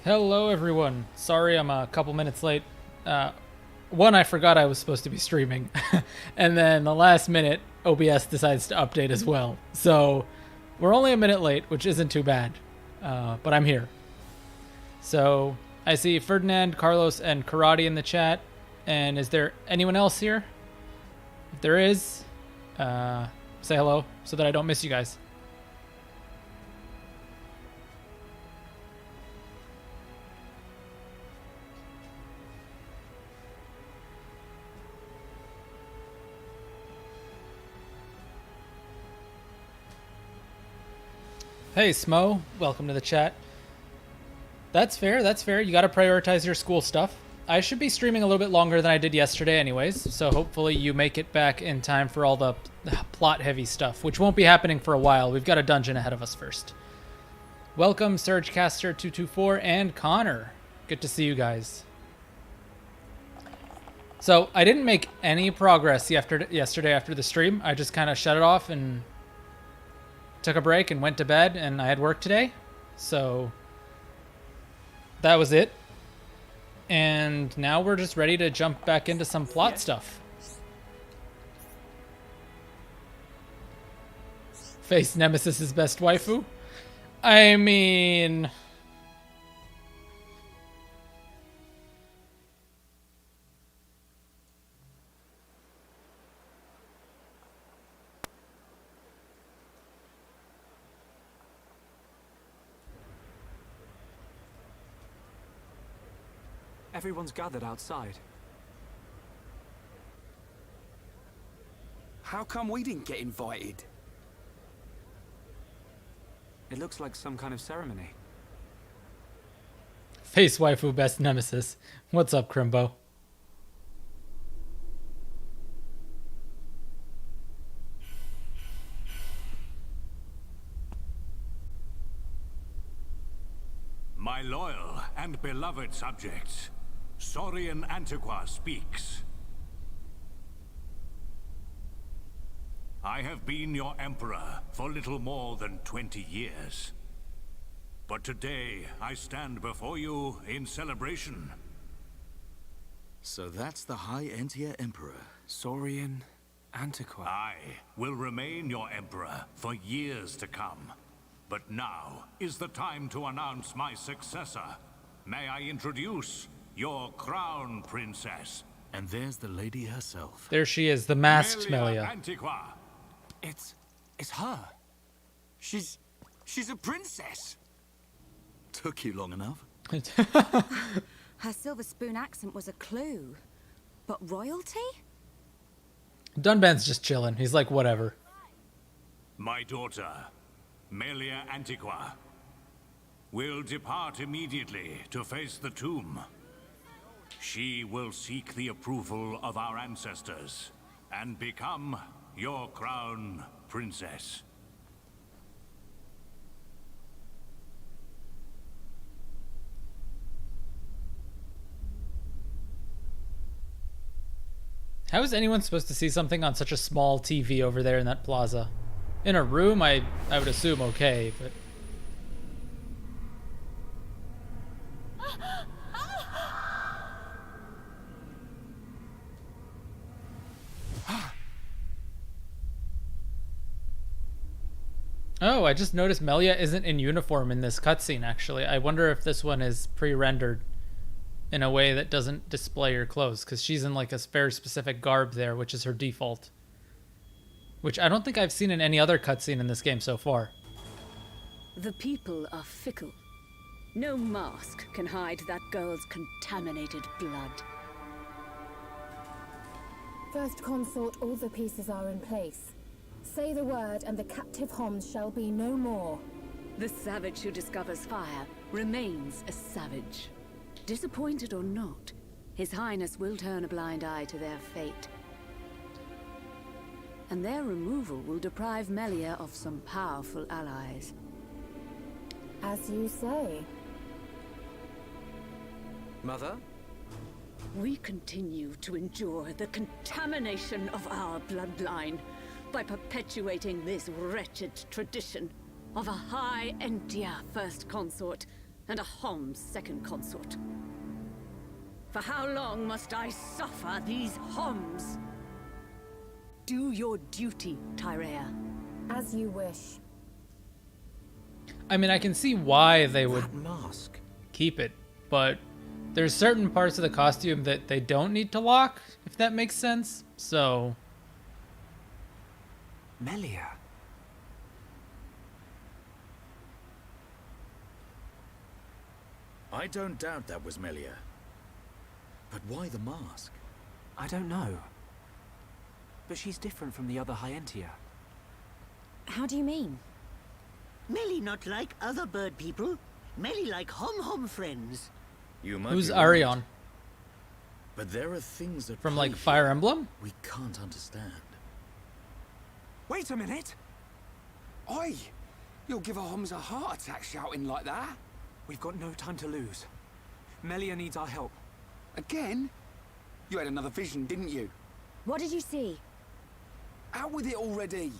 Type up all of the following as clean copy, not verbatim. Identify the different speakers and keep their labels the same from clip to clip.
Speaker 1: Hello everyone. Sorry I'm a couple minutes late. One, I forgot I was supposed to be streaming. And then the last minute, OBS decides to update as well. So we're only a minute late, which isn't too bad. But I'm here. So I see Ferdinand, Carlos, and Karate in the chat. And is there anyone else here? If there is, say hello so that I don't miss you guys. Hey, Smo. Welcome to the chat. That's fair, that's fair. You gotta prioritize your school stuff. I should be streaming a little bit longer than I did yesterday anyways, so hopefully you make it back in time for all the plot-heavy stuff, which won't be happening for a while. We've got a dungeon ahead of us first. Welcome, SurgeCaster224 and Connor. Good to see you guys. So, I didn't make any progress yesterday after the stream. I just kind of shut it off and took a break and went to bed, and I had work today, so that was it. And now we're just ready to jump back into some plot stuff. Face Nemesis's best waifu? I mean,
Speaker 2: Everyone's gathered outside.
Speaker 3: How come we didn't get invited?
Speaker 2: It looks like some kind of ceremony.
Speaker 1: face waifu best nemesis. What's up, Crimbo?
Speaker 4: My loyal and beloved subjects, Saurian Antiqua speaks. I have been your emperor for little more than 20 years. But today, I stand before you in celebration.
Speaker 5: So that's the High Entia Emperor.
Speaker 2: Saurian Antiqua.
Speaker 4: I will remain your emperor for years to come. But now is the time to announce my successor. May I introduce your crown princess?
Speaker 5: And there's the lady herself.
Speaker 1: There she is, the masked Melia.
Speaker 4: Antiqua.
Speaker 3: It's her. She's a princess.
Speaker 5: Took you long enough.
Speaker 6: Her silver spoon accent was a clue. But royalty?
Speaker 1: Dunban's just chilling. He's like, whatever.
Speaker 4: My daughter, Melia Antiqua, will depart immediately to face the tomb. She will seek the approval of our ancestors and become your crown princess.
Speaker 1: How is anyone supposed to see something on such a small TV over there in that plaza? In a room, I would assume okay, but... Oh, I just noticed Melia isn't in uniform in this cutscene, actually. I wonder if this one is pre-rendered in a way that doesn't display her clothes, because she's in like a very specific garb there, which is her default. Which I don't think I've seen in any other cutscene in this game so far.
Speaker 7: The people are fickle. No mask can hide that girl's contaminated blood.
Speaker 8: First Consort, all the pieces are in place. Say the word and the captive Homs shall be no more.
Speaker 7: The savage who discovers fire remains a savage. Disappointed or not, His Highness will turn a blind eye to their fate. And their removal will deprive Melia of some powerful allies.
Speaker 8: As you say.
Speaker 2: Mother?
Speaker 7: We continue to endure the contamination of our bloodline by perpetuating this wretched tradition of a High Entia First Consort and a Hom's second consort. For how long must I suffer these Homs? Do your duty, Tyrea.
Speaker 8: As you wish.
Speaker 1: I mean, I can see why they would
Speaker 2: That mask.
Speaker 1: keep it, but there's certain parts of the costume that they don't need to lock, if that makes sense. So,
Speaker 2: Melia.
Speaker 5: I don't doubt that was Melia. But why the mask?
Speaker 2: I don't know. But she's different from the other Hyentia.
Speaker 6: How do you mean?
Speaker 9: Melly not like other bird people. Melly like hom friends.
Speaker 5: You might
Speaker 1: who's
Speaker 5: be right,
Speaker 1: Arion?
Speaker 5: But there are things that
Speaker 1: From
Speaker 5: play
Speaker 1: like Fire
Speaker 5: here
Speaker 1: Emblem?
Speaker 5: we can't understand.
Speaker 3: Wait a minute. Oi! You'll give a Homs a heart attack shouting like that.
Speaker 2: We've got no time to lose. Melia needs our help.
Speaker 3: Again? You had another vision, didn't you?
Speaker 6: What did you see?
Speaker 3: Out with it already.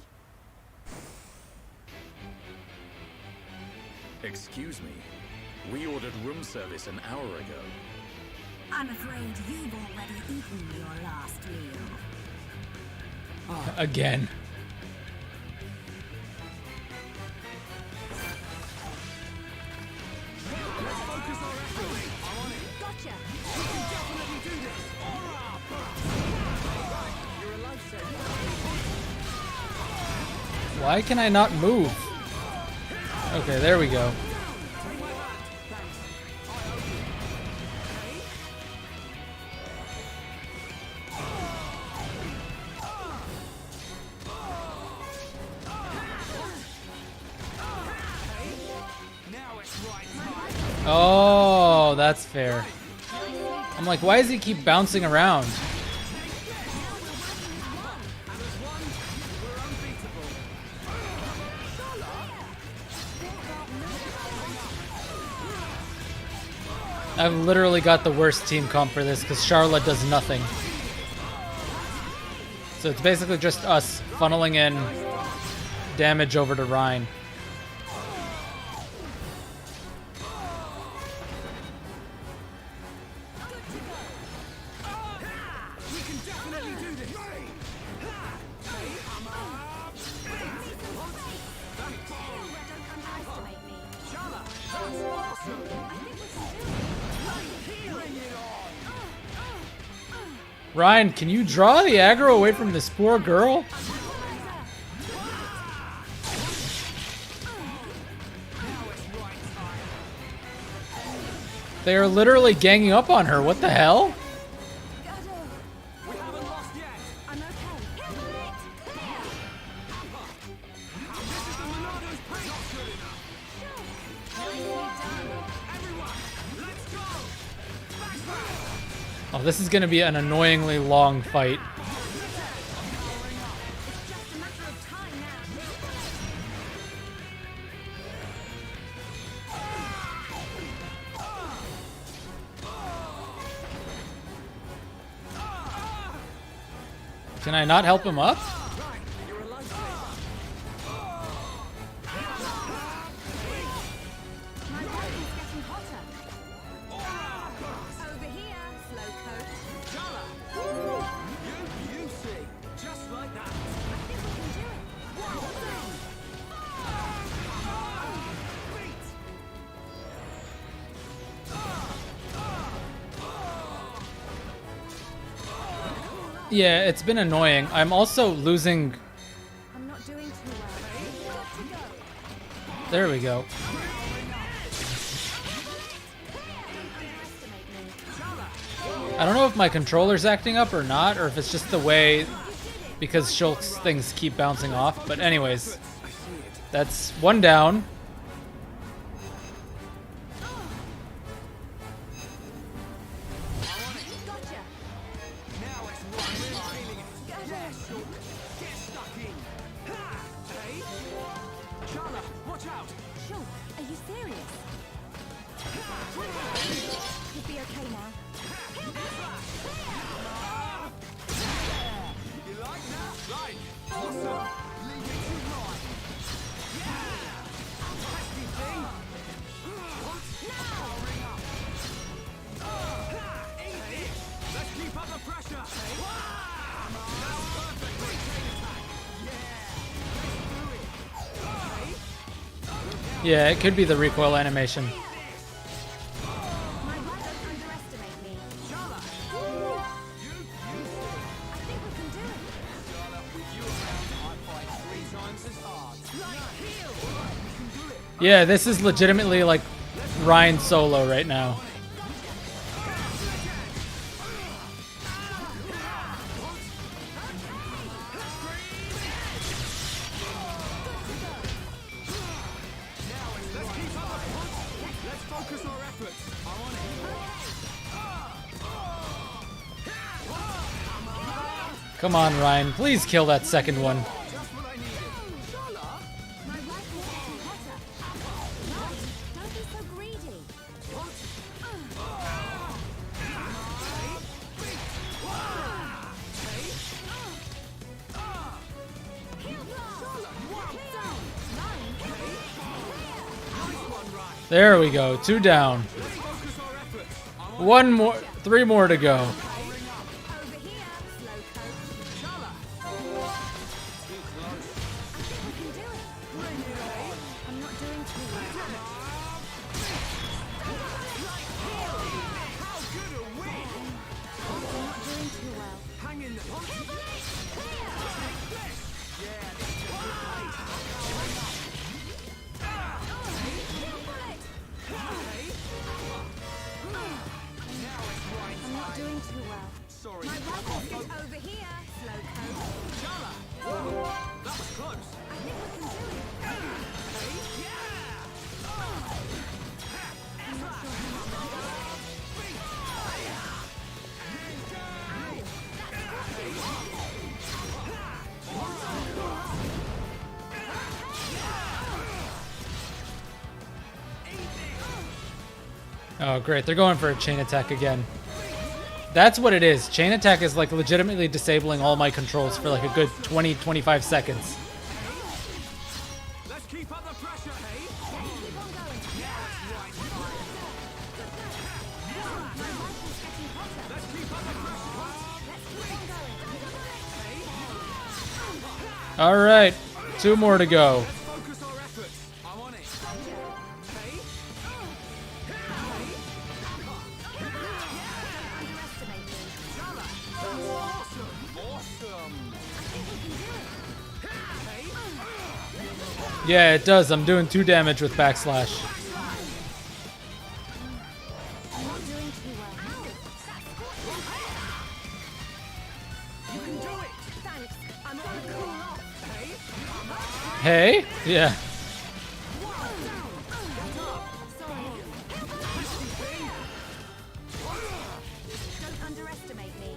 Speaker 5: Excuse me. We ordered room service an hour ago.
Speaker 6: I'm afraid you've already eaten your last meal.
Speaker 1: Again.
Speaker 6: Gotcha!
Speaker 1: Why can I not move? Okay, there we go. Oh, that's fair. I'm like, why does he keep bouncing around? I've literally got the worst team comp for this because Charlotte does nothing. So it's basically just us funneling in damage over to Rhine. Ryan, can you draw the aggro away from this poor girl? They are literally ganging up on her. What the hell? Oh, this is going to be an annoyingly long fight. Can I not help him up? Yeah, it's been annoying. I'm also losing...
Speaker 6: I'm not doing too well. Got to go.
Speaker 1: There we go. I don't know if my controller's acting up or not, or if it's just the way, because Shulk's things keep bouncing off. But anyways, that's one down. Yeah, it could be the recoil animation.
Speaker 6: My right, don't underestimate me. I think we can do it.
Speaker 1: Yeah, this is legitimately like Ryan solo right now. Come on, Ryan. Please kill that second one.
Speaker 6: My right is getting hotter. Don't be so greedy.
Speaker 1: There we go. 2 down. 1 more. 3 more to go.
Speaker 6: Over here, Slowcoat. I think we can do it. I'm not doing too well. I'm not doing too well. I'm not doing too well. Sorry. My rifle is over here, Slowcoat. That was close. I think we can do it. I'm not sure how much.
Speaker 1: Oh, great. They're going for a chain attack again. That's what it is. Chain attack is like legitimately disabling all my controls for like a good 20-25 seconds.
Speaker 3: Let's keep up the pressure, hey?
Speaker 6: Keep on going. My rifle's getting hotter.
Speaker 3: Let's keep up the pressure.
Speaker 6: Let's keep on going.
Speaker 1: All right. 2 more to go.
Speaker 3: Focus our efforts. I'm on it.
Speaker 6: Underestimate me.
Speaker 3: Awesome.
Speaker 6: I think we can do it.
Speaker 1: Yeah, it does. I'm doing 2 damage with backslash.
Speaker 6: I'm not doing too well.
Speaker 3: You can do it.
Speaker 6: Thanks. I'm gonna cool off.
Speaker 1: Hey? Yeah.
Speaker 6: Don't underestimate me.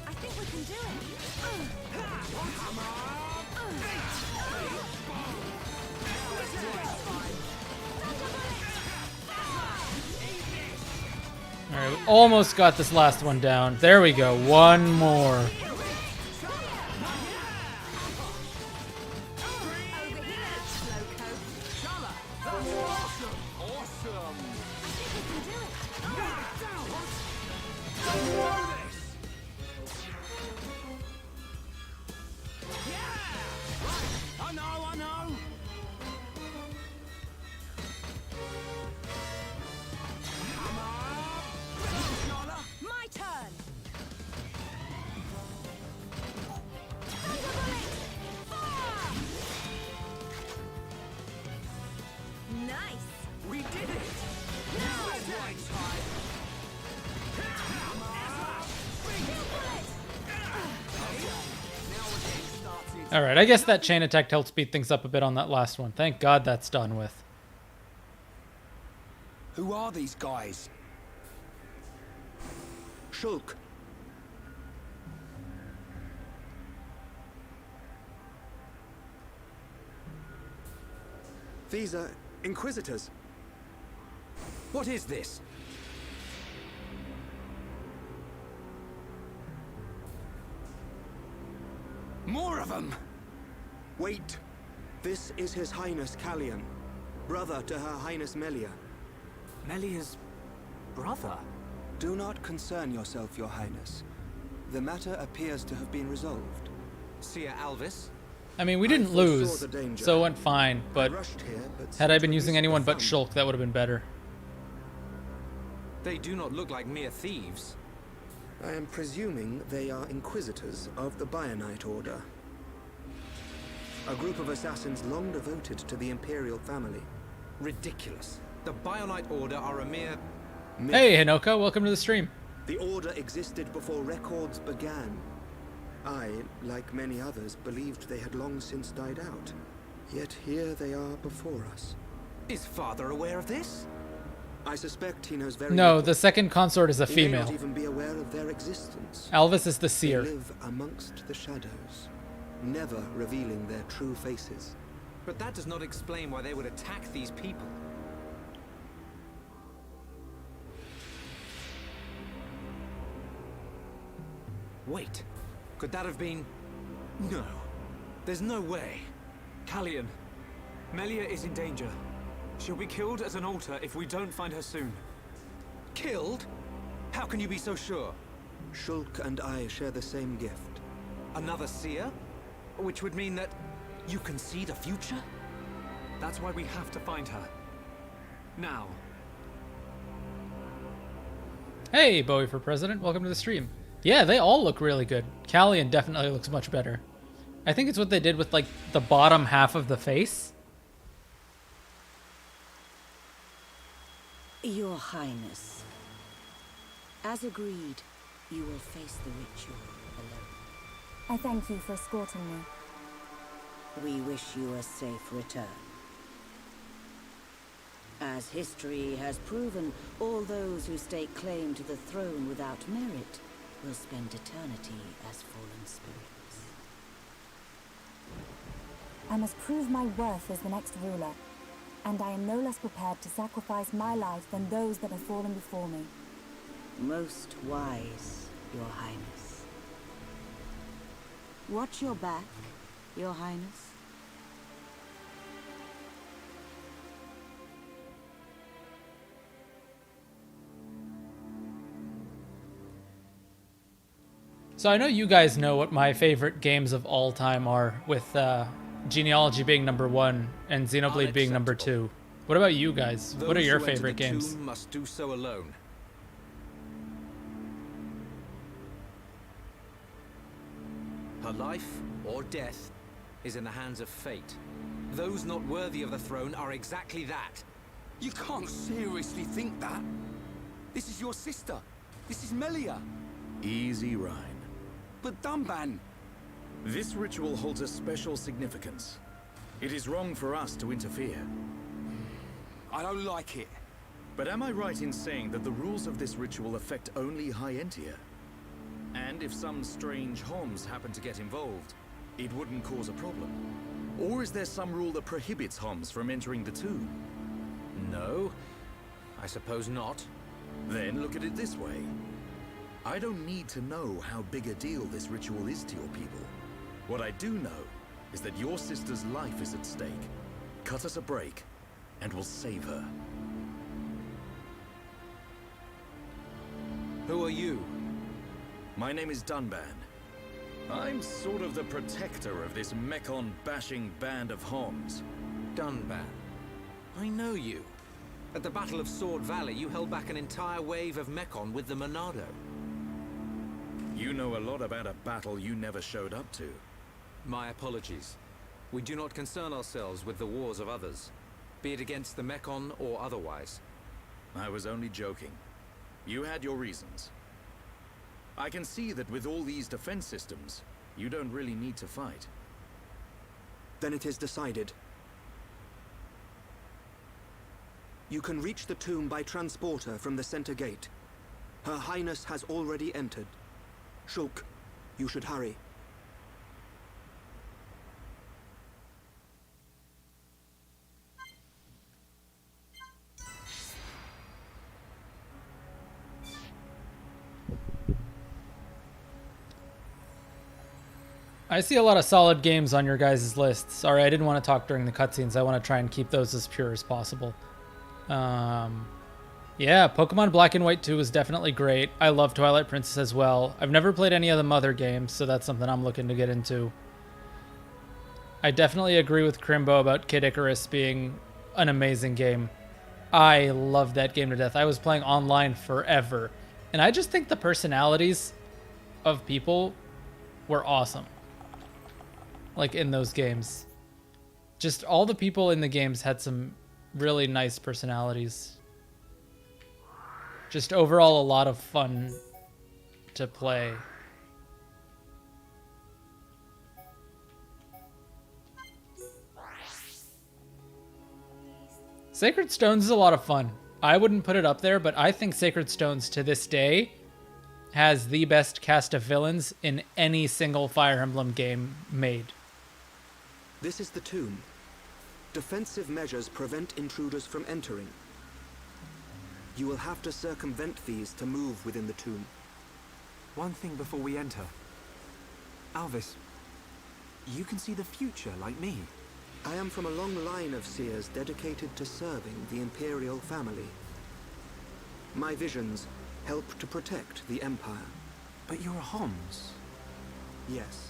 Speaker 6: I think we can do it.
Speaker 1: All right, we almost got this last one down. There we go. 1 more.
Speaker 6: Over here, Slowcoat.
Speaker 3: Awesome.
Speaker 6: I think we can do it.
Speaker 3: I know.
Speaker 6: My turn. Nice.
Speaker 3: We did it. Now it's right time.
Speaker 1: All right, I guess that chain attack helped speed things up a bit on that last one. Thank God that's done with.
Speaker 3: Who are these guys?
Speaker 5: Shulk.
Speaker 10: These are Inquisitors.
Speaker 3: What is this? More of them!
Speaker 10: Wait. This is His Highness Callian, brother to Her Highness Melia.
Speaker 2: Melia's brother?
Speaker 10: Do not concern yourself, Your Highness. The matter appears to have been resolved.
Speaker 2: Seer Alvis?
Speaker 1: I mean, we didn't
Speaker 10: foresaw
Speaker 1: lose,
Speaker 10: the danger.
Speaker 1: so it went fine, but
Speaker 10: I rushed here, but
Speaker 1: had I been
Speaker 10: simply
Speaker 1: using
Speaker 10: missed
Speaker 1: anyone
Speaker 10: the
Speaker 1: but
Speaker 10: fun.
Speaker 1: Shulk, that would have been better.
Speaker 3: They do not look like mere thieves.
Speaker 10: I am presuming they are inquisitors of the Bionite Order. A group of assassins long devoted to the Imperial family.
Speaker 3: Ridiculous. The Bionite Order are a mere...
Speaker 1: Hey, Hinoka, welcome to the stream.
Speaker 10: The Order existed before records began. I, like many others, believed they had long since died out. Yet here they are before us.
Speaker 3: Is Father aware of this?
Speaker 10: I suspect he knows very
Speaker 1: No,
Speaker 10: little.
Speaker 1: the second consort is a
Speaker 10: He may
Speaker 1: female.
Speaker 10: not even be aware of their existence.
Speaker 1: Alvis is the
Speaker 10: They
Speaker 1: seer.
Speaker 10: live amongst the shadows, never revealing their true faces.
Speaker 3: But that does not explain why they would attack these people. Wait, could that have been... No, there's no way.
Speaker 11: Callian, Melia is in danger. She'll be killed at an altar if we don't find her soon.
Speaker 3: Killed? How can you be so sure?
Speaker 10: Shulk and I share the same gift.
Speaker 3: Another seer? Which would mean that you can see the future?
Speaker 11: That's why we have to find her. Now.
Speaker 1: Hey, Bowie for President, welcome to the stream. Yeah, they all look really good. Callian definitely looks much better. I think it's what they did with, like, the bottom half of the face.
Speaker 7: Your Highness, as agreed, you will face the ritual alone.
Speaker 8: I thank you for escorting me.
Speaker 7: We wish you a safe return. As history has proven, all those who stake claim to the throne without merit will spend eternity as fallen spirits.
Speaker 8: I must prove my worth as the next ruler, and I am no less prepared to sacrifice my life than those that have fallen before me.
Speaker 7: Most wise, Your Highness. Watch your back, Your Highness.
Speaker 1: So I know you guys know what my favorite games of all time are, with Genealogy being number 1 and Xenoblade being number 2. What about you guys? What are your favorite games?
Speaker 3: Tomb must do so alone. Her life or death is in the hands of fate. Those not worthy of the throne are exactly that. You can't seriously think that. This is your sister. This is Melia.
Speaker 5: Easy, Rhine.
Speaker 3: But Dunban.
Speaker 5: This ritual holds a special significance. It is wrong for us to interfere.
Speaker 3: I don't like it.
Speaker 5: But am I right in saying that the rules of this ritual affect only High Entia? And if some strange Homs happen to get involved, it wouldn't cause a problem? Or is there some rule that prohibits Homs from entering the tomb?
Speaker 3: No, I suppose not.
Speaker 5: Then look at it this way. I don't need to know how big a deal this ritual is to your people. What I do know is that your sister's life is at stake. Cut us a break, and we'll save her.
Speaker 3: Who are you?
Speaker 5: My name is Dunban. I'm sort of the protector of this Mekon-bashing band of Homs.
Speaker 3: Dunban. I know you. At the Battle of Sword Valley, you held back an entire wave of Mekon with the Monado.
Speaker 5: You know a lot about a battle you never showed up to.
Speaker 3: My apologies. We do not concern ourselves with the wars of others, be it against the Mekon or otherwise.
Speaker 5: I was only joking. You had your reasons. I can see that with all these defense systems, you don't really need to fight.
Speaker 10: Then it is decided. You can reach the tomb by transporter from the center gate. Her Highness has already entered. Shulk, you should hurry.
Speaker 1: I see a lot of solid games on your guys' list. Sorry, I didn't want to talk during the cutscenes. I want to try and keep those as pure as possible. Yeah, Pokemon Black and White 2 was definitely great. I love Twilight Princess as well. I've never played any of the Mother games, so that's something I'm looking to get into. I definitely agree with Crimbo about Kid Icarus being an amazing game. I love that game to death. I was playing online forever. And I just think the personalities of people were awesome. Like in those games. Just all the people in the games had some really nice personalities. Just overall a lot of fun to play. Sacred Stones is a lot of fun. I wouldn't put it up there, but I think Sacred Stones to this day has the best cast of villains in any single Fire Emblem game made.
Speaker 10: This is the tomb. Defensive measures prevent intruders from entering. You will have to circumvent these to move within the tomb.
Speaker 11: One thing before we enter. Alvis, you can see the future like me.
Speaker 10: I am from a long line of seers dedicated to serving the Imperial family. My visions help to protect the Empire.
Speaker 11: But you're a Homs.
Speaker 10: Yes.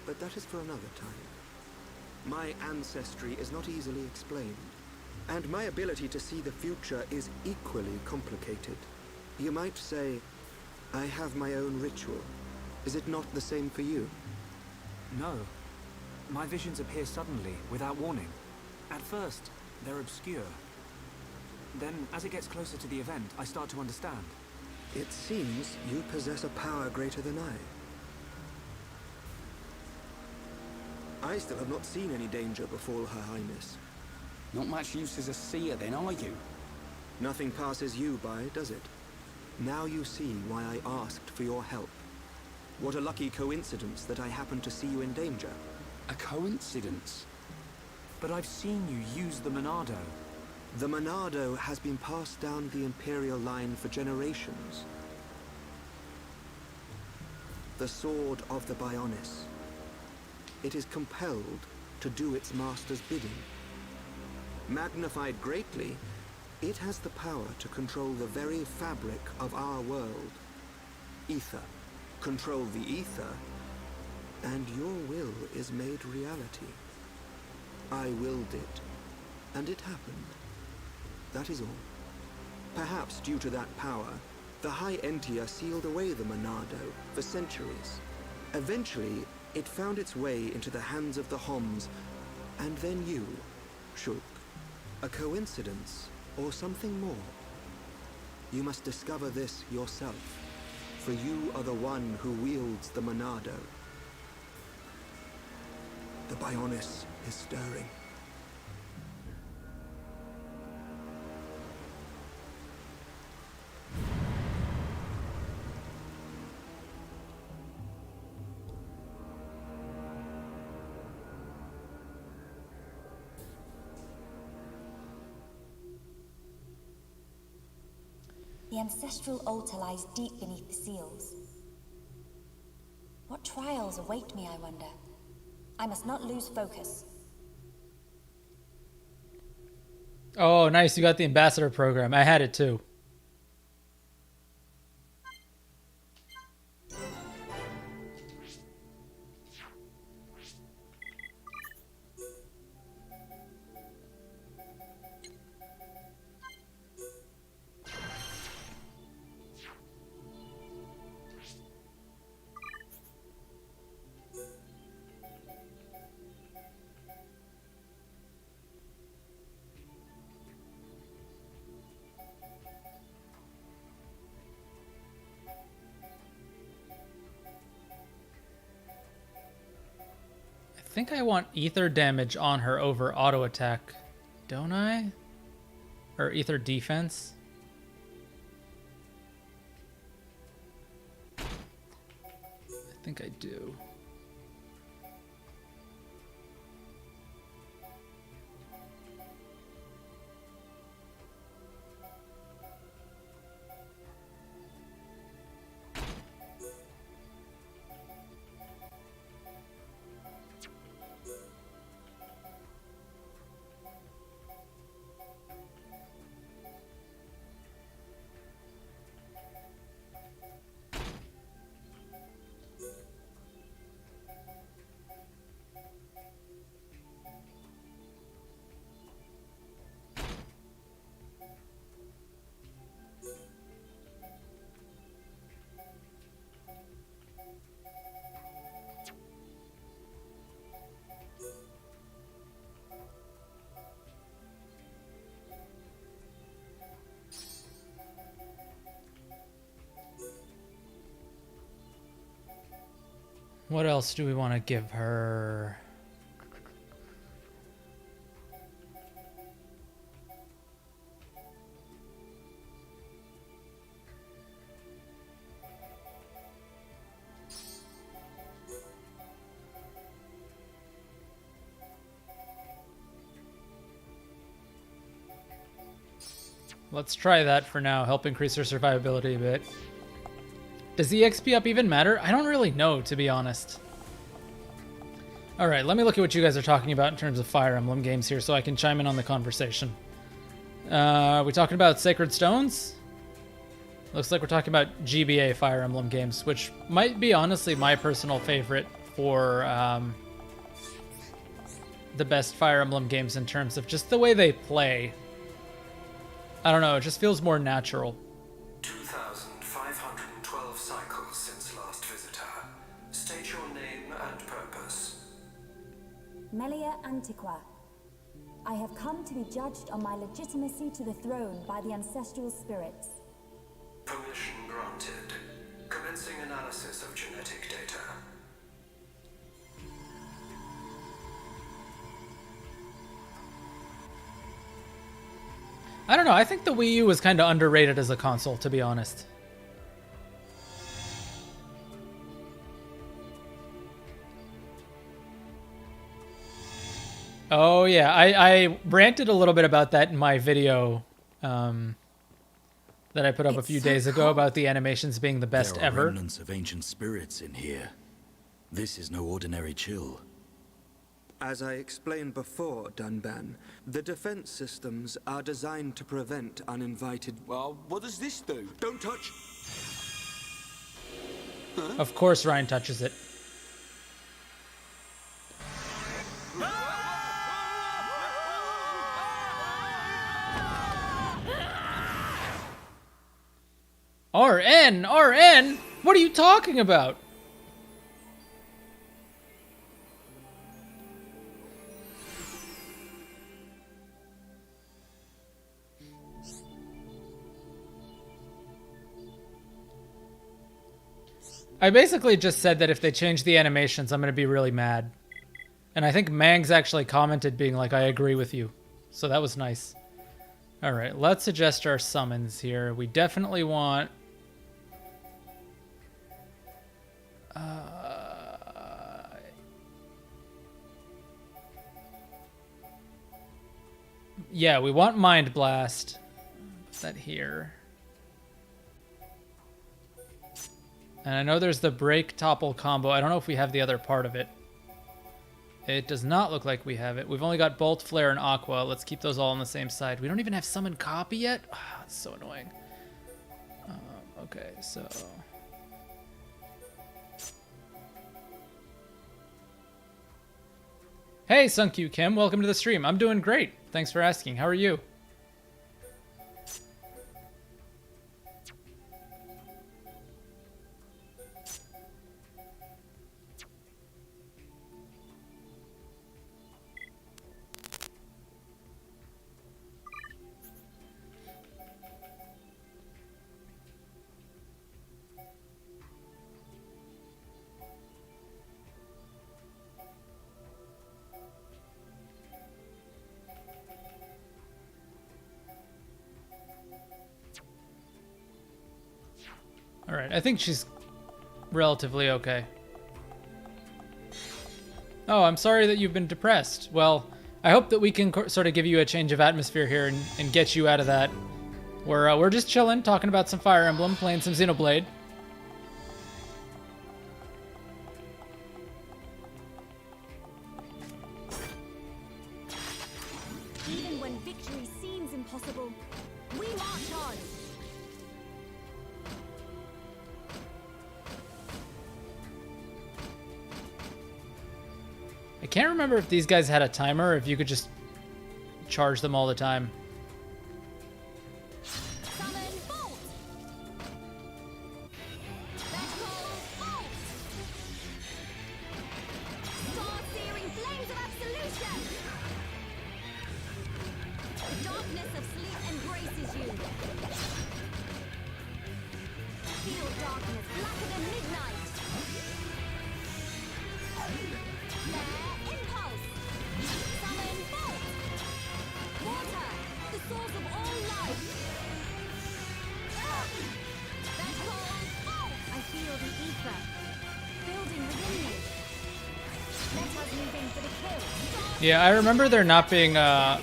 Speaker 10: But that is for another time. My ancestry is not easily explained, and my ability to see the future is equally complicated. You might say, I have my own ritual. Is it not the same for you?
Speaker 11: No. My visions appear suddenly, without warning. At first, they're obscure. Then, as it gets closer to the event, I start to understand.
Speaker 10: It seems you possess a power greater than I still have not seen any danger befall Her Highness.
Speaker 12: Not much use as a seer then, are you?
Speaker 10: Nothing passes you by, does it? Now you see why I asked for your help. What a lucky coincidence that I happened to see you in danger.
Speaker 12: A coincidence?
Speaker 11: But I've seen you use the Monado.
Speaker 10: The Monado has been passed down the Imperial line for generations. The Sword of the Bionis. It is compelled to do its master's bidding. Magnified greatly, it has the power to control the very fabric of our world. Ether. Control the ether, and your will is made reality. I willed it, and it happened. That is all. Perhaps due to that power, the High Entia sealed away the Monado for centuries. Eventually, it found its way into the hands of the Homs, and then you, Shulk. A coincidence, or something more? You must discover this yourself, for you are the one who wields the Monado. The Bionis is stirring.
Speaker 8: The ancestral altar lies deep beneath the seals. What trials await me, I wonder? I must not lose focus.
Speaker 1: Oh, nice. You got the ambassador program. I had it too. I think I want ether damage on her over auto attack, don't I? Or ether defense? I think I do. What else do we want to give her? Let's try that for now, help increase her survivability a bit. Does the XP up even matter? I don't really know, to be honest. Alright, let me look at what you guys are talking about in terms of Fire Emblem games here so I can chime in on the conversation. Are we talking about Sacred Stones? Looks like we're talking about GBA Fire Emblem games, which might be honestly my personal favorite for the best Fire Emblem games in terms of just the way they play. I don't know, it just feels more natural.
Speaker 13: 2,512 cycles since last visitor. State your name and purpose.
Speaker 8: Melia Antiqua. I have come to be judged on my legitimacy to the throne by the ancestral spirits.
Speaker 13: Permission granted. Commencing analysis of genetic data.
Speaker 1: I don't know, I think the Wii U was kind of underrated as a console, to be honest. Oh yeah, I ranted a little bit about that in my video that I put up a few days ago about the animations being the best
Speaker 14: there are
Speaker 1: ever.
Speaker 14: Remnants of ancient spirits in here. This is no ordinary chill.
Speaker 10: As I explained before, Dunban, the defense systems are designed to prevent uninvited...
Speaker 12: Well, what does this do? Don't touch!
Speaker 10: Huh?
Speaker 1: Of course Ryan touches it. RN! RN! What are you talking about? I basically just said that if they change the animations, I'm going to be really mad. And I think Mangs actually commented being like, I agree with you. So that was nice. Alright, let's adjust our summons here. We definitely want... yeah, we want Mind Blast. Put that here. And I know there's the break topple combo. I don't know if we have the other part of it. It does not look like we have it. We've only got Bolt, Flare, and Aqua. Let's keep those all on the same side. We don't even have Summon Copy yet? Oh, that's so annoying. Okay, so... Hey, Sunkyu Kim. Welcome to the stream. I'm doing great. Thanks for asking. How are you? Alright, I think she's relatively okay. Oh, I'm sorry that you've been depressed. Well, I hope that we can sort of give you a change of atmosphere here and get you out of that. We're just chilling, talking about some Fire Emblem, playing some Xenoblade.
Speaker 6: Even when victory seems impossible, we march on.
Speaker 1: I can't remember if these guys had a timer or if you could just charge them all the time.
Speaker 6: Summon Bolt! Star-searing flames of absolution! The darkness of sleep embraces you. Feel darkness blacker than midnight.
Speaker 1: Yeah, I remember there not being a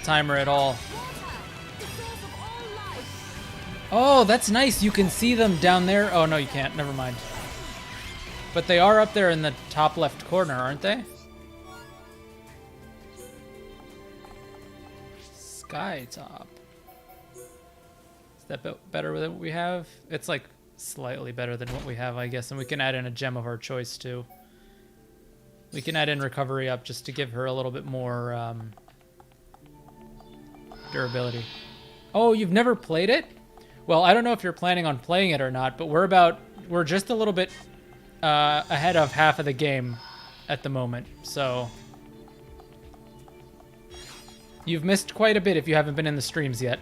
Speaker 1: timer at all. Oh, that's nice. You can see them down there. Oh, no, you can't. Never mind. But they are up there in the top left corner, aren't they? Skytop. Is that better than what we have? It's like slightly better than what we have, I guess. And we can add in a gem of our choice, too. We can add in recovery up just to give her a little bit more durability. Oh, you've never played it? Well, I don't know if you're planning on playing it or not, but we're just a little bit ahead of half of the game at the moment, so you've missed quite a bit if you haven't been in the streams yet.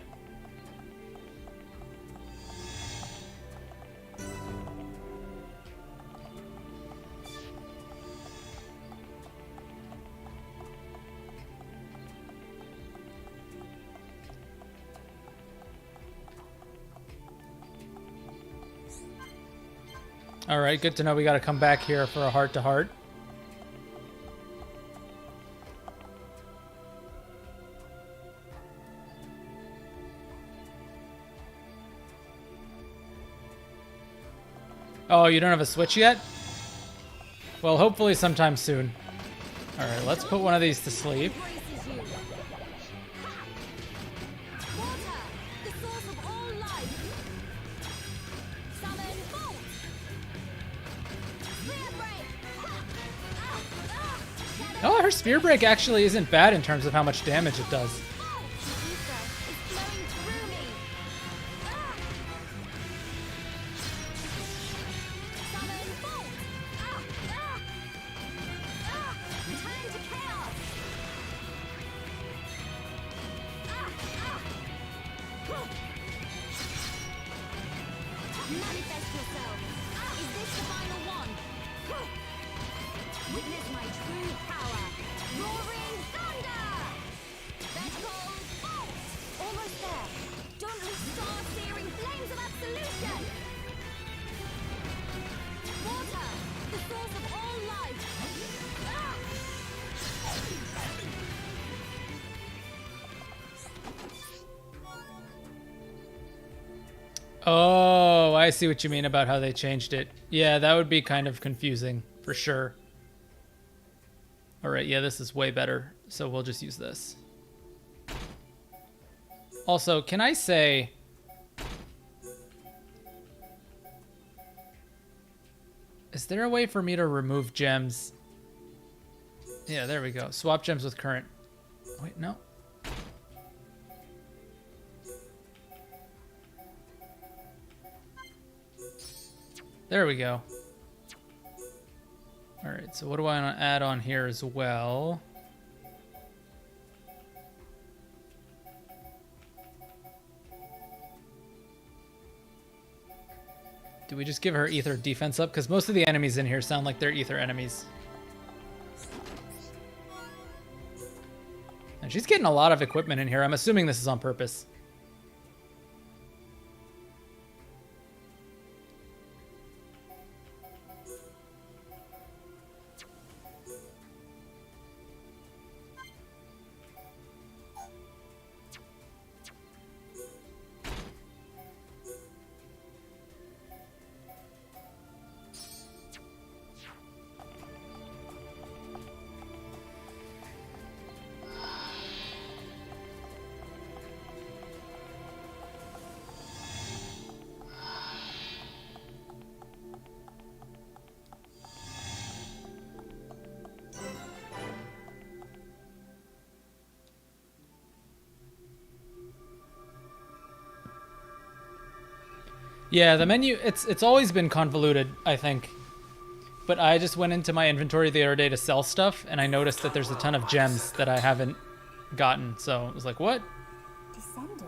Speaker 1: All right, good to know. We got to come back here for a heart-to-heart. Oh, you don't have a Switch yet? Well, hopefully sometime soon. All right, let's put one of these to sleep. Oh, her Spear Break actually isn't bad in terms of how much damage it does. Oh, I see what you mean about how they changed it. Yeah, that would be kind of confusing, for sure. Alright, yeah, this is way better, so we'll just use this. Also, can I say... Is there a way for me to remove gems? Yeah, there we go. Swap gems with current. Wait, no. There we go. Alright, so what do I want to add on here as well? Do we just give her ether defense up? Because most of the enemies in here sound like they're ether enemies. And she's getting a lot of equipment in here. I'm assuming this is on purpose. Yeah, the menu, it's always been convoluted, I think. But I just went into my inventory the other day to sell stuff, and I noticed that there's a ton of gems that I haven't gotten. So I was like, what?
Speaker 8: Descendant?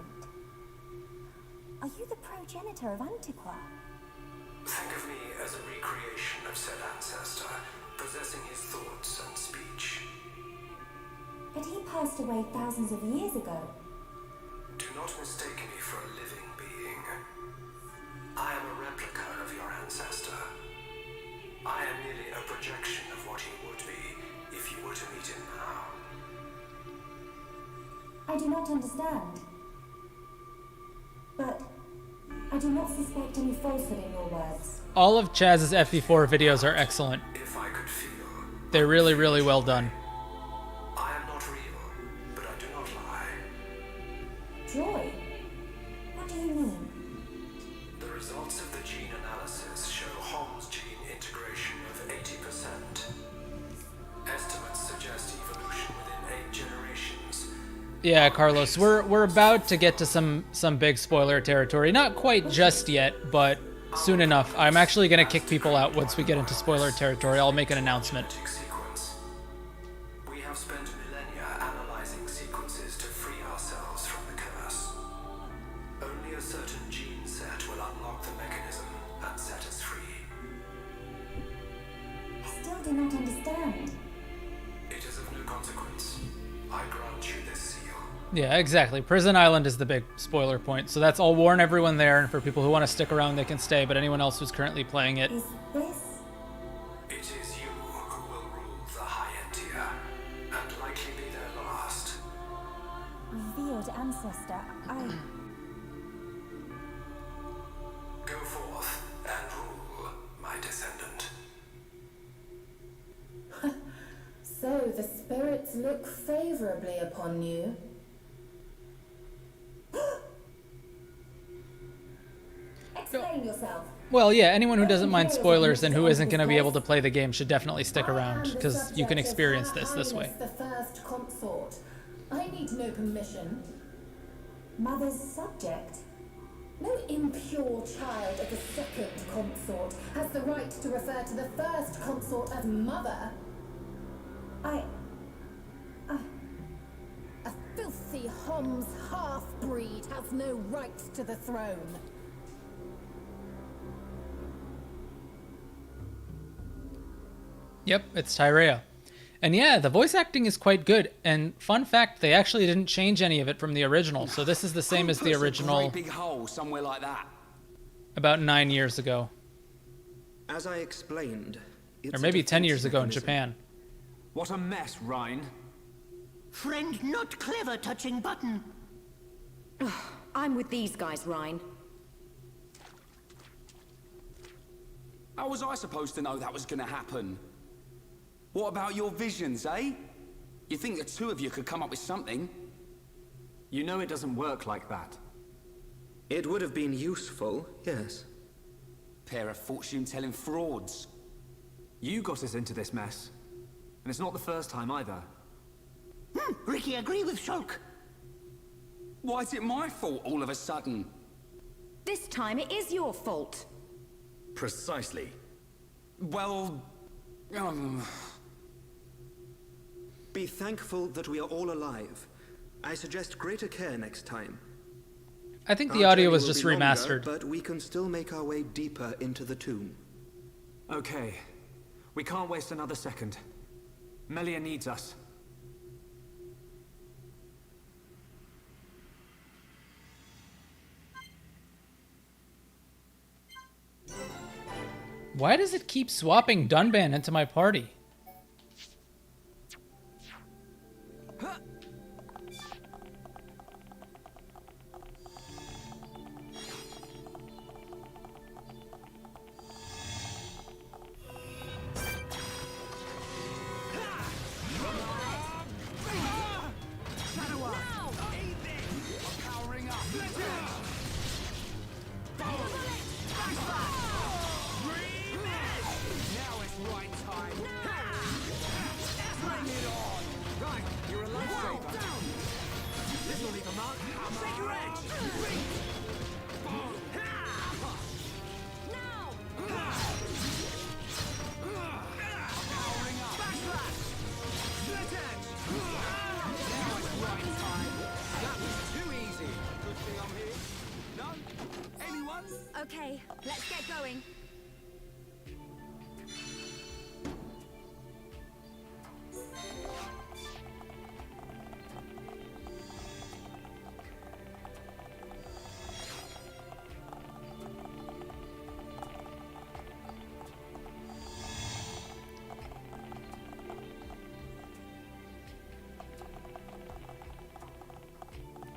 Speaker 8: Are you the progenitor of Antiqua?
Speaker 13: Think of me as a recreation of said ancestor, possessing his thoughts and speech.
Speaker 8: But he passed away thousands of years ago.
Speaker 13: Do not mistake me for a living being. I am a replica of your ancestor, a projection of what he would be if you were to meet him now.
Speaker 8: I do not understand. But I do not suspect any falsehood in your words.
Speaker 1: All of Chaz's FE4 videos are excellent.
Speaker 13: If I could feel,
Speaker 1: They're really, really well done.
Speaker 13: I am not real, but I do not lie.
Speaker 8: Joy? What do you mean?
Speaker 13: The results of the gene analysis show Hom's gene integration of 80%. Estimates suggest evolution within 8 generations.
Speaker 1: Yeah, Carlos, we're about to get to some big spoiler territory. Not quite just yet, but soon enough. I'm actually going to kick people out once we get into spoiler territory. I'll make an announcement.
Speaker 13: Sequence. We have spent millennia analyzing sequences to free ourselves from the curse. Only a certain gene set will unlock the mechanism and set us free.
Speaker 8: I still do not understand.
Speaker 13: It is of no consequence. I grant you this seal.
Speaker 1: Yeah, exactly. Prison Island is the big spoiler point, so that's, I'll warn everyone there, and for people who want to stick around, they can stay, but anyone else who's currently playing it.
Speaker 8: Is this?
Speaker 13: It is you who will rule the High Entia, and likely be their last.
Speaker 8: Revered ancestor,
Speaker 13: Go forth and rule, my descendant.
Speaker 15: So the spirits look favorably upon you.
Speaker 8: Explain yourself.
Speaker 1: Well, yeah, anyone who doesn't mind spoilers and who isn't going to be able to play the game should definitely stick around, because you can experience this way.
Speaker 15: The first consort. I need no permission.
Speaker 8: Mother's subject?
Speaker 15: No impure child of the second consort has the right to refer to the first consort as mother. A filthy Hom's half-breed has no right to the throne.
Speaker 1: Yep, it's Tyrea. And yeah, the voice acting is quite good. And fun fact, they actually didn't change any of it from the original. So this is the same as the original.
Speaker 12: Big hole somewhere like that.
Speaker 1: About 9 years ago.
Speaker 10: As I explained,
Speaker 1: Or maybe 10 years ago in Japan.
Speaker 11: What a mess, Rhine.
Speaker 9: Friend not clever touching button.
Speaker 6: I'm with these guys, Rhine.
Speaker 12: How was I supposed to know that was gonna happen? What about your visions, eh? You think the two of you could come up with something?
Speaker 11: You know it doesn't work like that.
Speaker 10: It would have been useful, yes.
Speaker 12: Pair of fortune-telling frauds.
Speaker 11: You got us into this mess. And it's not the first time either.
Speaker 9: Ricky, agree with Shulk.
Speaker 12: Why is it my fault all of a sudden?
Speaker 6: This time it is your fault.
Speaker 5: Precisely.
Speaker 12: Well...
Speaker 10: Be thankful that we are all alive. I suggest greater care next time.
Speaker 1: I think the audio was just remastered.
Speaker 10: Longer, but we can still make our way deeper into the tomb.
Speaker 11: Okay. We can't waste another second. Melia needs us.
Speaker 1: Why does it keep swapping Dunban into my party?
Speaker 6: Okay, let's get going.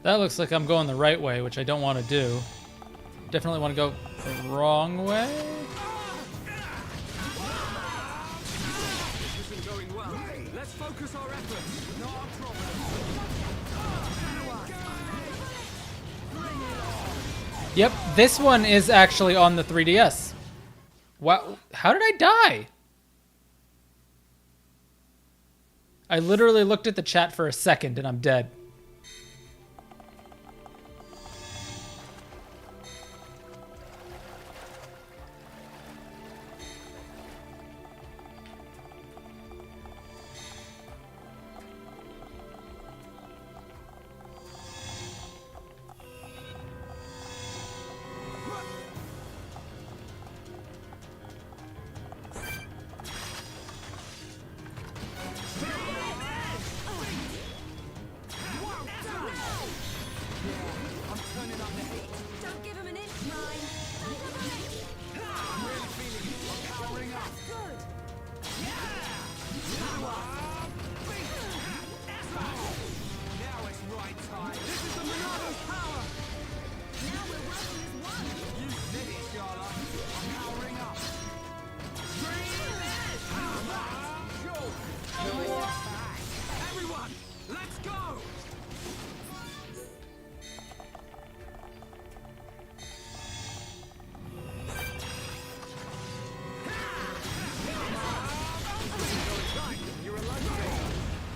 Speaker 1: That looks like I'm going the right way, which I don't want to do. Definitely want to go the wrong way.
Speaker 11: This isn't going well. Let's focus our efforts. Not a problem.
Speaker 1: Yep, this one is actually on the 3DS. Wow, how did I die? I literally looked at the chat for a second and I'm dead.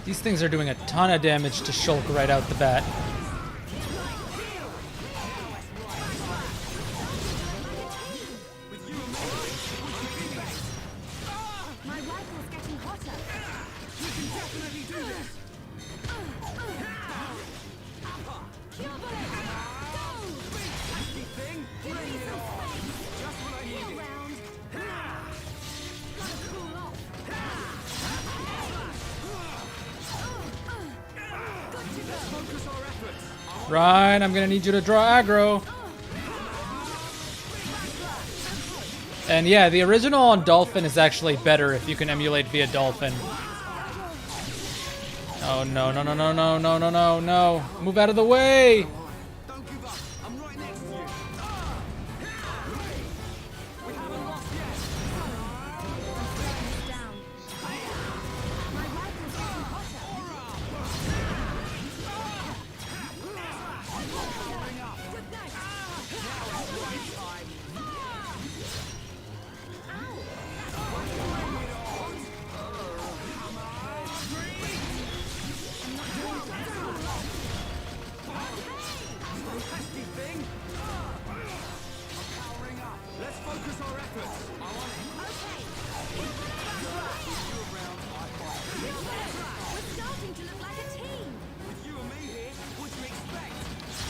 Speaker 1: These things are doing a ton of damage to Shulk right out the bat. Ryan, I'm gonna need you to draw aggro. And yeah, the original on Dolphin is actually better if you can emulate via Dolphin. Oh no, no, no, no, no, no, no, no, no. Move out of the way!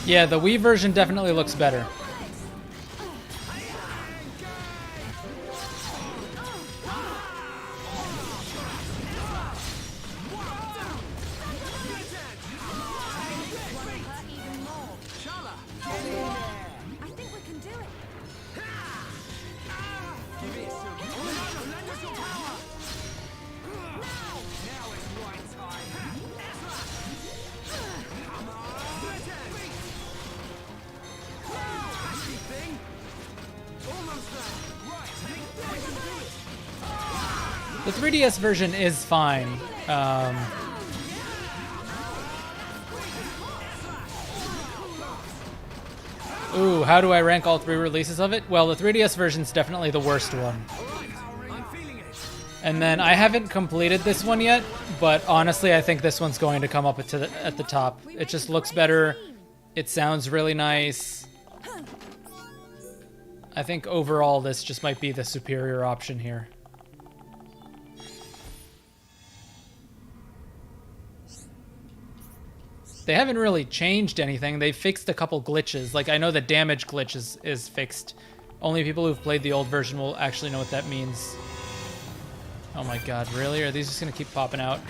Speaker 1: Yeah, the Wii version definitely looks better. The 3DS version is fine. Ooh, how do I rank all 3 releases of it? Well, the 3DS version's definitely the worst one. And then I haven't completed this one yet, but honestly, I think this one's going to come up at the top. It just looks better. It sounds really nice. I think overall, this just might be the superior option here. They haven't really changed anything. They fixed a couple glitches. Like, I know the damage glitch is fixed. Only people who've played the old version will actually know what that means. Oh my god, really? Are these just gonna keep popping out?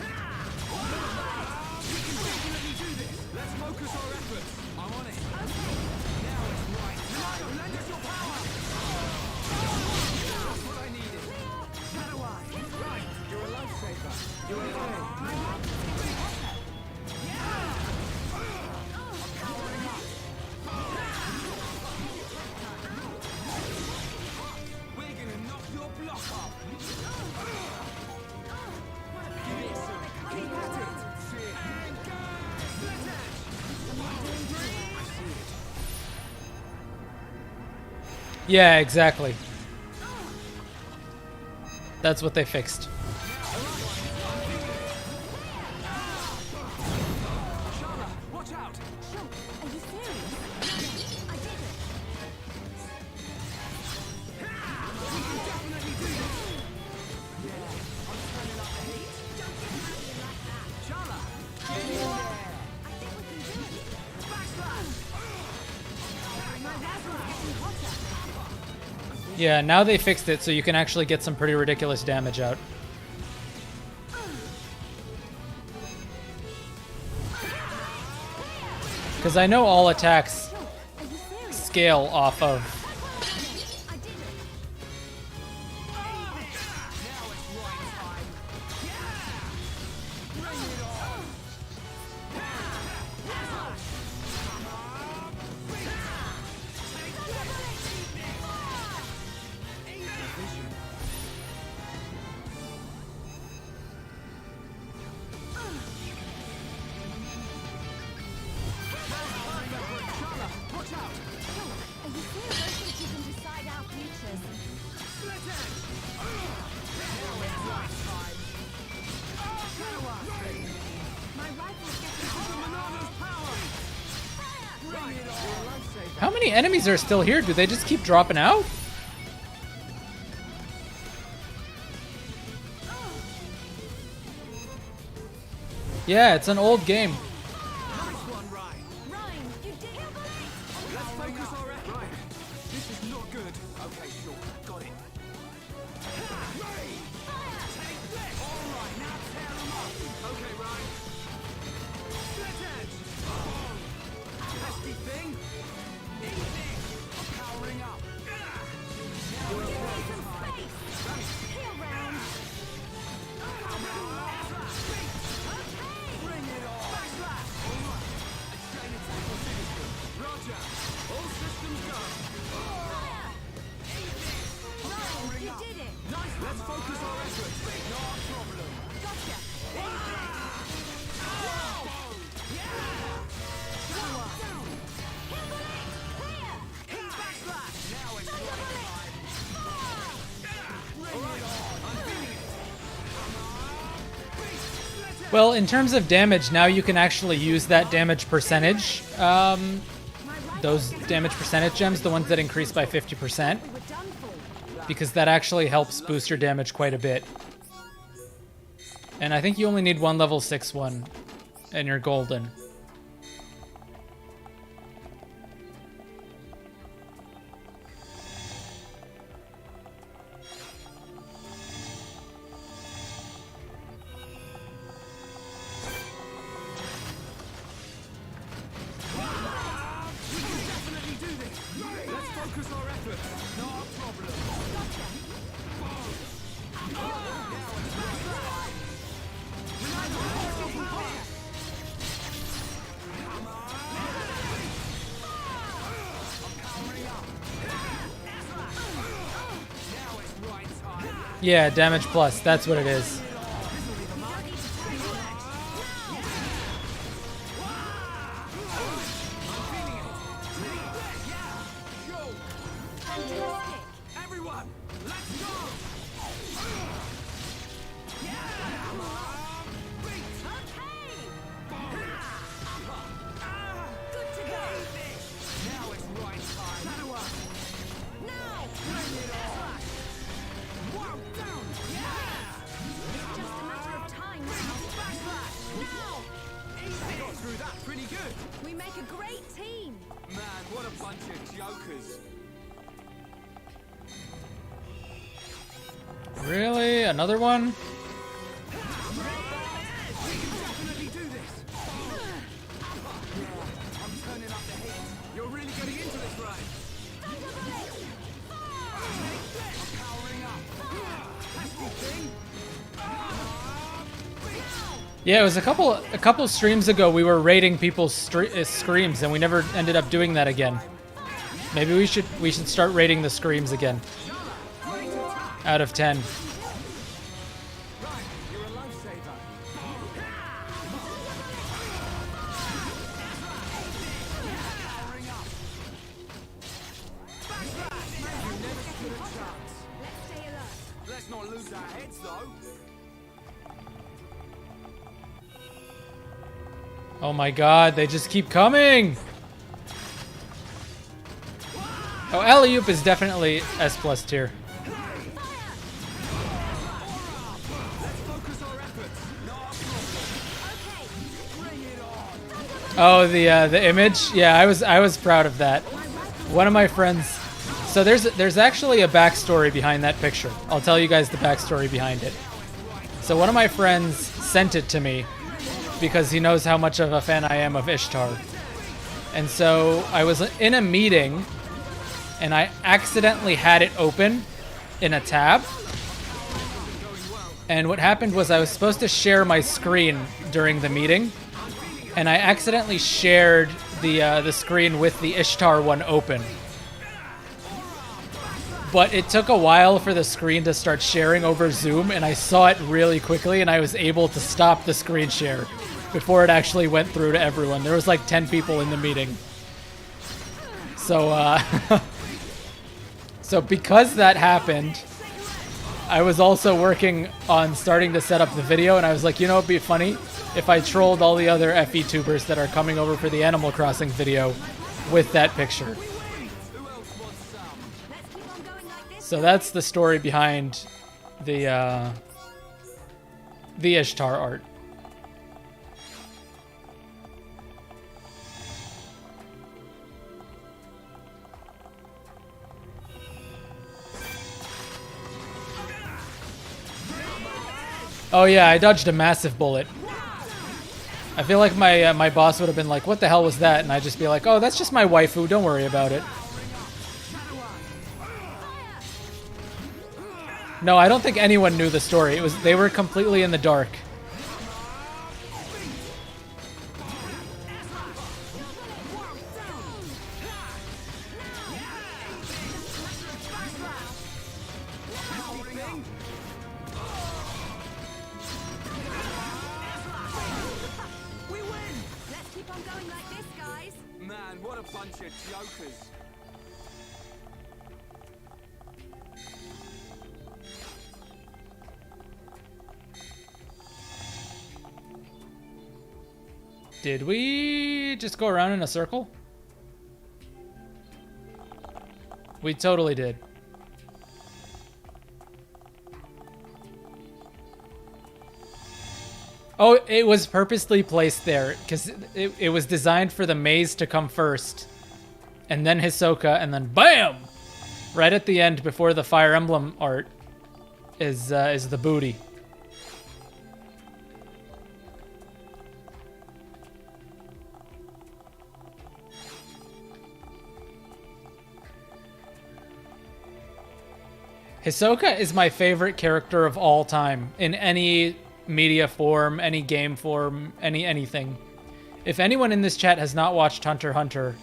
Speaker 1: Yeah, exactly. That's what they fixed.
Speaker 11: Watch out!
Speaker 6: Are you serious? I did it.
Speaker 1: Yeah, now they fixed it so you can actually get some pretty ridiculous damage out. Because I know all attacks scale off of... How many enemies are still here? Do they just keep dropping out? Yeah, it's an old game.
Speaker 11: This is not good. Okay, sure. Got it. Alright, now tear them up. Okay, Ryan. Split edge. Pesky thing. Easy. Powering up. Bring it on. Backslash. A chain attack will finish him. Roger. All systems go.
Speaker 6: You did it.
Speaker 11: Nice. Let's focus our efforts. No problem.
Speaker 6: Gotcha.
Speaker 11: Now it's right time. Bring it on. I'm feeling it.
Speaker 1: Well, in terms of damage, now you can actually use that damage percentage. Those damage percentage gems, the ones that increase by 50%. Because that actually helps boost your damage quite a bit. And I think you only need one level 6 one, and you're golden.
Speaker 11: Let's focus our efforts. No problem.
Speaker 1: Yeah, damage plus, that's what it is.
Speaker 11: Everyone, let's go!
Speaker 6: Good to go.
Speaker 11: Now it's right time. Shadow up.
Speaker 6: Now.
Speaker 11: Bring it on. Wow, down.
Speaker 6: It's just a matter of time now.
Speaker 11: Backslash.
Speaker 6: Now.
Speaker 11: Easy. Got through that pretty good.
Speaker 6: We make a great team.
Speaker 11: Man, what a bunch of jokers.
Speaker 1: Really? Another one?
Speaker 11: Definitely do this. I'm turning up the heat. You're really getting into this, right? I'm powering up. Pesky thing.
Speaker 1: Yeah, it was a couple streams ago we were rating people's screams and we never ended up doing that again. Maybe we should start rating the screams again. out of 10.
Speaker 12: Let's not lose our heads, though.
Speaker 1: Oh my god, they just keep coming! Oh, Alley-oop is definitely S+ tier. Oh, the image? Yeah, I was proud of that. One of my friends. So there's actually a backstory behind that picture. I'll tell you guys the backstory behind it. So one of my friends sent it to me because he knows how much of a fan I am of Ishtar. And so I was in a meeting and I accidentally had it open in a tab. And what happened was I was supposed to share my screen during the meeting, and I accidentally shared the screen with the Ishtar one open. But it took a while for the screen to start sharing over Zoom, and I saw it really quickly, and I was able to stop the screen share before it actually went through to everyone. There was like 10 people in the meeting. So, so because that happened, I was also working on starting to set up the video, and I was like, you know, it'd be funny if I trolled all the other FE tubers that are coming over for the Animal Crossing video with that picture. So that's the story behind the Ishtar art. Oh yeah, I dodged a massive bullet. I feel like my boss would have been like, what the hell was that? And I'd just be like, oh, that's just my waifu, don't worry about it. No, I don't think anyone knew the story. They were completely in the dark.
Speaker 12: Man, what a bunch of jokers.
Speaker 1: Did we just go around in a circle? We totally did. Oh, it was purposely placed there because it was designed for the maze to come first, and then Hisoka, and then BAM! Right at the end before the Fire Emblem art is the booty. Hisoka is my favorite character of all time in any media form, any game form, anything. If anyone in this chat has not watched Hunter x Hunter,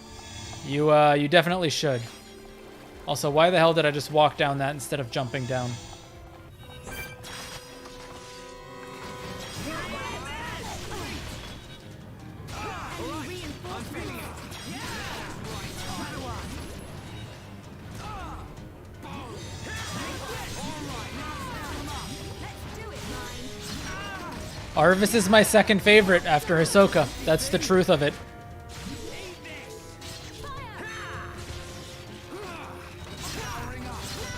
Speaker 1: you definitely should. Also, why the hell did I just walk down that instead of jumping down? Arvis is my second favorite after Hisoka. That's the truth of it.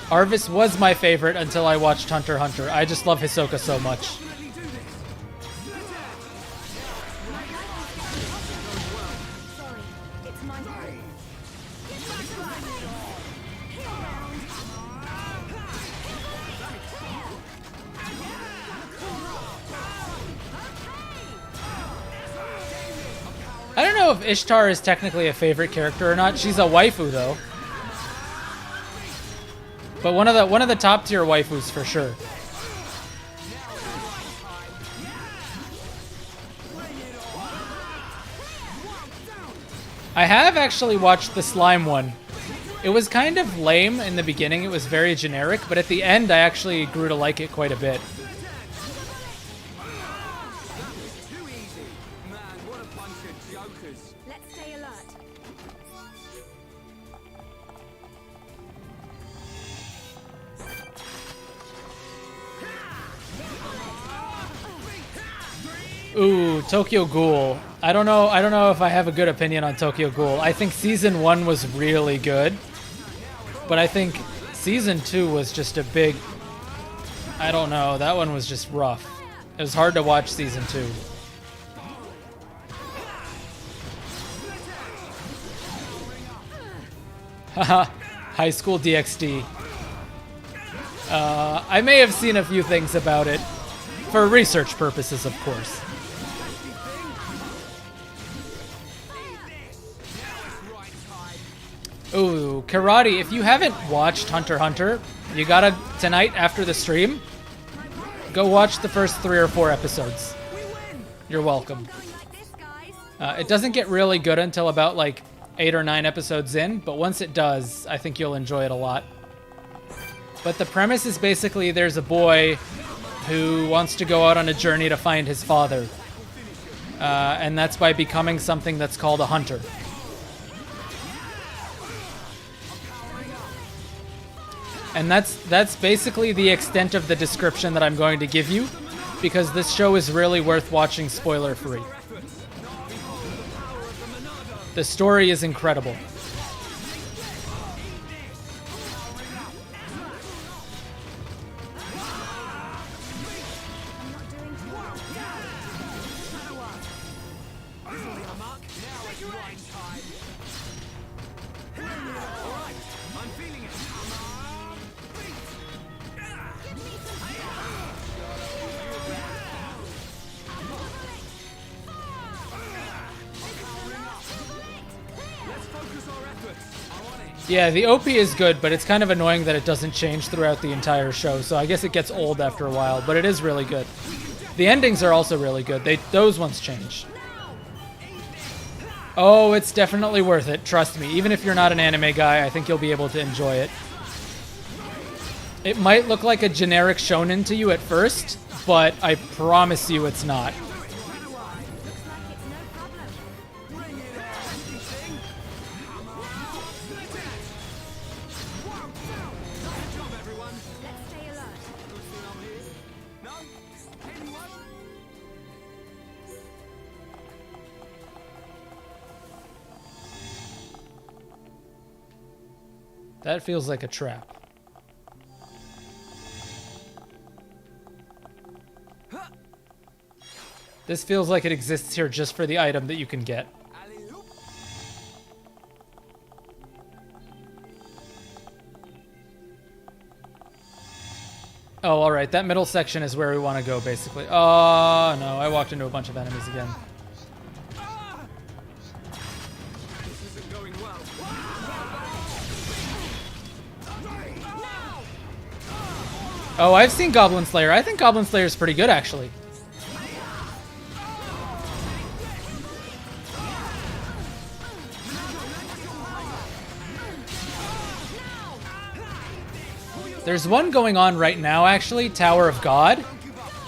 Speaker 1: Arvis was my favorite until I watched Hunter x Hunter. I just love Hisoka so much. I don't know if Ishtar is technically a favorite character or not. She's a waifu though. But one of the top tier waifus for sure. I have actually watched the slime one. It was kind of lame in the beginning. It was very generic, but at the end, I actually grew to like it quite a bit.
Speaker 6: Let's stay alert.
Speaker 1: Ooh, Tokyo Ghoul. I don't know if I have a good opinion on Tokyo Ghoul. I think season 1 was really good, but I think season 2 was just a big, I don't know, that one was just rough. It was hard to watch season 2. Haha, High School DxD. I may have seen a few things about it, for research purposes, of course. Ooh, Karate, if you haven't watched Hunter x Hunter, you gotta, tonight after the stream, go watch the first 3 or 4 episodes. You're welcome. It doesn't get really good until about like 8 or 9 episodes in, but once it does, I think you'll enjoy it a lot. But the premise is basically there's a boy who wants to go out on a journey to find his father. And that's by becoming something that's called a hunter. And that's basically the extent of the description that I'm going to give you, because this show is really worth watching spoiler-free. The story is incredible. Yeah, the OP is good, but it's kind of annoying that it doesn't change throughout the entire show, so I guess it gets old after a while, but it is really good. The endings are also really good. Those ones change. Oh, it's definitely worth it, trust me. Even if you're not an anime guy, I think you'll be able to enjoy it. It might look like a generic shonen to you at first, but I promise you it's not. That feels like a trap. This feels like it exists here just for the item that you can get. Oh, alright, that middle section is where we want to go, basically. Oh, no, I walked into a bunch of enemies again. Oh, I've seen Goblin Slayer. I think Goblin Slayer is pretty good, actually. There's one going on right now, actually, Tower of God.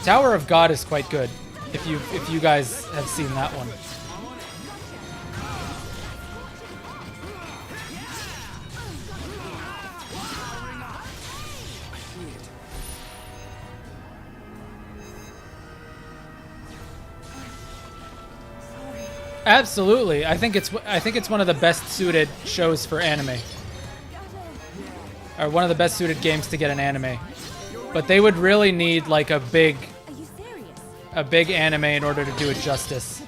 Speaker 1: Tower of God is quite good, if you guys have seen that one. Absolutely. I think it's one of the best suited shows for anime. Or one of the best suited games to get an anime. But they would really need like a big anime in order to do it justice.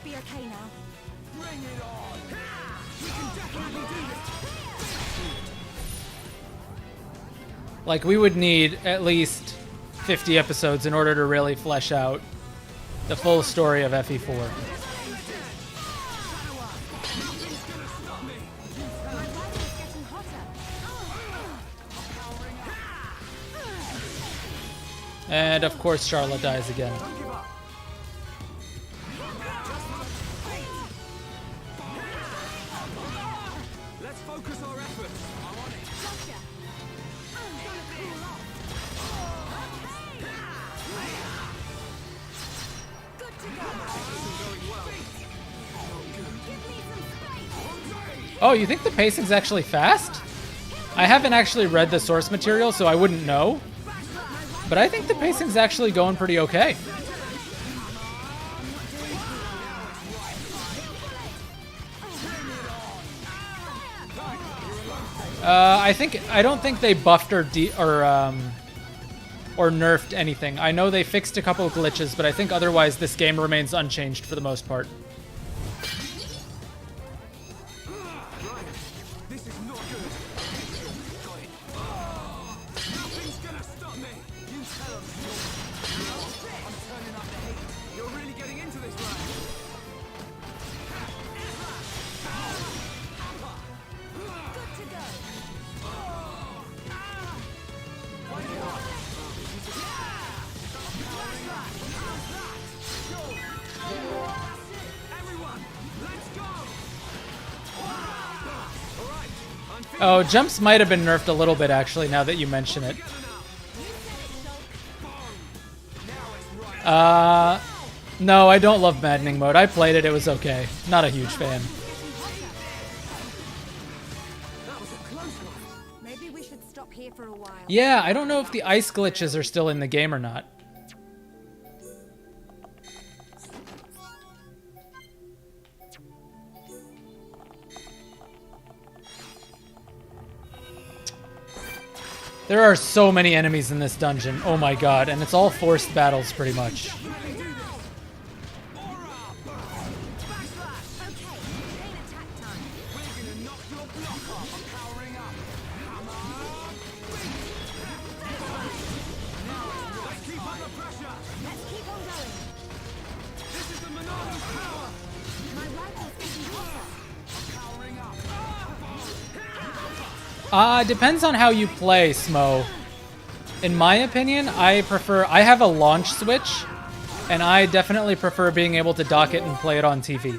Speaker 1: Like we would need at least 50 episodes in order to really flesh out the full story of FE4. And of course Charlotte dies again.
Speaker 5: Let's focus our efforts. I'm on it.
Speaker 1: Oh, you think the pacing's actually fast? I haven't actually read the source material, so I wouldn't know. But I think the pacing's actually going pretty okay. I don't think they buffed or nerfed anything. I know they fixed a couple of glitches, but I think otherwise this game remains unchanged for the most part. Oh, jumps might have been nerfed a little bit, actually, now that you mention it. No, I don't love maddening mode. I played it, it was okay. Not a huge fan.
Speaker 6: Maybe we should stop here for a while.
Speaker 1: Yeah, I don't know if the ice glitches are still in the game or not. There are so many enemies in this dungeon. Oh my god, and it's all forced battles pretty much. Depends on how you play, Smo. In my opinion, I have a launch switch, and I definitely prefer being able to dock it and play it on TV.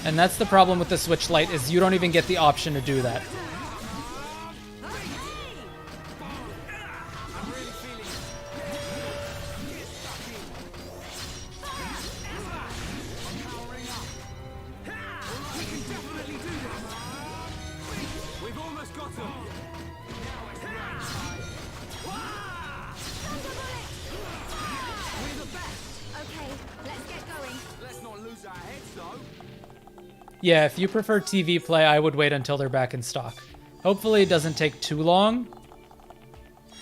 Speaker 1: And that's the problem with the Switch Lite, is you don't even get the option to do that. Yeah, if you prefer TV play, I would wait until they're back in stock. Hopefully it doesn't take too long,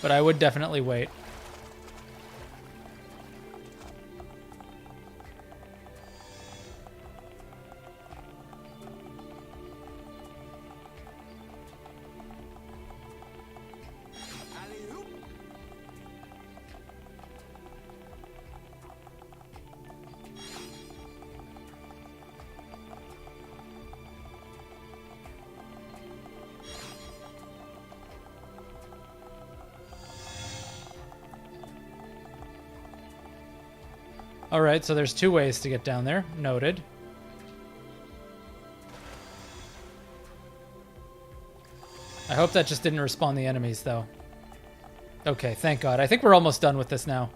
Speaker 1: but I would definitely wait. Alright, so there's two ways to get down there. Noted. I hope that just didn't respawn the enemies, though. Okay, thank God. I think we're almost done with this now.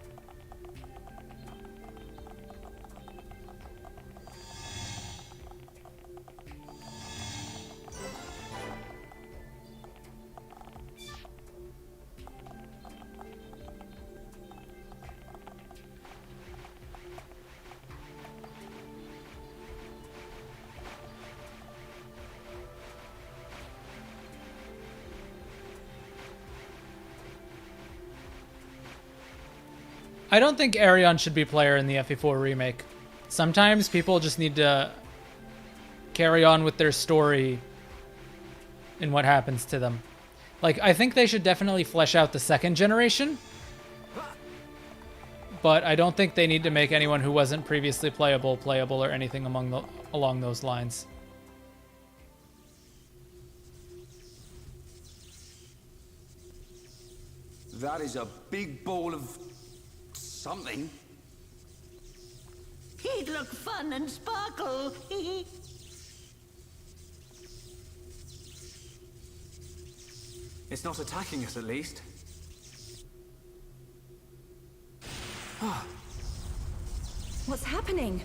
Speaker 1: I don't think Arion should be player in the FE4 remake. Sometimes people just need to carry on with their story and what happens to them. Like, I think they should definitely flesh out the second generation, but I don't think they need to make anyone who wasn't previously playable or anything along those lines.
Speaker 12: That is a big ball of something.
Speaker 9: He'd look fun and sparkle.
Speaker 11: It's not attacking us, at least.
Speaker 6: What's happening?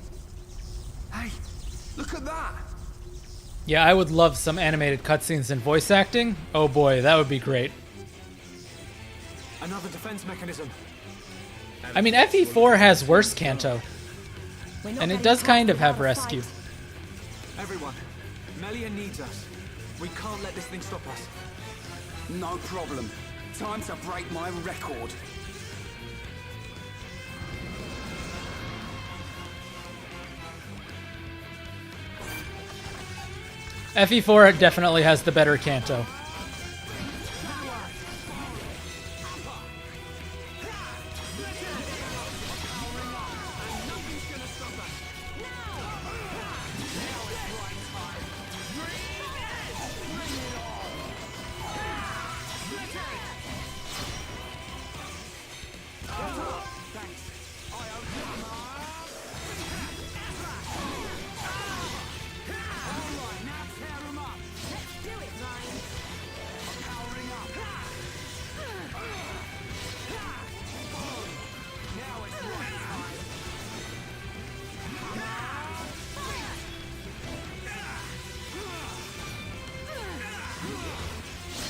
Speaker 12: Hey, look at that!
Speaker 1: Yeah, I would love some animated cutscenes and voice acting. Oh boy, that would be great.
Speaker 11: Another defense mechanism.
Speaker 1: I mean, FE4 has worse Kanto. And it does kind of have rescue.
Speaker 11: Everyone, Melia needs us. We can't let this thing stop us.
Speaker 12: No problem. Time to break my record.
Speaker 1: FE4 definitely has the better Kanto.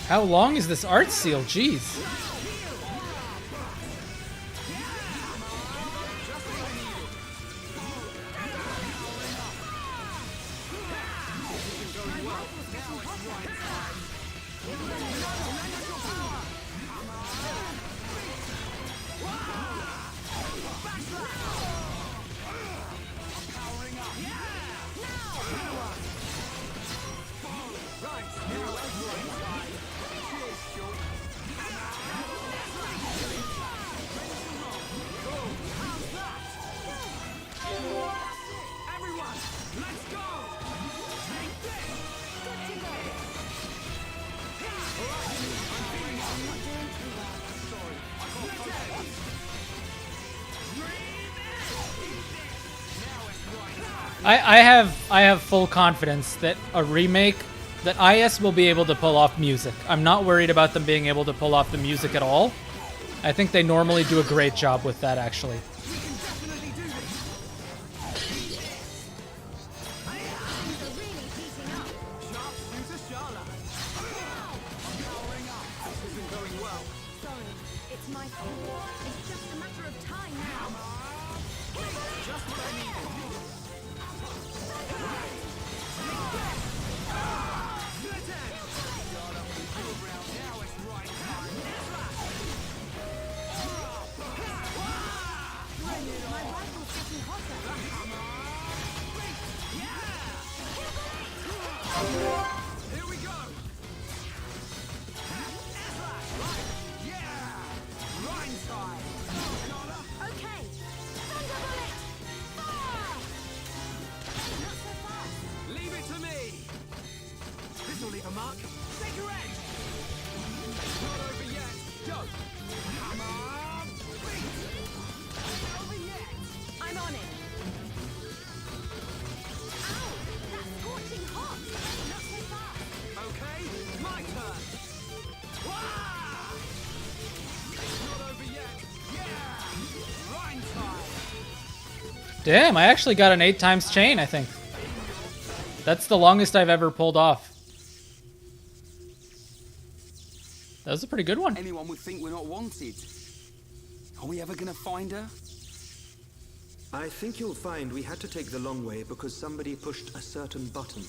Speaker 1: How long is this art seal? Jeez. I have full confidence that a remake, that IS will be able to pull off music. I'm not worried about them being able to pull off the music at all. I think they normally do a great job with that, actually. Damn, I actually got an 8 times chain, I think. That's the longest I've ever pulled off. That was a pretty good one.
Speaker 12: Anyone would think we're not wanted. Are we ever gonna find her?
Speaker 10: I think you'll find we had to take the long way because somebody pushed a certain button.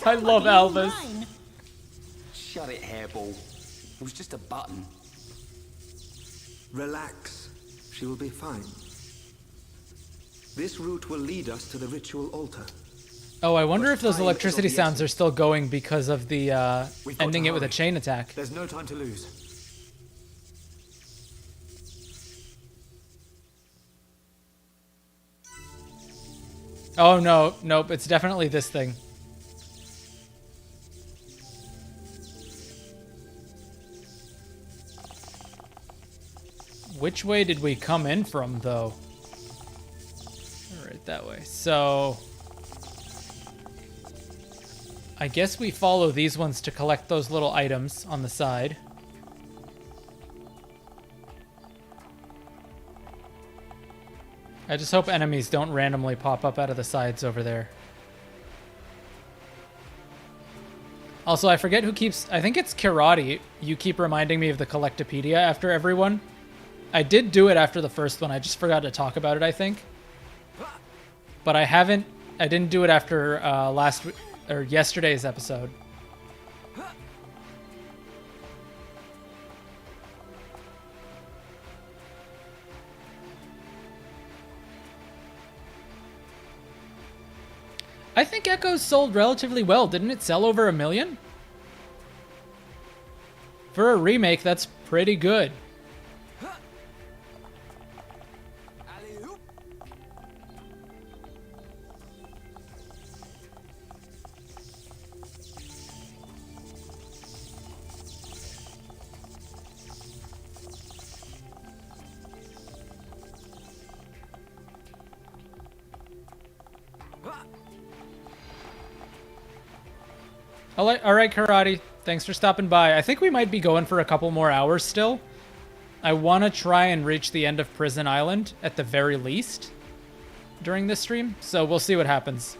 Speaker 1: I love Elvis.
Speaker 12: Shut it, hairball. It was just a button.
Speaker 10: Relax. She will be fine. This route will lead us to the ritual altar.
Speaker 1: Oh, I wonder if those electricity sounds are still going because of the ending it with a chain attack.
Speaker 11: There's no time to lose.
Speaker 1: Oh no, nope, it's definitely this thing. Which way did we come in from, though? Right that way. So I guess we follow these ones to collect those little items on the side. I just hope enemies don't randomly pop up out of the sides over there. Also, I forget who keeps... I think it's Karate. You keep reminding me of the Collectopedia after everyone. I did do it after the first one. I just forgot to talk about it, I think. But I haven't... I didn't do it after yesterday's episode. I think Echoes sold relatively well. Didn't it sell over 1 million? For a remake, that's pretty good. All right, Karate. Thanks for stopping by. I think we might be going for a couple more hours still. I want to try and reach the end of Prison Island at the very least during this stream, so we'll see what happens.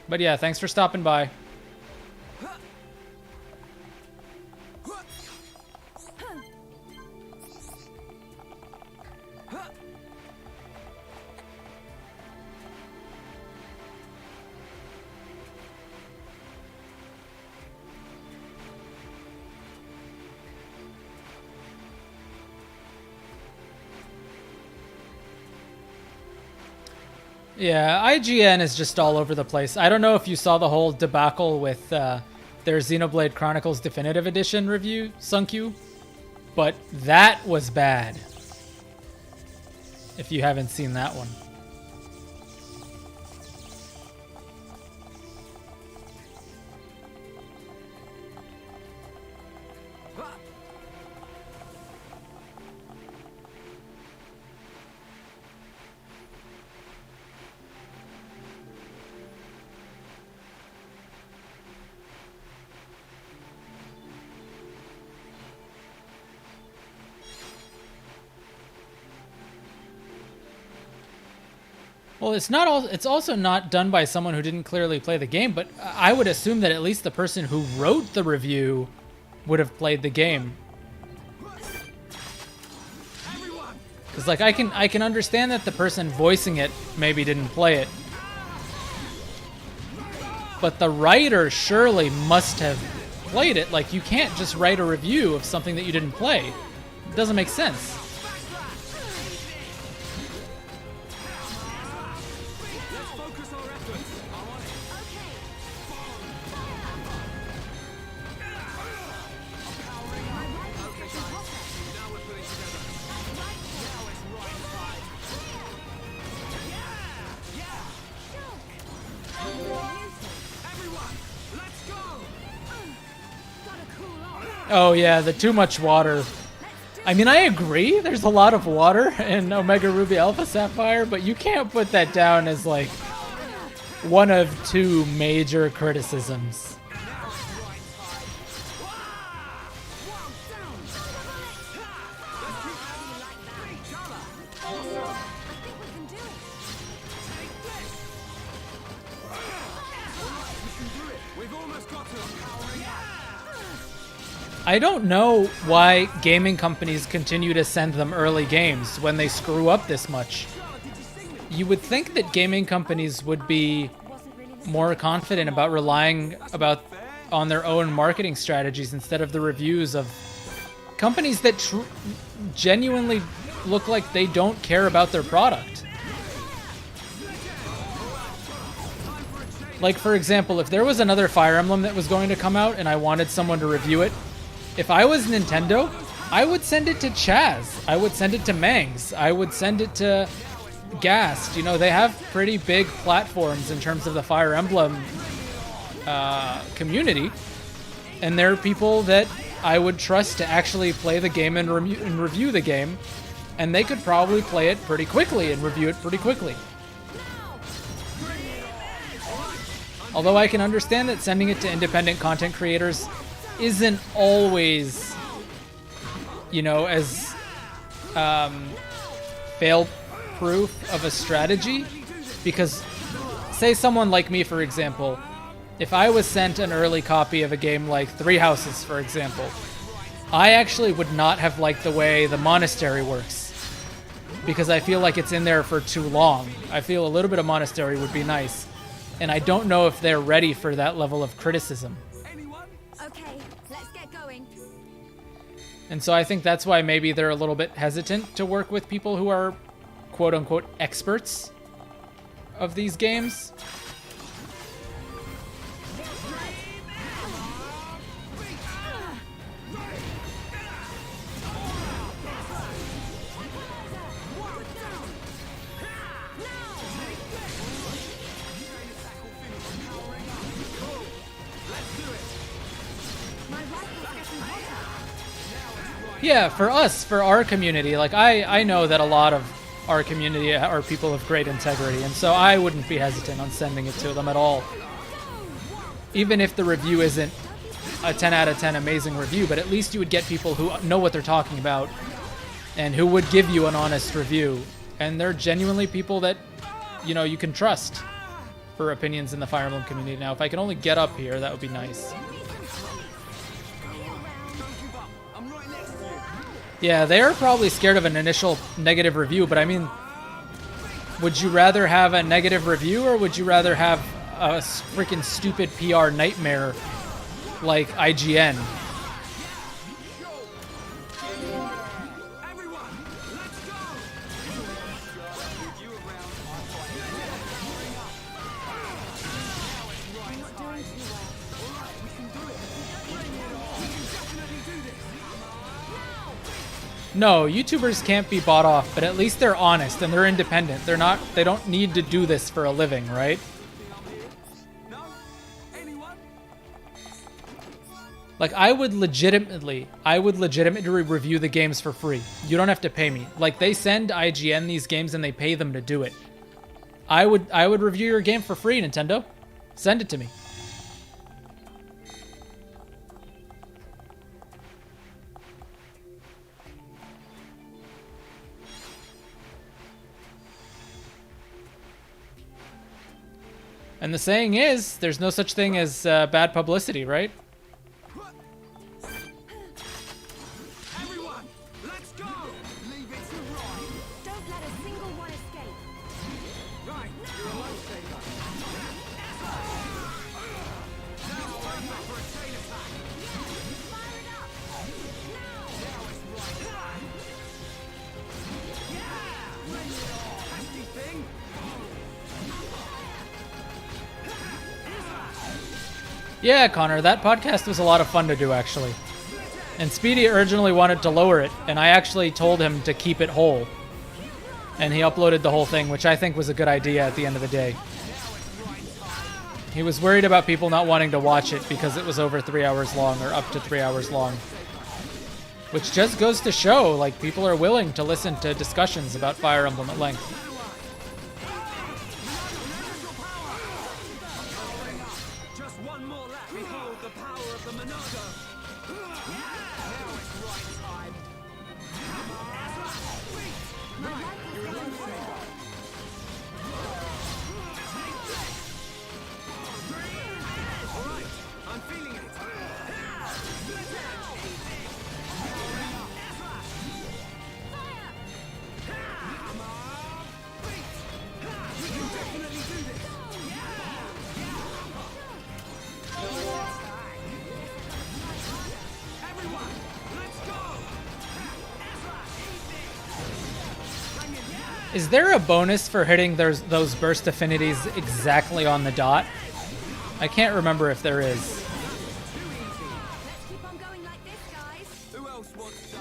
Speaker 1: But yeah, thanks for stopping by. Yeah, IGN is just all over the place. I don't know if you saw the whole debacle with their Xenoblade Chronicles Definitive Edition review, Sunkyu, but that was bad. If you haven't seen that one. Well, it's also not done by someone who didn't clearly play the game, but I would assume that at least the person who wrote the review would have played the game. Because like I can understand that the person voicing it maybe didn't play it. But the writer surely must have played it. Like, you can't just write a review of something that you didn't play. It doesn't make sense. Oh yeah, the too much water. I mean, I agree, there's a lot of water in Omega Ruby Alpha Sapphire, but you can't put that down as like one of two major criticisms. I don't know why gaming companies continue to send them early games when they screw up this much. You would think that gaming companies would be more confident about relying on their own marketing strategies instead of the reviews of companies that genuinely look like they don't care about their product. Like, for example, if there was another Fire Emblem that was going to come out and I wanted someone to review it, if I was Nintendo, I would send it to Chaz. I would send it to Mangs. I would send it to Gast. You know, they have pretty big platforms in terms of the Fire Emblem community. And they're people that I would trust to actually play the game and review the game. And they could probably play it pretty quickly and review it pretty quickly. Although I can understand that sending it to independent content creators isn't always, you know, as fail-proof of a strategy, because say someone like me, for example, if I was sent an early copy of a game like Three Houses, for example, I actually would not have liked the way the monastery works, because I feel like it's in there for too long. I feel a little bit of monastery would be nice, and I don't know if they're ready for that level of criticism.
Speaker 6: Okay, let's get going.
Speaker 1: And so I think that's why maybe they're a little bit hesitant to work with people who are quote-unquote experts of these games. Yeah, for us, for our community, like I know that a lot of our community are people of great integrity, and so I wouldn't be hesitant on sending it to them at all. Even if the review isn't a 10 out of 10 amazing review, but at least you would get people who know what they're talking about and who would give you an honest review. And they're genuinely people that, you know, you can trust for opinions in the Fire Emblem community. Now, if I can only get up here, that would be nice. Yeah, they're probably scared of an initial negative review, but I mean, would you rather have a negative review or would you rather have a freaking stupid PR nightmare like IGN? No, YouTubers can't be bought off, but at least they're honest and they're independent. They don't need to do this for a living, right? Like, I would legitimately review the games for free. You don't have to pay me. Like, they send IGN these games and they pay them to do it. I would review your game for free, Nintendo. Send it to me. And the saying is, there's no such thing as bad publicity, right?
Speaker 16: Everyone, let's go! Leave it to Ryan.
Speaker 6: Don't let a single one escape.
Speaker 16: Right, you're a lifesaver. Now time for a chain attack.
Speaker 6: Fire it up.
Speaker 16: Now it's right time. Yeah! Bring it on! Nasty thing!
Speaker 1: Yeah, Connor, that podcast was a lot of fun to do, actually. And Speedy originally wanted to lower it, and I actually told him to keep it whole. And he uploaded the whole thing, which I think was a good idea at the end of the day. He was worried about people not wanting to watch it because it was over 3 hours long, or up to 3 hours long. Which just goes to show, like, people are willing to listen to discussions about Fire Emblem at length. Is there a bonus for hitting those burst affinities exactly on the dot? I can't remember if there is.
Speaker 6: Let's keep on going like this, guys.
Speaker 16: Who else wants some?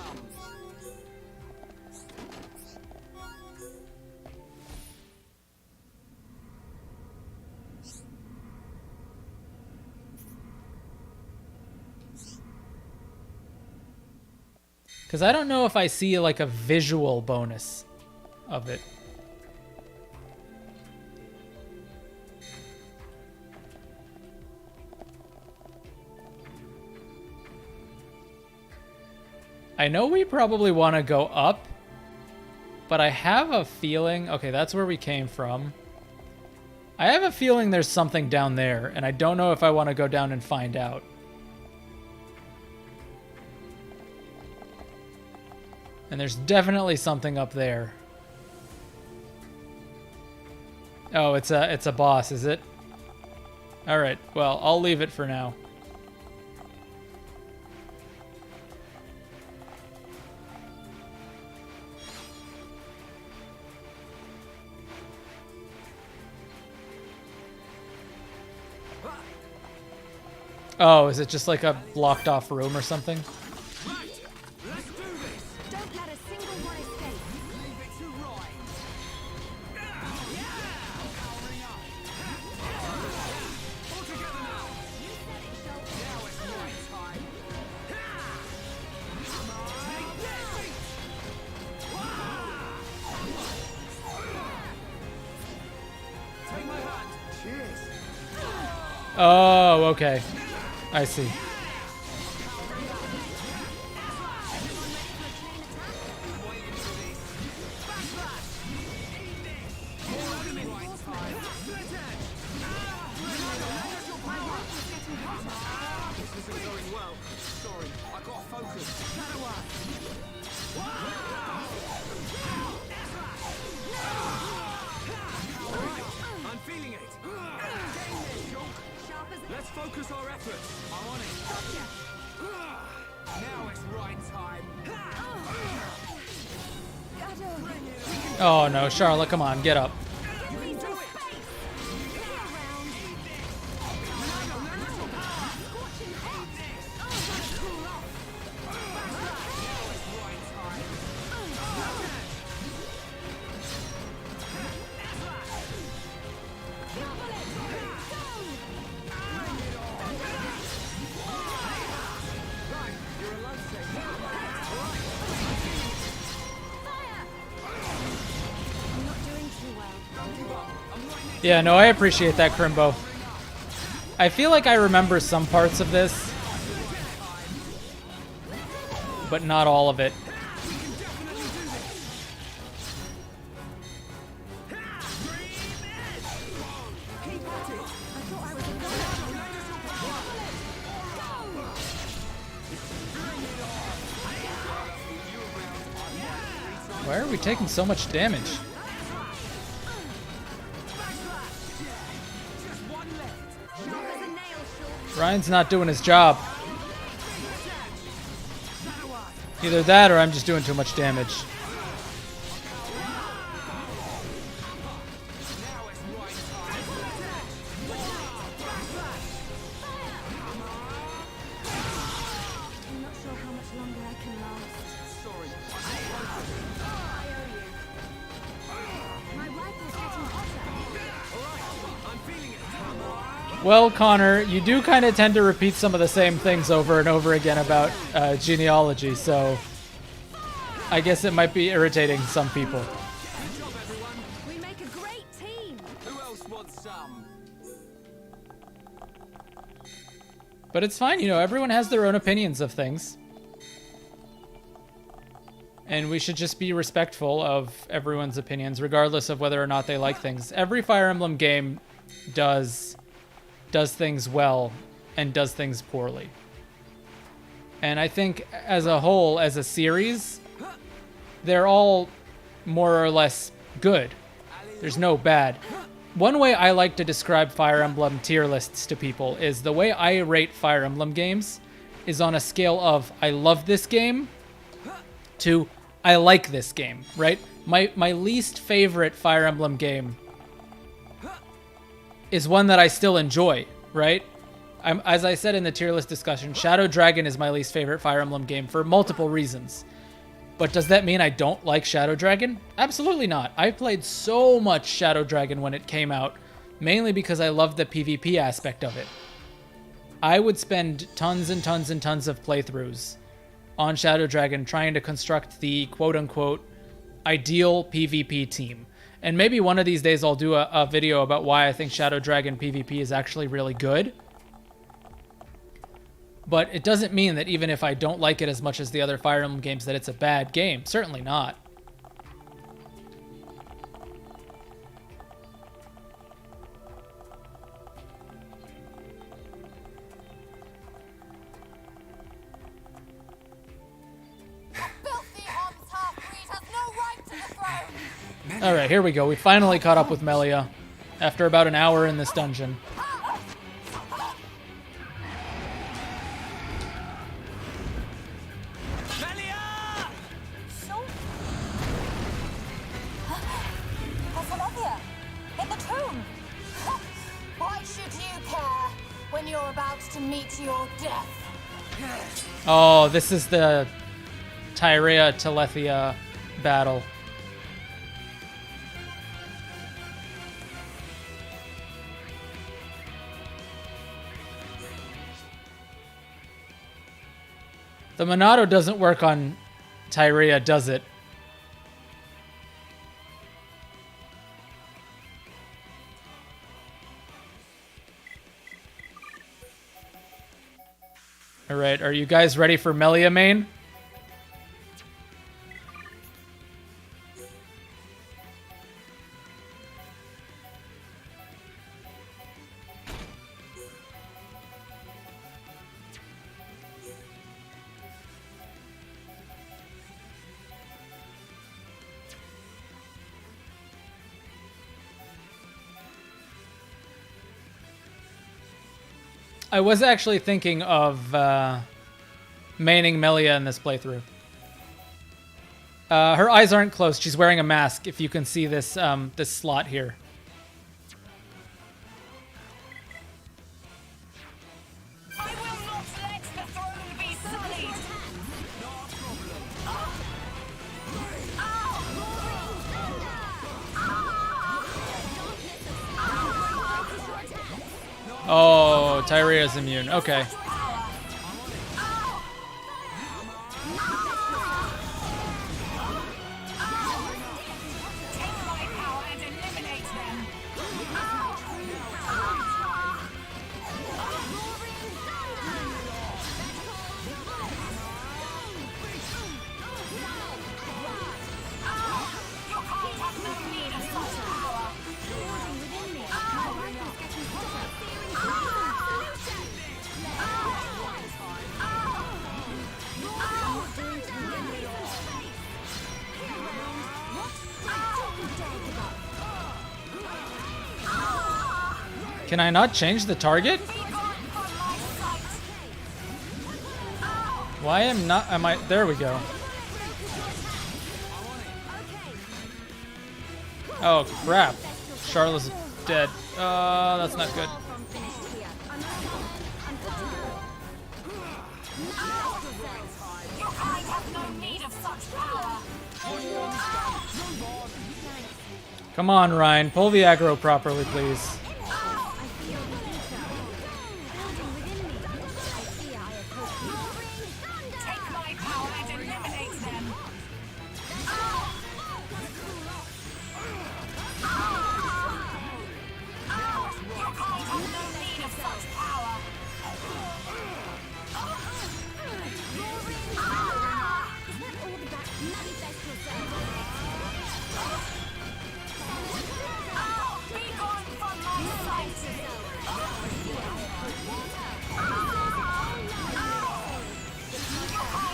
Speaker 1: Because I don't know if I see like a visual bonus of it. I know we probably want to go up, but I have a feeling... Okay, that's where we came from. I have a feeling there's something down there, and I don't know if I want to go down and find out. And there's definitely something up there. Oh, it's a boss, is it? All right. Well, I'll leave it for now. Oh, is it just like a blocked off room or something?
Speaker 6: Don't let a single one escape.
Speaker 16: Leave it to Ryan. All together now. Now it's right time. Take this. Take my hand. Cheers.
Speaker 1: Oh, okay. I see.
Speaker 16: I'm feeling it. Let's focus our efforts. I'm on it. Now it's right time.
Speaker 1: Oh no, Charlotte, come on, get up. Yeah, no, I appreciate that, Crimbo. I feel like I remember some parts of this, but not all of it. Why are we taking so much damage? Ryan's not doing his job. Either that or I'm just doing too much damage. Well, Connor, you do kind of tend to repeat some of the same things over and over again about genealogy, so I guess it might be irritating some people.
Speaker 6: We make a great team.
Speaker 16: Who else wants some?
Speaker 1: But it's fine, you know, everyone has their own opinions of things. And we should just be respectful of everyone's opinions, regardless of whether or not they like things. Every Fire Emblem game does things well and does things poorly. And I think as a whole, as a series, they're all more or less good. There's no bad. One way I like to describe Fire Emblem tier lists to people is the way I rate Fire Emblem games is on a scale of I love this game to I like this game, right? My least favorite Fire Emblem game is one that I still enjoy, right? As I said in the tier list discussion, Shadow Dragon is my least favorite Fire Emblem game for multiple reasons. But does that mean I don't like Shadow Dragon? Absolutely not. I played so much Shadow Dragon when it came out, mainly because I loved the PvP aspect of it. I would spend tons and tons and tons of playthroughs on Shadow Dragon trying to construct the quote-unquote ideal PvP team. And maybe one of these days I'll do a video about why I think Shadow Dragon PvP is actually really good. But it doesn't mean that even if I don't like it as much as the other Fire Emblem games that it's a bad game. Certainly not. Alright, here we go. We finally caught up with Melia after about an hour in this dungeon.
Speaker 15: Olivia, in the tomb. Why should you care when you're about to meet your death?
Speaker 1: Oh, this is the Tyrea Telethia battle. The Monado doesn't work on Tyrea, does it? Alright, are you guys ready for Melia main? I was actually thinking of maining Melia in this playthrough. Her eyes aren't closed. She's wearing a mask. If you can see this this slot here.
Speaker 15: I will not let the throne be sullied.
Speaker 1: Oh, Tyrea's immune. Okay. Can I not change the target? Why am I, there we go. Oh crap. Charlotte's dead. That's not good. Come on, Ryan. Pull the aggro properly, please.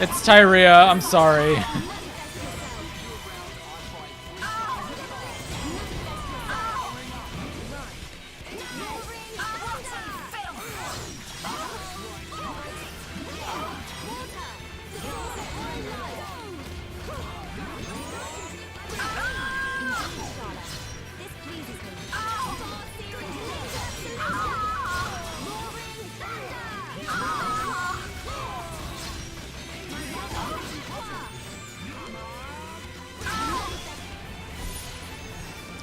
Speaker 1: It's Tyrea, I'm sorry.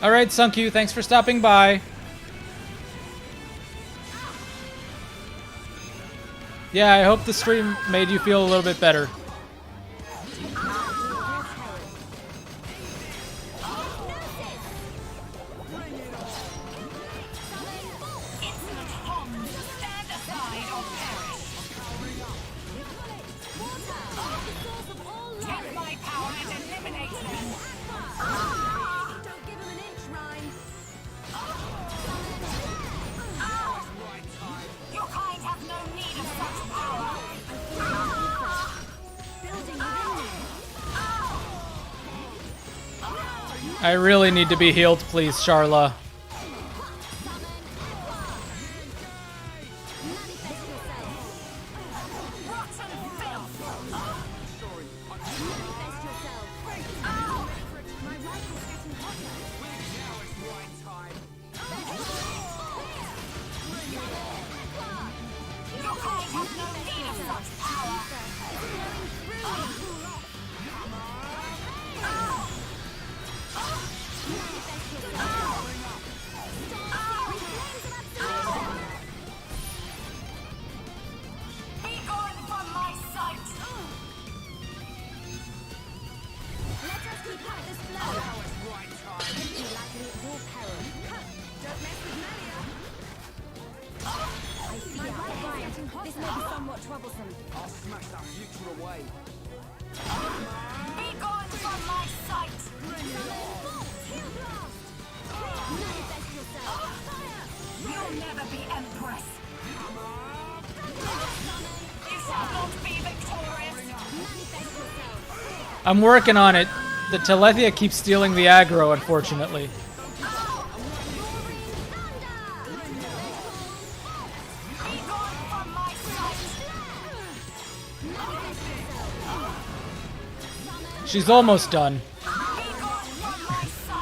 Speaker 1: Alright, Sunkyu, thanks for stopping by. Yeah, I hope the stream made you feel a little bit better. I really need to be healed, please, Sharla.
Speaker 6: This may be somewhat troublesome.
Speaker 16: I'll smash that future away.
Speaker 6: Be gone from my sight! Manifest yourself. You'll never be Empress. You shall not be victorious. Manifest yourself.
Speaker 1: I'm working on it. The Telethia keeps stealing the aggro, unfortunately. She's almost done.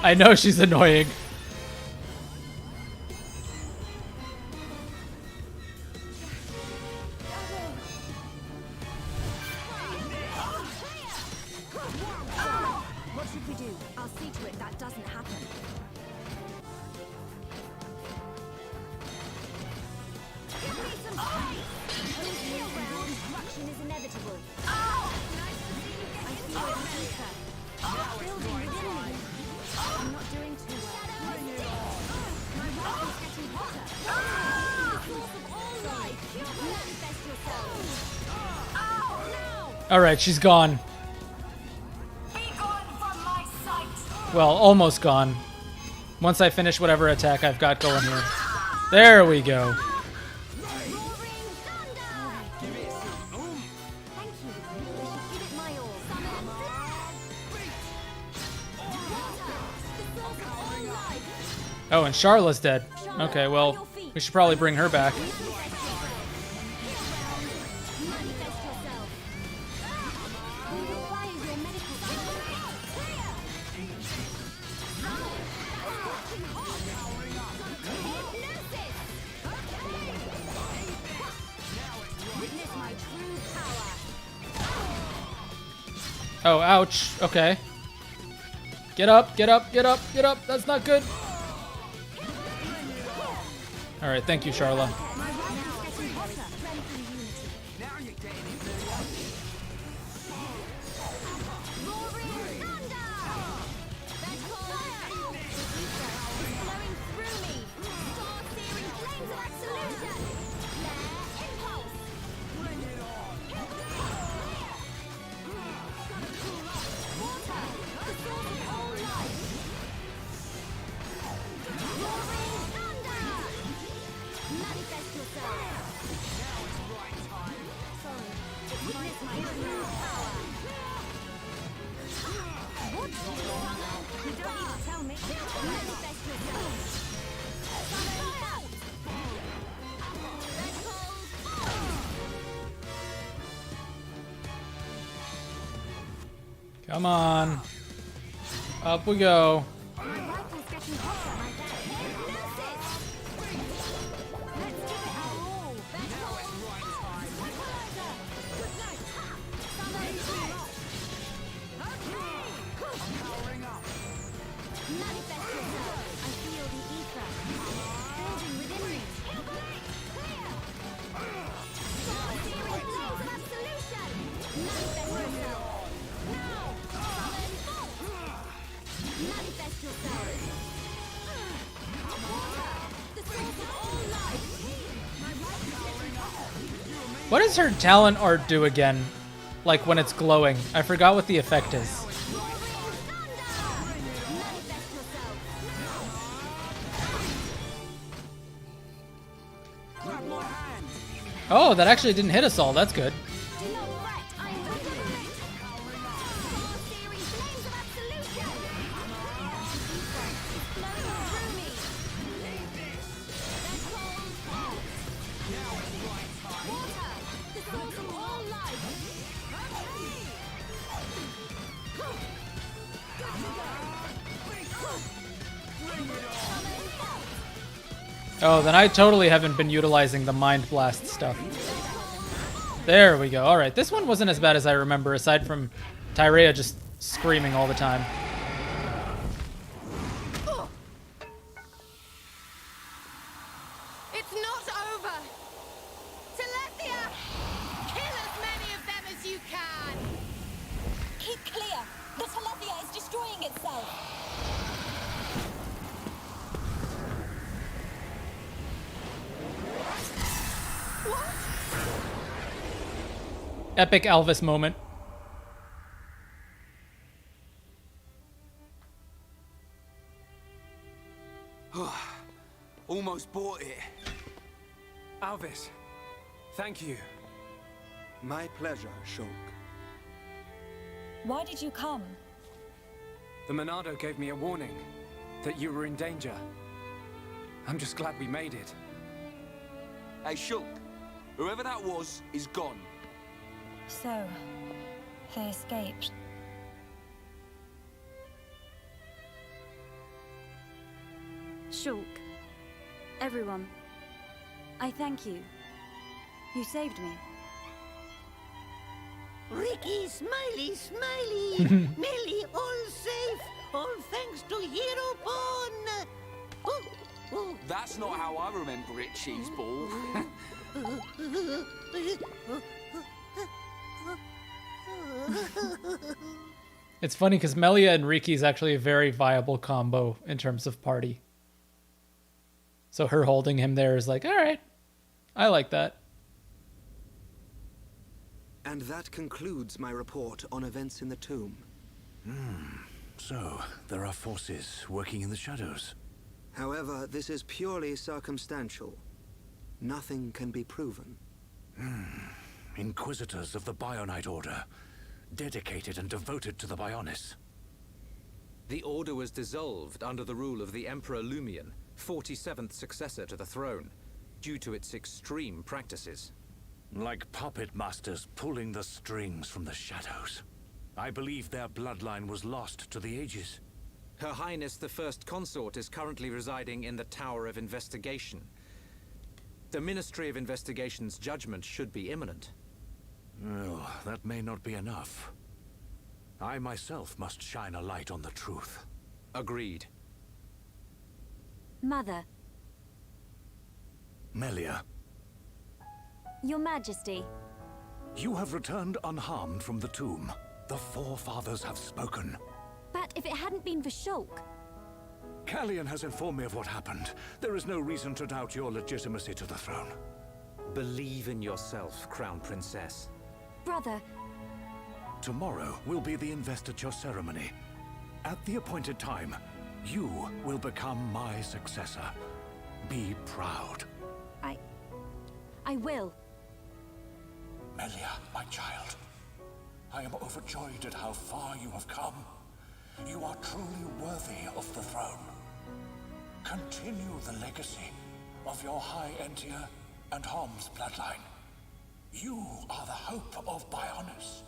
Speaker 1: I know she's annoying.
Speaker 6: What should we do? I'll see to it that doesn't happen. Give me some space! Destruction is inevitable. Nice to see you get into it, Melissa. Building within me. I'm not doing too well. My rifle's getting hotter. The source of all life. Manifest yourself. Now!
Speaker 1: Alright, she's gone. Well, almost gone. Once I finish whatever attack I've got going here. There we go. Oh, and Charla's dead. Okay, well, we should probably bring her back. Oh, ouch. Okay. Get up, get up, get up, get up. That's not good. Alright, thank you, Sharla. Come on. Up we go. What does her talent art do again? Like when it's glowing? I forgot what the effect is. Oh, that actually didn't hit us all. That's good.
Speaker 6: flowing through me. They're cold hot. Water, the source of all life.
Speaker 1: Oh, then I totally haven't been utilizing the Mind Blast stuff. There we go. Alright, this one wasn't as bad as I remember, aside from Tyrea just screaming all the time.
Speaker 6: It's not over. Telethia, kill as many of them as you can.
Speaker 8: Keep clear. The Telethia is destroying itself.
Speaker 1: Epic Alvis moment.
Speaker 12: Almost bought it.
Speaker 11: Alvis, thank you.
Speaker 10: My pleasure, Shulk.
Speaker 8: Why did you come?
Speaker 11: The Monado gave me a warning that you were in danger. I'm just glad we made it.
Speaker 12: Hey, Shulk, whoever that was is gone.
Speaker 8: So, they escaped.
Speaker 17: Shulk, everyone, I thank you. You saved me.
Speaker 9: Ricky, smiley, smiley. Millie, all safe. All thanks to Hero Pawn. Oh.
Speaker 12: That's not how I remember it, Cheeseball.
Speaker 1: It's funny because Melia and Riki is actually a very viable combo in terms of party. So her holding him there is like, alright, I like that.
Speaker 10: And that concludes my report on events in the tomb.
Speaker 14: So, there are forces working in the shadows.
Speaker 10: However, this is purely circumstantial. Nothing can be proven.
Speaker 14: Inquisitors of the Bionite Order, dedicated and devoted to the Bionis.
Speaker 3: The Order was dissolved under the rule of the Emperor Lumion, 47th successor to the throne, due to its extreme practices.
Speaker 14: Like puppet masters pulling the strings from the shadows. I believe their bloodline was lost to the ages.
Speaker 3: Her Highness the First Consort is currently residing in the Tower of Investigation. The Ministry of Investigation's judgment should be imminent.
Speaker 14: Well, that may not be enough. I myself must shine a light on the truth.
Speaker 3: Agreed.
Speaker 17: Mother,
Speaker 14: Melia,
Speaker 17: Your Majesty.
Speaker 14: you have returned unharmed from the tomb. The Forefathers have spoken.
Speaker 17: But if it hadn't been for Shulk...
Speaker 14: Callian has informed me of what happened. There is no reason to doubt your legitimacy to the throne.
Speaker 3: Believe in yourself, Crown Princess.
Speaker 17: Brother...
Speaker 14: Tomorrow will be the investiture ceremony. At the appointed time, you will become my successor. Be proud.
Speaker 17: I will.
Speaker 14: Melia, my child, I am overjoyed at how far you have come. You are truly worthy of the throne. Continue the legacy of your High Entia and Hom's bloodline. You are the hope of Bionis.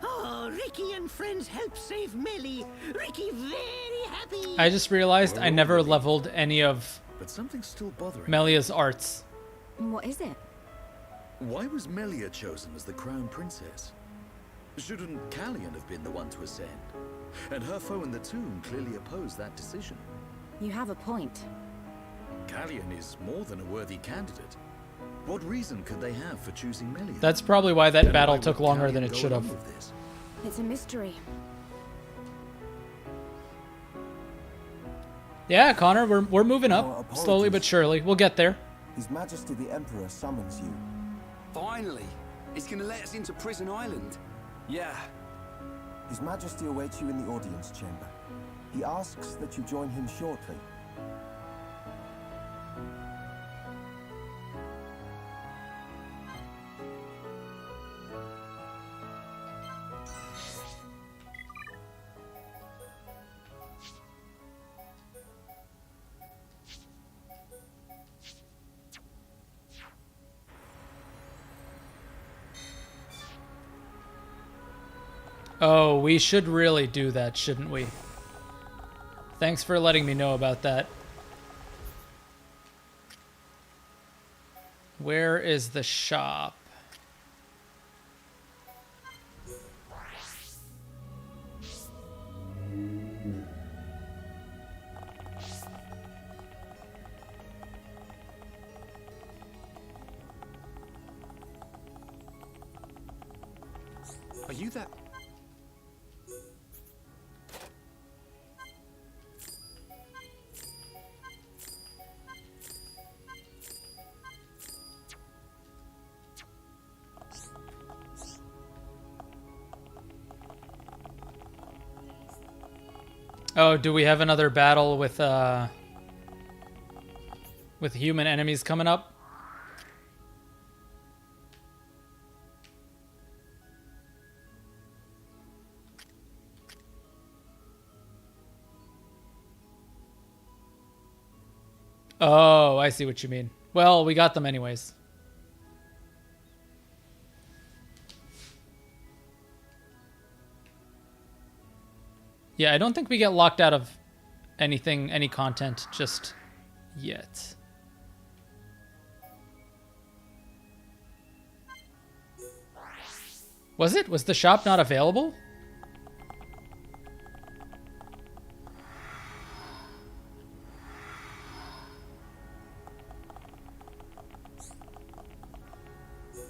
Speaker 9: Oh, Ricky and friends help save Millie. Ricky very happy.
Speaker 1: I just realized I never leveled any of
Speaker 5: But something's still bothering
Speaker 1: Melia's arts.
Speaker 17: What is it?
Speaker 5: Why was Melia chosen as the crown princess? Shouldn't Callian have been the one to ascend? And her foe in the tomb clearly opposed that decision.
Speaker 17: You have a point.
Speaker 5: Callian is more than a worthy candidate. What reason could they have for choosing Melia?
Speaker 1: That's probably why that
Speaker 5: Then
Speaker 1: battle
Speaker 5: why
Speaker 1: took
Speaker 5: would
Speaker 1: longer
Speaker 5: Callian
Speaker 1: than it
Speaker 5: go
Speaker 1: should
Speaker 5: along
Speaker 1: have.
Speaker 5: with this?
Speaker 17: It's a mystery.
Speaker 1: Yeah, Connor, we're moving up slowly but surely. We'll get there.
Speaker 18: His Majesty the Emperor summons you.
Speaker 12: Finally! He's gonna let us into Prison Island.
Speaker 11: Yeah.
Speaker 18: His Majesty awaits you in the audience chamber. He asks that you join him shortly.
Speaker 1: Oh, we should really do that, shouldn't we? Thanks for letting me know about that. Where is the shop?
Speaker 5: Are you that?
Speaker 1: Oh, do we have another battle with human enemies coming up? Oh, I see what you mean. Well, we got them anyways. Yeah, I don't think we get locked out of anything, any content just yet. Was it? Was the shop not available?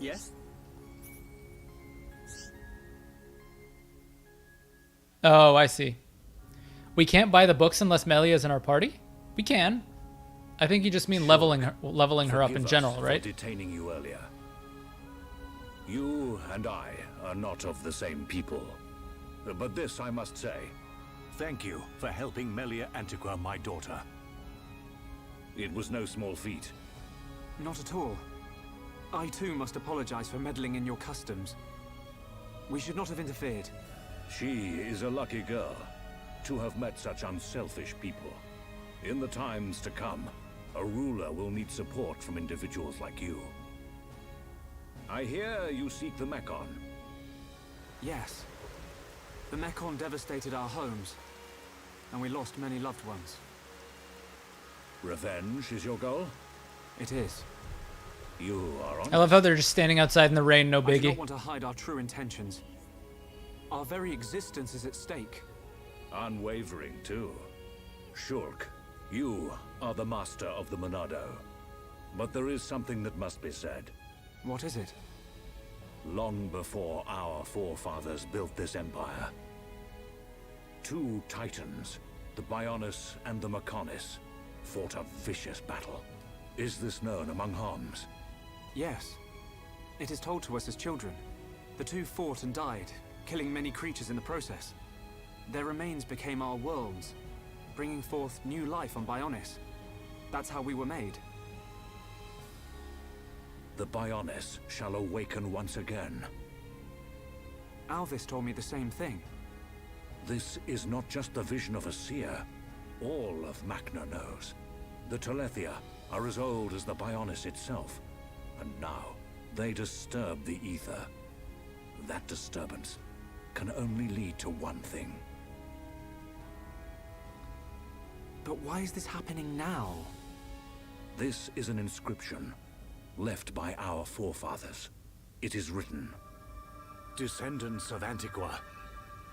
Speaker 5: Yes?
Speaker 1: Oh, I see. We can't buy the books unless Melia is in our party? We can. I think you just mean leveling her up in general, right?
Speaker 14: For detaining you earlier. You and I are not of the same people. But this I must say.
Speaker 4: Thank you for helping Melia Antiqua, my daughter.
Speaker 14: It was no small feat.
Speaker 11: Not at all. I too must apologize for meddling in your customs. We should not have interfered.
Speaker 14: She is a lucky girl to have met such unselfish people. In the times to come, a ruler will need support from individuals like you. I hear you seek the Mekon.
Speaker 11: Yes. The Mekon devastated our homes, and we lost many loved ones.
Speaker 14: Revenge is your goal?
Speaker 11: It is.
Speaker 14: You are honest.
Speaker 1: I love how they're just standing outside in the rain, no
Speaker 11: I do
Speaker 1: biggie.
Speaker 11: not want to hide our true intentions. Our very existence is at stake.
Speaker 14: Unwavering, too. Shulk, you are the master of the Monado. But there is something that must be said.
Speaker 11: What is it?
Speaker 14: Long before our forefathers built this empire, two titans, the Bionis and the Mechonis, fought a vicious battle. Is this known among Homs?
Speaker 11: Yes. It is told to us as children. The two fought and died, killing many creatures in the process. Their remains became our worlds, bringing forth new life on Bionis. That's how we were made.
Speaker 14: The Bionis shall awaken once again.
Speaker 11: Alvis told me the same thing.
Speaker 14: This is not just the vision of a seer. All of Macna knows. The Telethia are as old as the Bionis itself. And now, they disturb the ether. That disturbance can only lead to one thing.
Speaker 11: But why is this happening now?
Speaker 14: This is an inscription left by our forefathers. It is written,
Speaker 4: Descendants of Antiqua,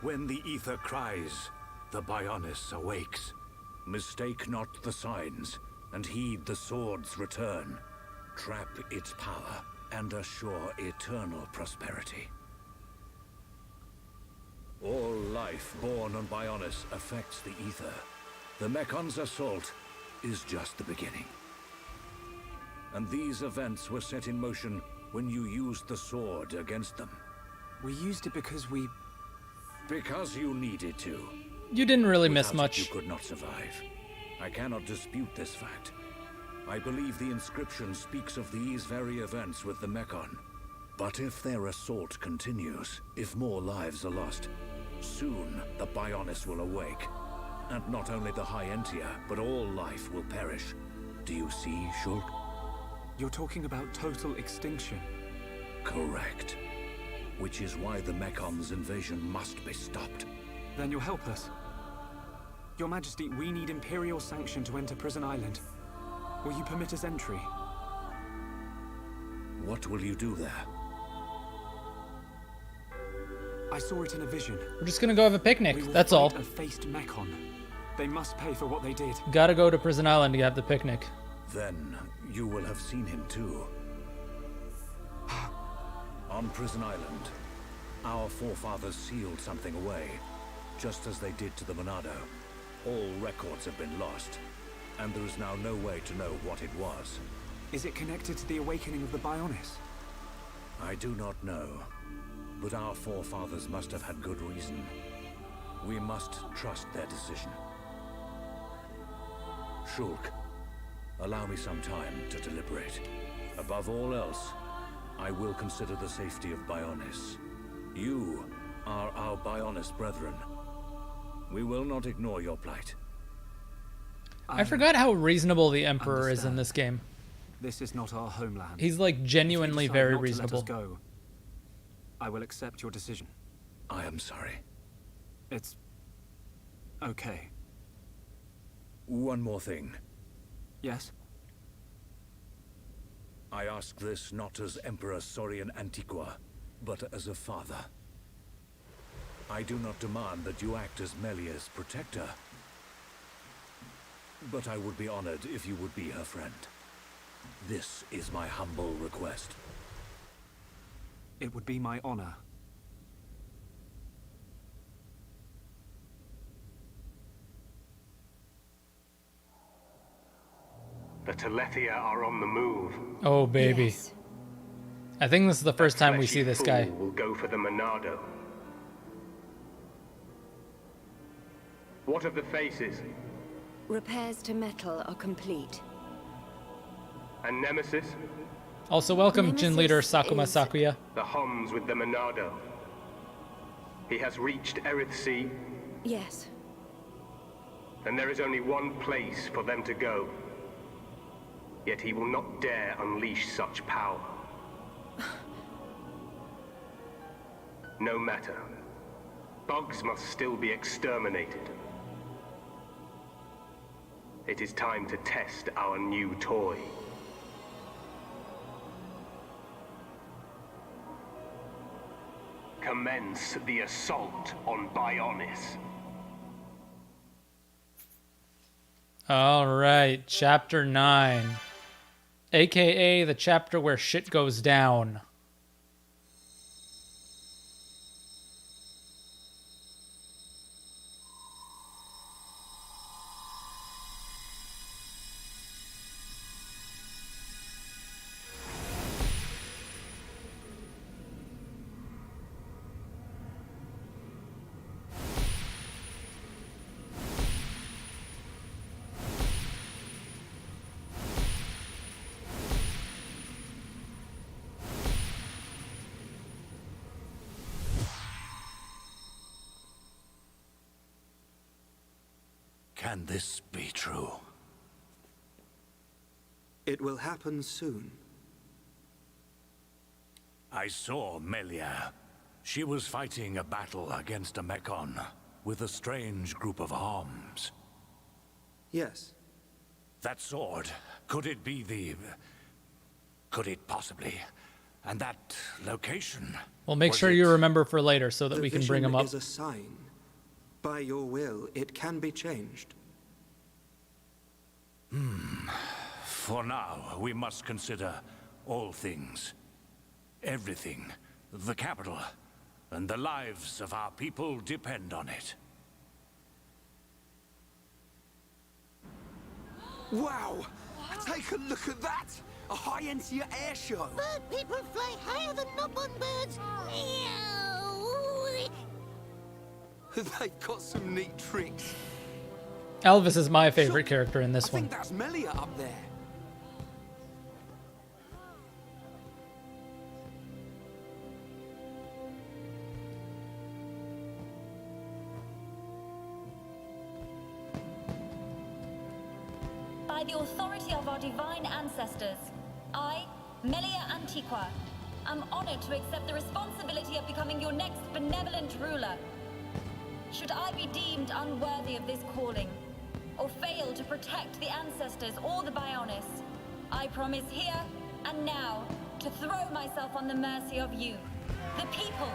Speaker 4: when the ether cries, the Bionis awakes.
Speaker 14: Mistake not the signs, and heed the sword's return. Trap its power, and assure eternal prosperity. All life born on Bionis affects the ether. The Mekon's assault is just the beginning. And these events were set in motion when you used the sword against them.
Speaker 11: We used it because we...
Speaker 14: Because you needed to.
Speaker 1: You didn't really miss
Speaker 14: Without
Speaker 1: much.
Speaker 14: it, you could not survive. I cannot dispute this fact. I believe the inscription speaks of these very events with the Mekon. But if their assault continues, if more lives are lost, soon the Bionis will awake. And not only the Hyentia, but all life will perish. Do you see, Shulk?
Speaker 11: You're talking about total extinction.
Speaker 14: Correct. which is why the Mekon's invasion must be stopped.
Speaker 11: Then you'll help us. Your Majesty, we need Imperial sanction to enter Prison Island. Will you permit us entry?
Speaker 14: What will you do there?
Speaker 11: I saw it in a vision.
Speaker 1: We're just gonna go have a picnic.
Speaker 11: We will
Speaker 1: That's
Speaker 11: fight
Speaker 1: all.
Speaker 11: a faced Mekon. They must pay for what they did.
Speaker 1: Gotta go to Prison Island to have the picnic.
Speaker 14: Then you will have seen him too. On Prison Island, our forefathers sealed something away, just as they did to the Monado. All records have been lost, and there is now no way to know what it was.
Speaker 11: Is it connected to the awakening of the Bionis?
Speaker 14: I do not know, but our forefathers must have had good reason. We must trust their decision. Shulk, allow me some time to deliberate. Above all else, I will consider the safety of Bionis. You are our Bionis brethren. We will not ignore your plight.
Speaker 1: I forgot how reasonable the Emperor is in this game.
Speaker 11: This is not our homeland.
Speaker 1: He's like genuinely
Speaker 11: If you decide
Speaker 1: very
Speaker 11: not to
Speaker 1: reasonable.
Speaker 11: Let us go, I will accept your decision.
Speaker 14: I am sorry.
Speaker 11: It's okay.
Speaker 14: One more thing.
Speaker 11: Yes?
Speaker 14: I ask this not as Emperor Saurian Antiqua, but as a father. I do not demand that you act as Melia's protector, but I would be honored if you would be her friend. This is my humble request.
Speaker 11: It would be my honor.
Speaker 19: The Telethia are on the move.
Speaker 1: Oh, baby.
Speaker 17: Yes.
Speaker 1: I think this is the first time we see this guy.
Speaker 19: Will go for the Monado. What of the faces?
Speaker 17: Repairs to metal are complete.
Speaker 19: And Nemesis?
Speaker 1: Also, welcome, Jin Leader Sakuma
Speaker 17: is-
Speaker 1: Sakuya.
Speaker 19: The Homs with the Monado. He has reached Erith Sea,
Speaker 17: Yes.
Speaker 19: and there is only one place for them to go. Yet he will not dare unleash such power. No matter. Bugs must still be exterminated. It is time to test our new toy. Commence the assault on Bionis.
Speaker 1: All right, chapter 9. AKA the chapter where shit goes down.
Speaker 14: Can this be true?
Speaker 10: It will happen soon.
Speaker 14: I saw Melia. She was fighting a battle against a Mekon with a strange group of Homs.
Speaker 10: Yes.
Speaker 14: That sword, could it be the... Could it possibly... And that location...
Speaker 1: Well, make
Speaker 14: was
Speaker 1: sure
Speaker 14: it-
Speaker 1: you remember for later so that
Speaker 10: The
Speaker 1: we can bring him
Speaker 10: vision
Speaker 1: up.
Speaker 10: is a sign. By your will, it can be changed.
Speaker 14: For now, we must consider all things. Everything. The capital. And the lives of our people depend on it.
Speaker 12: Wow! Take a look at that! A high-end-tier air show!
Speaker 9: Bird people fly higher than Nopon birds.
Speaker 12: They've got some neat tricks.
Speaker 1: Elvis is my favorite character in this
Speaker 12: I
Speaker 1: one.
Speaker 12: think that's Melia up there.
Speaker 6: By the authority of our divine ancestors, I, Melia Antiqua,
Speaker 20: am honored to accept the responsibility of becoming your next benevolent ruler. Should I be deemed unworthy of this calling, or fail to protect the ancestors or the Bionis, I promise here and now to throw myself on the mercy of you, the people.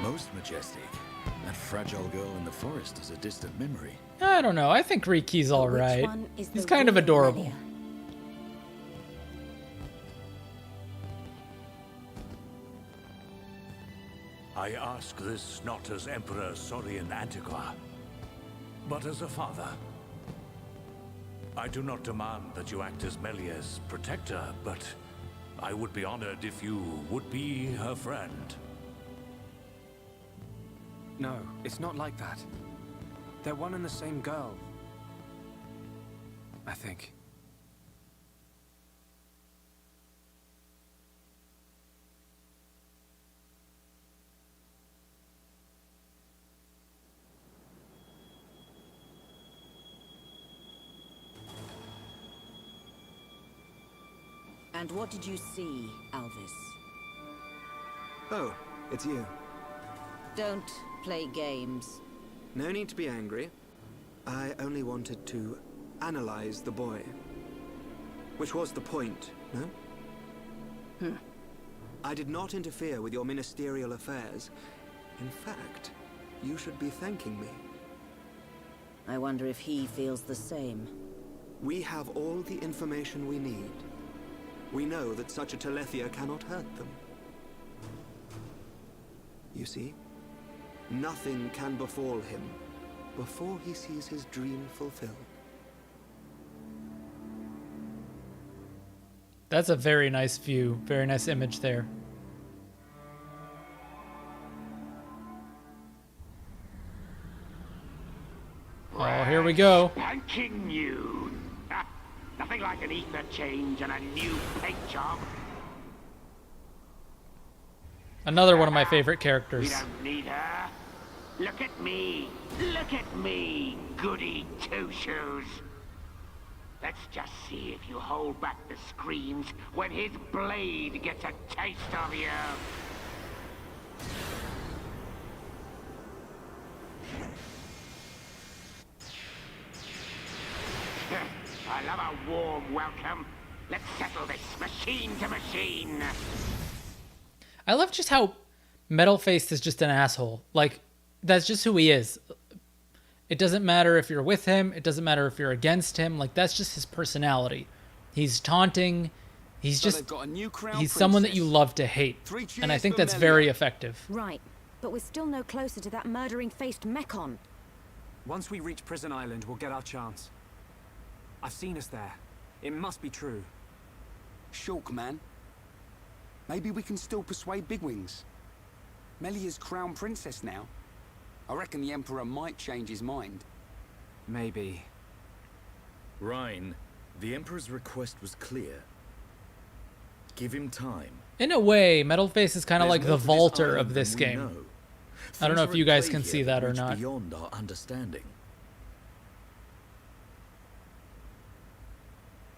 Speaker 5: Most majestic. That fragile girl in the forest is a distant memory.
Speaker 1: I don't know. I think Riki's all right. He's kind of adorable.
Speaker 4: I ask this not as Emperor Saurian Antiqua, but as a father. I do not demand that you act as Melia's protector, but I would be honored if you would be her friend.
Speaker 11: No, it's not like that. They're one and the same girl. I think.
Speaker 7: And what did you see, Alvis?
Speaker 10: Oh, it's you.
Speaker 7: Don't play games.
Speaker 10: No need to be angry. I only wanted to analyze the boy. Which was the point, no? I did not interfere with your ministerial affairs. In fact, you should be thanking me.
Speaker 7: I wonder if he feels the same.
Speaker 10: We have all the information we need. We know that such a Telethia cannot hurt them. You see? Nothing can befall him before he sees his dream fulfilled.
Speaker 1: That's a very nice view. Very nice image there. Oh, here we go.
Speaker 21: Spanking new. Nothing like an ether change and a new paint job.
Speaker 1: Another one of my favorite characters.
Speaker 21: We don't need her. Look at me. Look at me, goody two-shoes. Let's just see if you hold back the screams when his blade gets a taste of you. I love a warm welcome. Let's settle this machine to machine.
Speaker 1: I love just how Metal-Faced is just an asshole. Like, that's just who he is. It doesn't matter if you're with him. It doesn't matter if you're against him. Like, that's just his personality. He's taunting. He's just, he's someone that you love to hate. And I think that's very effective.
Speaker 17: Right, but we're still no closer to that murdering-faced Mechon.
Speaker 11: Once we reach Prison Island, we'll get our chance. I've seen us there. It must be true.
Speaker 12: Shulk, man. Maybe we can still persuade Bigwings. Melia's crown princess now. I reckon the Emperor might change his mind.
Speaker 11: Maybe.
Speaker 5: Rhine, the Emperor's request was clear. Give him time.
Speaker 1: In a way, Metal-Face is kind of like the Vaulter of this game. I don't know if you guys can see that or not.
Speaker 5: Beyond our understanding.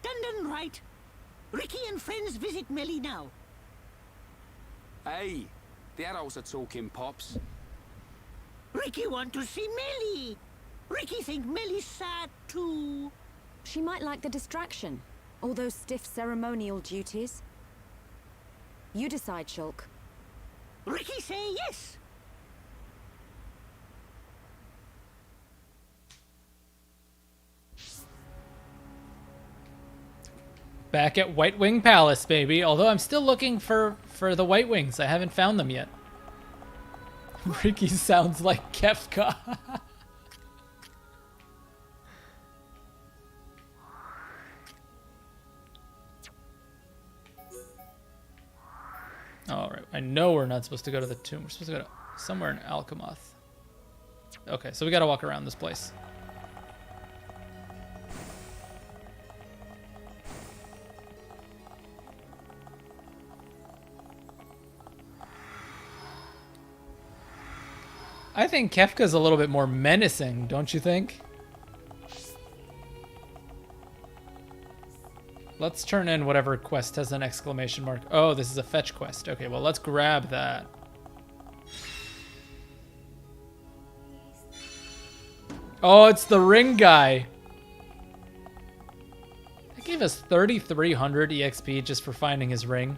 Speaker 9: Done right. Ricky and friends visit Melly now.
Speaker 12: Hey, the adults are talking, Pops.
Speaker 9: Ricky want to see Melly. Ricky think Melly's sad too.
Speaker 17: She might like the distraction. All those stiff ceremonial duties. You decide, Shulk.
Speaker 9: Ricky say yes.
Speaker 1: Back at White Wing Palace, baby. Although I'm still looking for the White Wings. I haven't found them yet. Ricky sounds like Kefka. Alright, I know we're not supposed to go to the tomb. We're supposed to go to somewhere in Alchemoth. Okay, so we gotta walk around this place. I think Kefka's a little bit more menacing, don't you think? Let's turn in whatever quest has an exclamation mark. Oh, this is a fetch quest. Okay, well, let's grab that. Oh, it's the ring guy. That gave us 3,300 EXP just for finding his ring.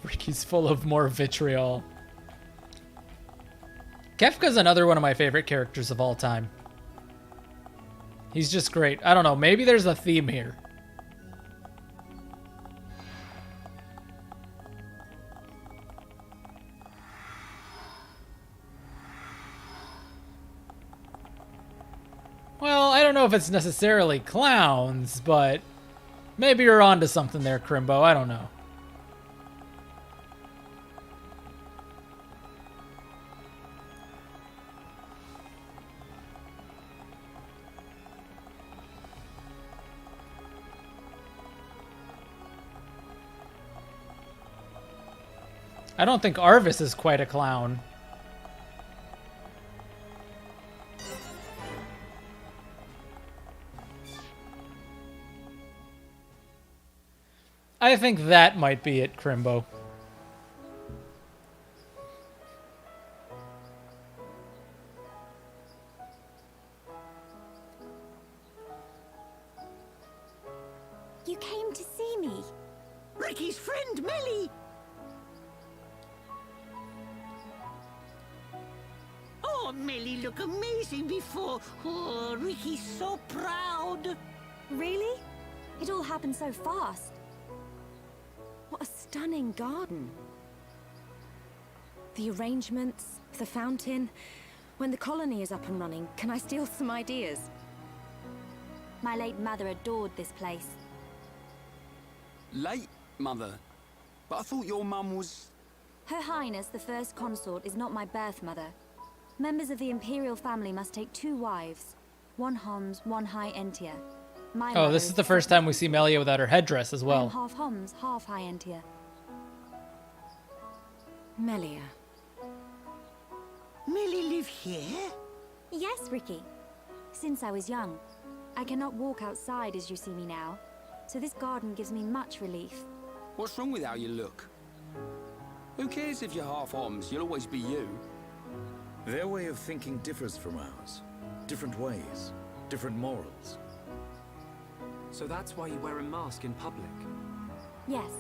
Speaker 1: Ricky's full of more vitriol. Kefka's another one of my favorite characters of all time. He's just great. I don't know, maybe there's a theme here. Well, I don't know if it's necessarily clowns, but maybe you're onto something there, Crimbo. I don't know. I don't think Arvis is quite a clown. I think that might be it, Crimbo.
Speaker 6: You came to see me.
Speaker 9: Ricky's friend, Melly! Oh, Melly look amazing before. Oh, Ricky's so proud.
Speaker 17: Really? It all happened so fast. What a stunning garden. The arrangements, the fountain. When the colony is up and running, can I steal some ideas?
Speaker 6: My late mother adored this place.
Speaker 12: Late, Mother? But I thought your mum was...
Speaker 6: Her Highness, the First Consort, is not my birth mother. Members of the Imperial family must take 2 wives. 1 Homs, 1 High Entia. My
Speaker 1: Oh, this is the first time we see Melia without her headdress as
Speaker 6: I am
Speaker 1: well.
Speaker 6: half Homs, half High Entia.
Speaker 17: Melia.
Speaker 9: Melly live here?
Speaker 6: Yes, Ricky. Since I was young. I cannot walk outside as you see me now, so this garden gives me much relief.
Speaker 12: What's wrong with how you look? Who cares if you're half Homs? You'll always be you.
Speaker 5: Their way of thinking differs from ours. Different ways, different morals.
Speaker 11: So that's why you wear a mask in public?
Speaker 6: Yes.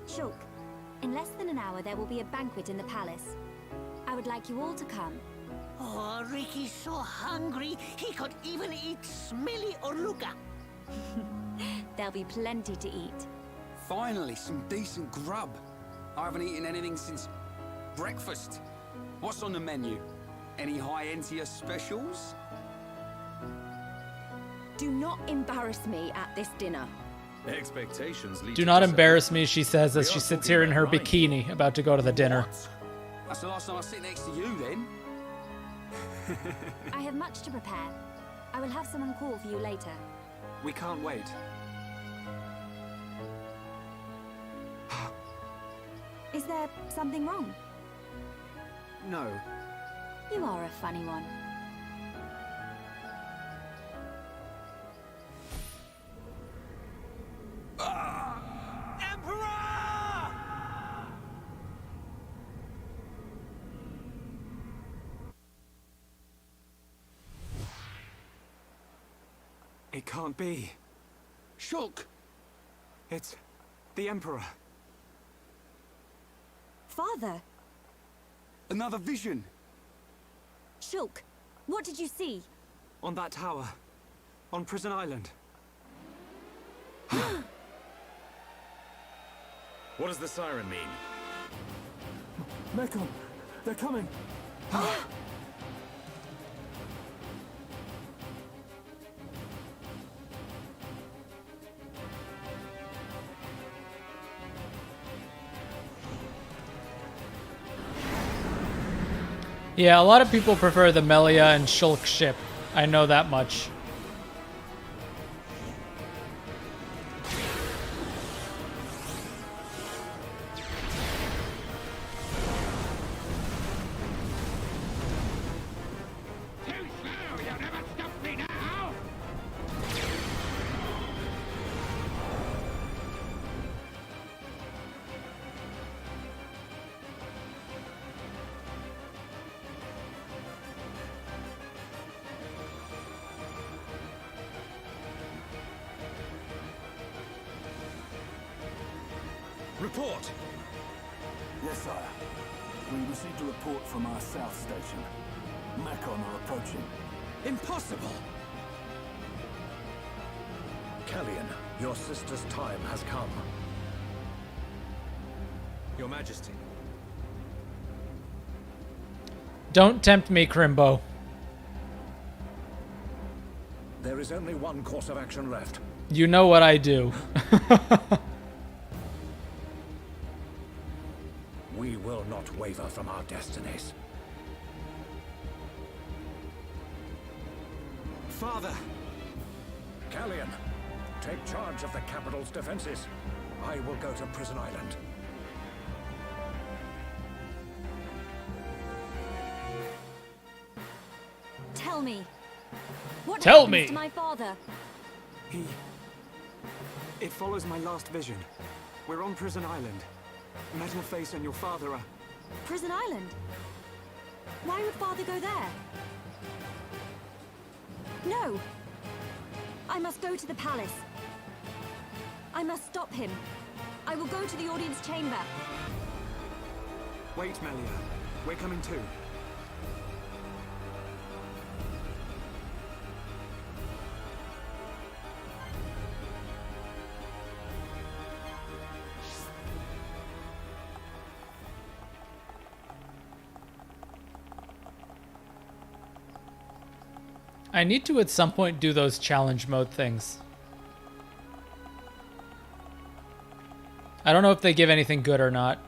Speaker 6: Shulk, in less than an hour there will be a banquet in the palace. I would like you all to come.
Speaker 9: Oh, Ricky's so hungry, he could even eat smelly oruga.
Speaker 6: There'll be plenty to eat.
Speaker 12: Finally, some decent grub. I haven't eaten anything since breakfast. What's on the menu? Any High Entia specials?
Speaker 17: Do not embarrass me at this dinner.
Speaker 5: Expectations lead
Speaker 1: Do
Speaker 5: to
Speaker 1: not
Speaker 5: disappointment.
Speaker 1: embarrass me, she says as
Speaker 5: We
Speaker 1: she
Speaker 5: are
Speaker 1: sits
Speaker 5: talking
Speaker 1: here in
Speaker 5: about
Speaker 1: her
Speaker 5: right.
Speaker 1: bikini, about to go to the dinner.
Speaker 12: That's the last time I sit next to you, then.
Speaker 6: I have much to prepare. I will have someone call for you later.
Speaker 11: We can't wait.
Speaker 6: Is there something wrong?
Speaker 11: No.
Speaker 6: You are a funny one.
Speaker 11: It can't be.
Speaker 12: Shulk!
Speaker 11: It's the Emperor.
Speaker 6: Father!
Speaker 12: Another vision!
Speaker 6: Shulk, what did you see?
Speaker 11: On that tower. On Prison Island.
Speaker 5: What does the siren mean?
Speaker 18: Mekon, they're coming.
Speaker 1: Yeah, a lot of people prefer the Melia and Shulk ship I know that much.
Speaker 5: Report!
Speaker 14: Yes, sire. We received a report from our south station. Macon are approaching.
Speaker 5: Impossible!
Speaker 2: Kellion, your sister's time has come.
Speaker 5: Your Majesty.
Speaker 1: Don't tempt me, Crimbo.
Speaker 2: There is only one course of action left.
Speaker 1: You know what I do.
Speaker 2: We will not waver from our destinies.
Speaker 5: Father!
Speaker 2: Kellion, take charge of the capital's defenses. I will go to Prison Island.
Speaker 17: Tell me. What
Speaker 1: Tell
Speaker 17: happens
Speaker 1: me.
Speaker 17: to my father?
Speaker 11: It follows my last vision. We're on Prison Island. Metalface and your father are...
Speaker 17: Prison Island? Why would father go there? No. I must go to the palace. I must stop him. I will go to the audience chamber.
Speaker 11: Wait, Melia. We're coming too.
Speaker 1: I need to at some point do those challenge mode things. I don't know if they give anything good or not.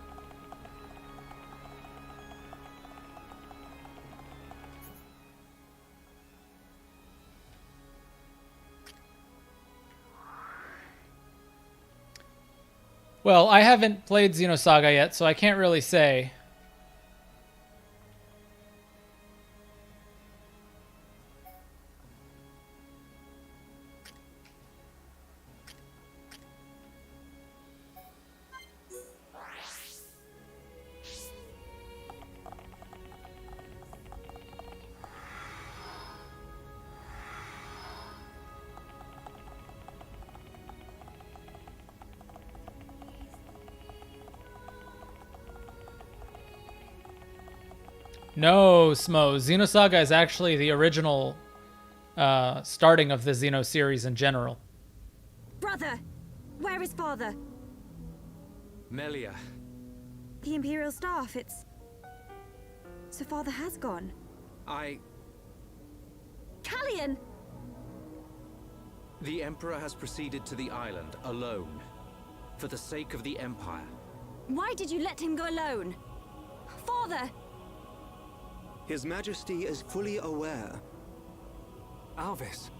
Speaker 1: Well, I haven't played Xenosaga yet, so I can't really say. No, Smo. Xenosaga is actually the original starting of the Xeno series in general.
Speaker 17: Brother! Where is father?
Speaker 5: Melia.
Speaker 17: The Imperial staff, it's... So father has gone. Callion!
Speaker 5: The Emperor has proceeded to the island alone. For the sake of the Empire.
Speaker 17: Why did you let him go alone? Father!
Speaker 10: His Majesty is fully aware.
Speaker 11: Alvis.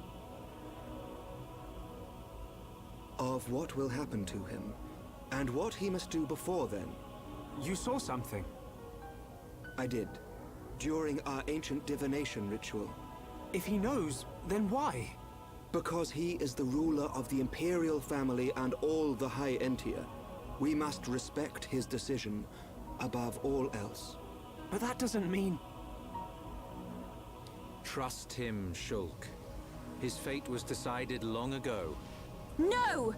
Speaker 10: Of what will happen to him, and what he must do before then.
Speaker 11: You saw something.
Speaker 10: I did, during our ancient divination ritual.
Speaker 11: If he knows, then why?
Speaker 10: Because he is the ruler of the Imperial family and all the High Entia. We must respect his decision above all else.
Speaker 11: But that doesn't mean...
Speaker 5: Trust him, Shulk. His fate was decided long ago.
Speaker 17: No!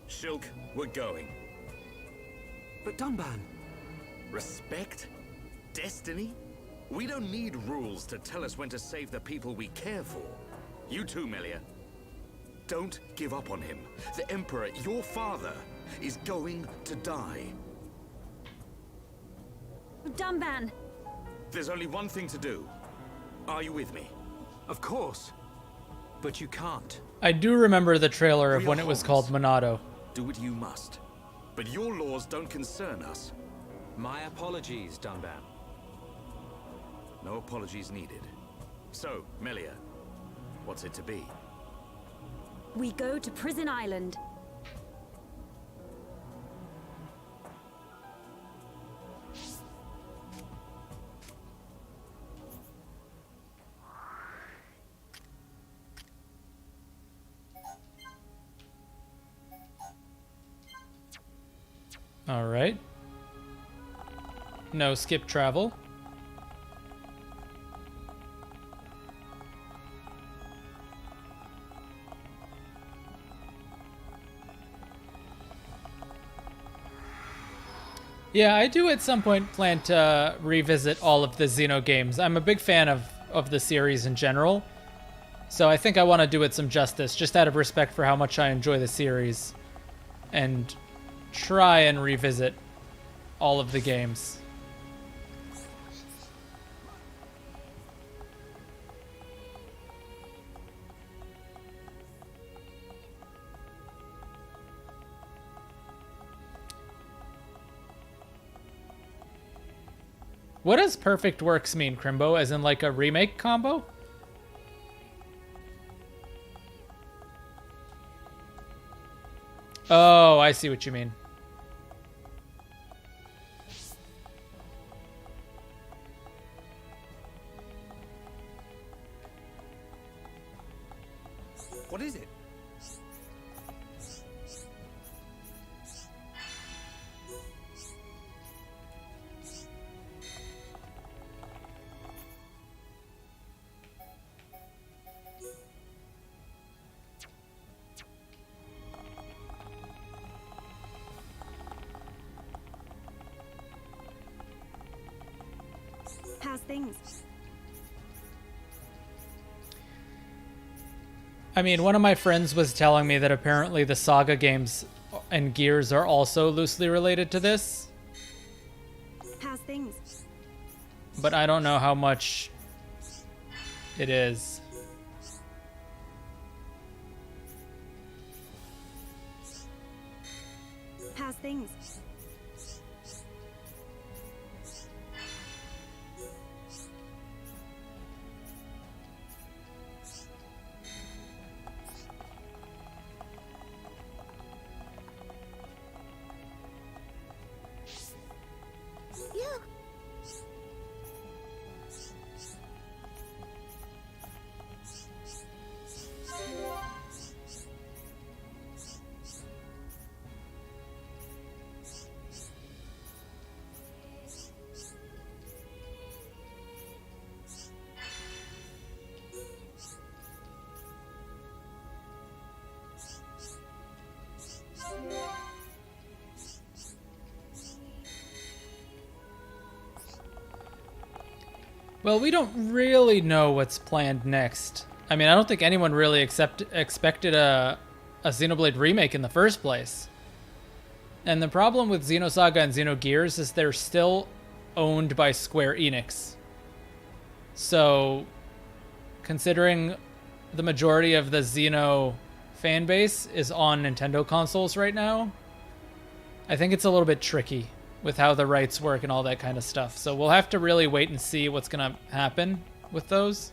Speaker 5: Shulk, we're going.
Speaker 11: But Dunban...
Speaker 5: Respect? Destiny? We don't need rules to tell us when to save the people we care for. You too, Melia. Don't give up on him. The Emperor, your father, is going to die.
Speaker 17: Dunban!
Speaker 5: There's only one thing to do. Are you with me?
Speaker 11: Of course.
Speaker 5: But you can't.
Speaker 1: I do remember the trailer of when it was called Monado.
Speaker 5: Do what you must. But your laws don't concern us.
Speaker 3: My apologies, Dunban.
Speaker 5: No apologies needed. So, Melia, what's it to be?
Speaker 17: We go to Prison Island.
Speaker 1: All right. No skip travel. Yeah, I do at some point plan to revisit all of the Xeno games. I'm a big fan of the series in general. So I think I want to do it some justice, just out of respect for how much I enjoy the series. And try and revisit all of the games. What does perfect works mean, Crimbo? As in like a remake combo? Oh, I see what you mean.
Speaker 5: What is it?
Speaker 17: How's things?
Speaker 1: I mean, one of my friends was telling me that apparently the Saga games and Gears are also loosely related to this.
Speaker 17: How's things?
Speaker 1: But I don't know how much it is.
Speaker 17: How's things?
Speaker 1: Well, we don't really know what's planned next. I mean, I don't think anyone really expected a Xenoblade remake in the first place. And the problem with Xenosaga and Xenogears is they're still owned by Square Enix. So, considering the majority of the Xeno fan base is on Nintendo consoles right now, I think it's a little bit tricky with how the rights work and all that kind of stuff. So we'll have to really wait and see what's going to happen with those.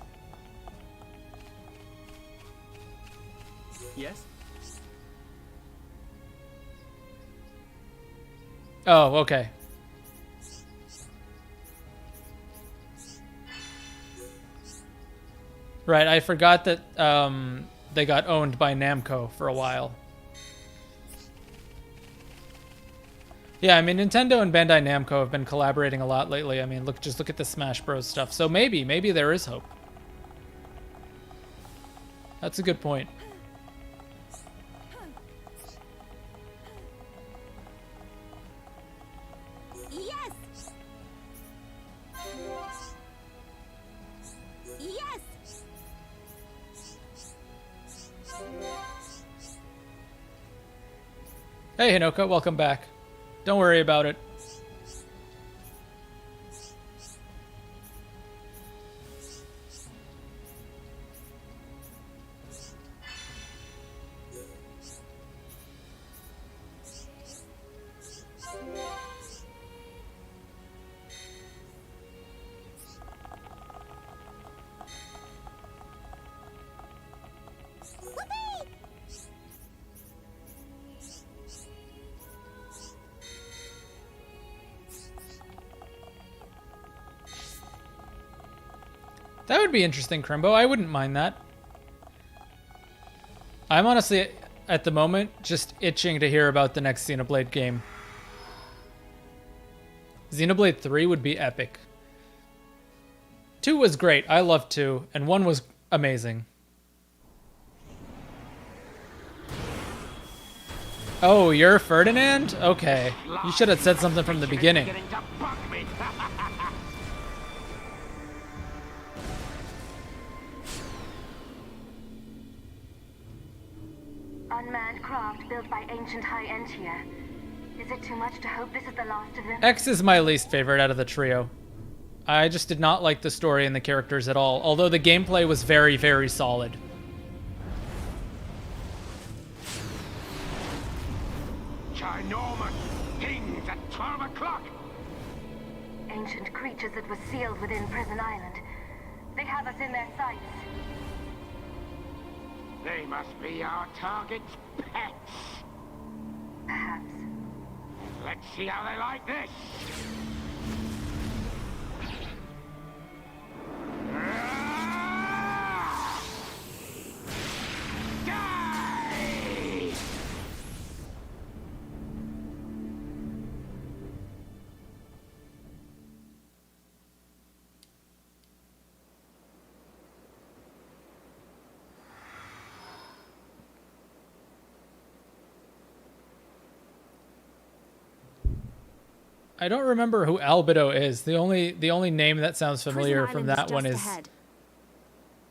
Speaker 5: Yes?
Speaker 1: Oh, okay. Right, I forgot that they got owned by Namco for a while. Yeah, I mean, Nintendo and Bandai Namco have been collaborating a lot lately. I mean, just look at the Smash Bros. Stuff. So maybe there is hope. That's a good point.
Speaker 6: Yes! Yes!
Speaker 1: Hey, Hinoka, welcome back. Don't worry about it. That would be interesting, Crimbo. I wouldn't mind that. I'm honestly, at the moment, just itching to hear about the next Xenoblade game. Xenoblade 3 would be epic. 2 was great. I loved 2. And 1 was amazing. Oh, you're Ferdinand? Okay. You should have said something from the beginning.
Speaker 13: Unmanned craft built by ancient High-Entia. Is it too much to hope this is the last of them?
Speaker 1: X is my least favorite out of the trio. I just did not like the story and the characters at all, although the gameplay was very, very solid.
Speaker 21: Ginormous things at 12 o'clock!
Speaker 13: Ancient creatures that were sealed within Prison Island. They have us in their sights.
Speaker 21: They must be our target's pets.
Speaker 13: Perhaps.
Speaker 21: Let's see how they like this.
Speaker 1: I don't remember who Albedo is. The only name that sounds familiar from that one is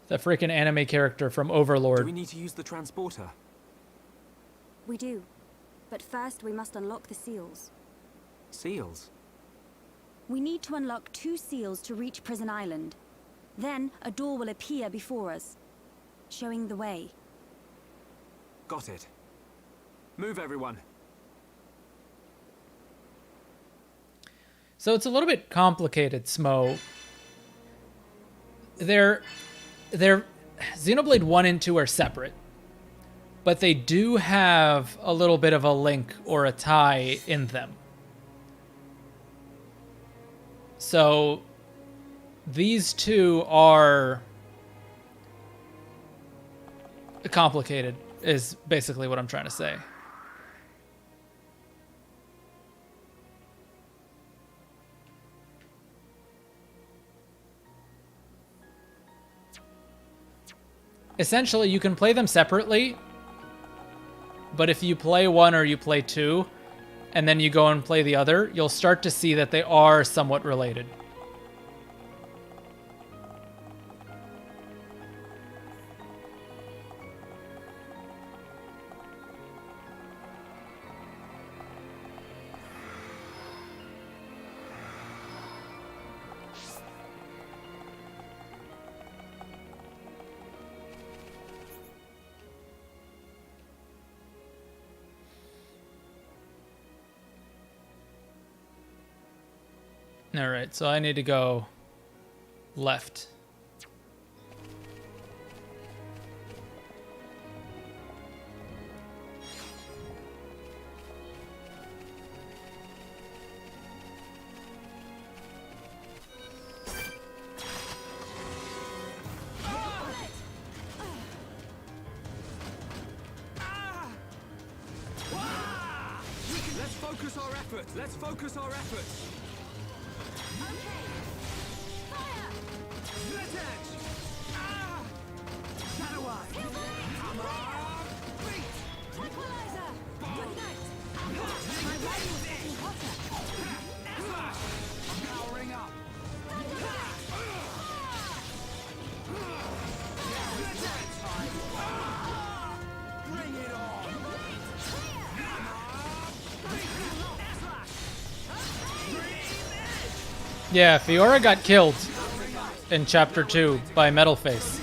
Speaker 1: the freaking anime character from Overlord.
Speaker 11: Do we need to use the transporter?
Speaker 17: We do. But first we must unlock the seals.
Speaker 11: Seals?
Speaker 17: We need to unlock 2 seals to reach Prison Island. Then a door will appear before us, showing the way.
Speaker 11: Got it. Move, everyone.
Speaker 1: So it's a little bit complicated, Smo. They're Xenoblade 1 and 2 are separate, but they do have a little bit of a link or a tie in them. So these two are complicated, is basically what I'm trying to say. Essentially, you can play them separately, but if you play one or you play two, and then you go and play the other, you'll start to see that they are somewhat related. All right, so I need to go left.
Speaker 16: Let's focus our efforts. Let's focus our efforts.
Speaker 1: Yeah, Fiora got killed in Chapter 2 by Metalface.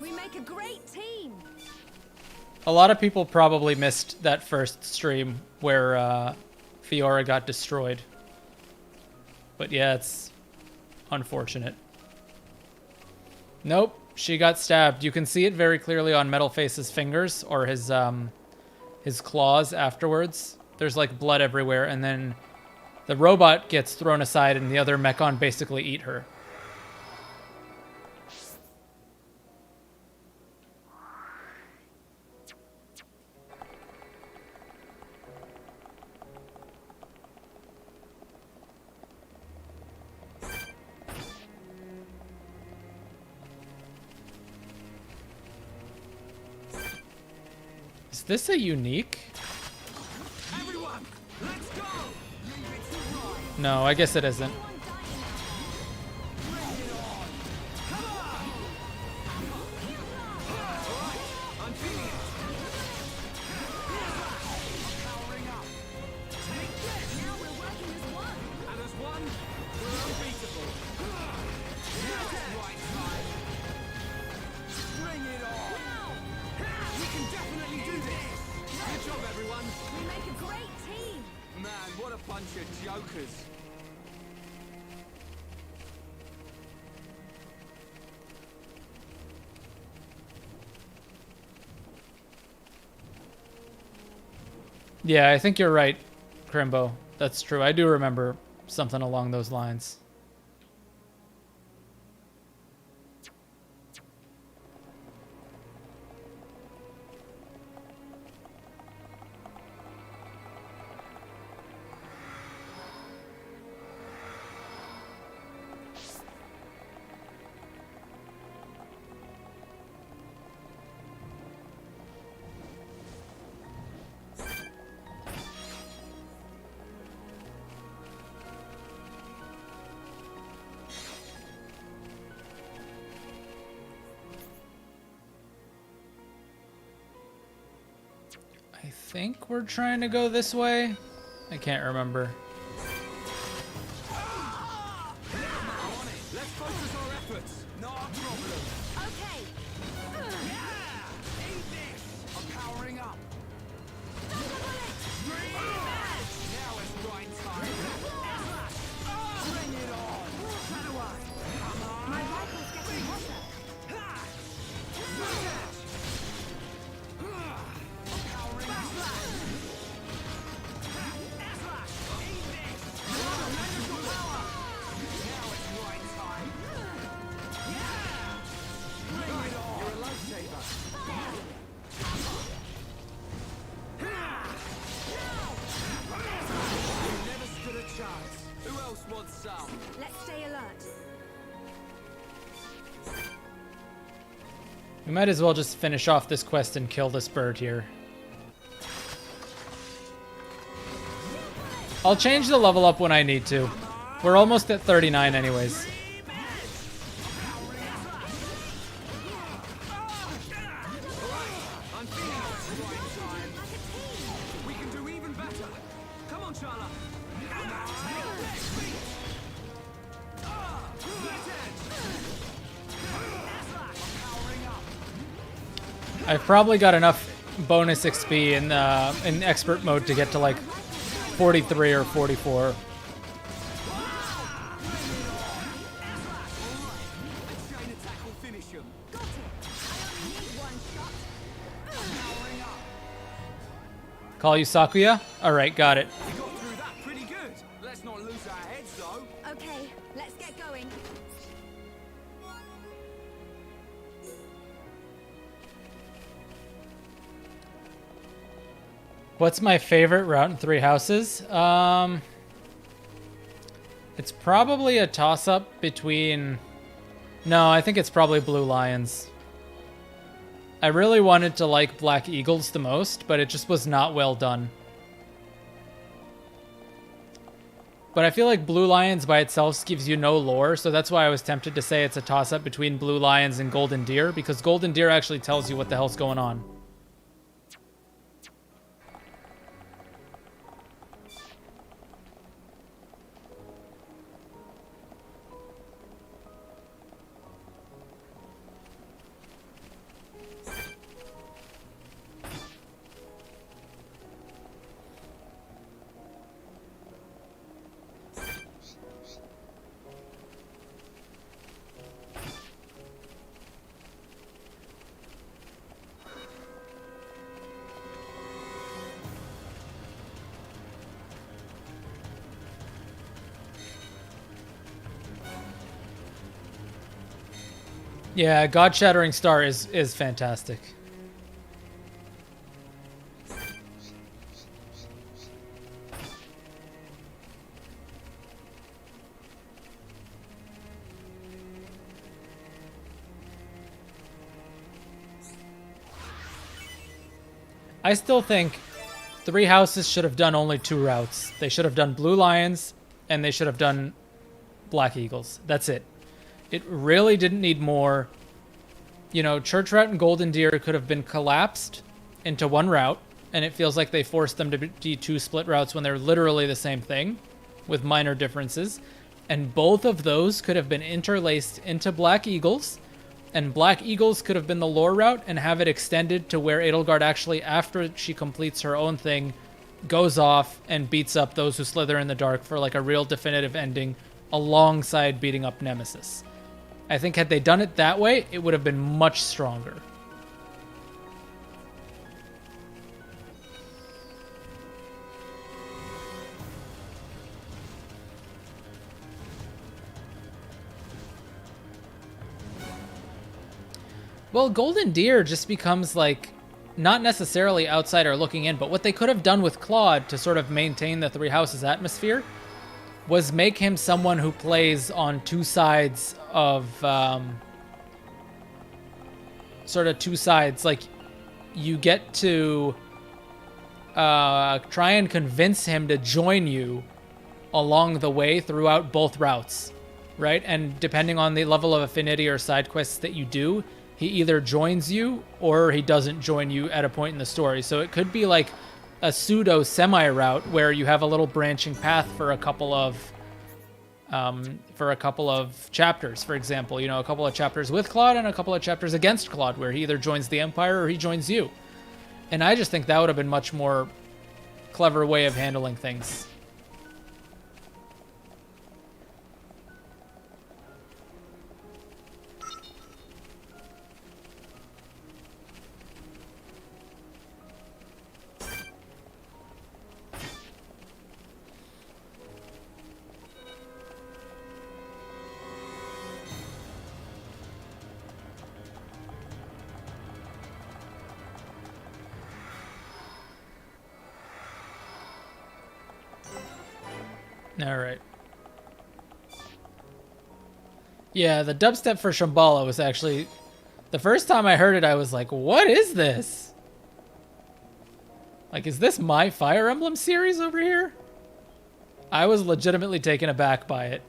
Speaker 7: We make a great team.
Speaker 1: A lot of people probably missed that first stream where Fiora got destroyed. But yeah, it's unfortunate. Nope, she got stabbed. You can see it very clearly on Metalface's fingers, or his his claws afterwards. There's like blood everywhere, and then the robot gets thrown aside and the other Mechon basically eat her. Is this a unique?
Speaker 16: Everyone, let's go.
Speaker 1: No, I guess it isn't.
Speaker 16: I'm feeling it. Powering up. Take this. Now we're working as one. And as one, we're unbeatable. Now it's right time. Bring it on. We can definitely do this. Good job, everyone.
Speaker 6: We make a great team.
Speaker 16: Man, what a bunch of jokers.
Speaker 1: Yeah, I think you're right, Crimbo. That's true. I do remember something along those lines. I think we're trying to go this way. I can't remember.
Speaker 16: Let's focus our efforts. Not a problem.
Speaker 6: Okay.
Speaker 16: Eat this. I'm powering up. Now it's right time. Bring it on. Run away. Come on.
Speaker 6: My rifle's getting hotter.
Speaker 16: Who else wants some?
Speaker 6: Let's stay alert.
Speaker 1: We might as well just finish off this quest and kill this bird here. I'll change the level up when I need to. We're almost at 39 anyways.
Speaker 16: We can do even better. Come on, Charla.
Speaker 1: I've probably got enough bonus XP in expert mode to get to like 43 or 44. Call you Sakuya? Alright, got it.
Speaker 16: We got through that pretty good. Let's not lose our heads, though.
Speaker 6: Okay, let's get going.
Speaker 1: What's my favorite route in Three Houses? It's probably a toss-up between... No, I think it's probably Blue Lions. I really wanted to like Black Eagles the most, but it just was not well done. But I feel like Blue Lions by itself gives you no lore, so that's why I was tempted to say it's a toss-up between Blue Lions and Golden Deer, because Golden Deer actually tells you what the hell's going on. Yeah, God Shattering Star is fantastic. I still think Three Houses should have done only 2 routes. They should have done Blue Lions, and they should have done Black Eagles. That's it. It really didn't need more. You know, Church Route and Golden Deer could have been collapsed into 1 route, and it feels like they forced them to be 2 split routes when they're literally the same thing, with minor differences. And both of those could have been interlaced into Black Eagles, and Black Eagles could have been the lore route and have it extended to where Edelgard actually, after she completes her own thing, goes off and beats up those who slither in the dark for like a real definitive ending alongside beating up Nemesis. I think had they done it that way, it would have been much stronger. Well, Golden Deer just becomes like, not necessarily outsider looking in, but what they could have done with Claude to sort of maintain the Three Houses atmosphere was make him someone who plays on 2 sides of, sort of 2 sides. Like, you get to try and convince him to join you along the way throughout both routes, right? And depending on the level of affinity or side quests that you do, he either joins you or he doesn't join you at a point in the story. So it could be like a pseudo semi-route where you have a little branching path for a couple of chapters, for example. You know, a couple of chapters with Claude and a couple of chapters against Claude, where he either joins the Empire or he joins you. And I just think that would have been much more clever way of handling things. All right. Yeah, the dubstep for Shambhala was actually... The first time I heard it, I was like, what is this? Like, is this my Fire Emblem series over here? I was legitimately taken aback by it.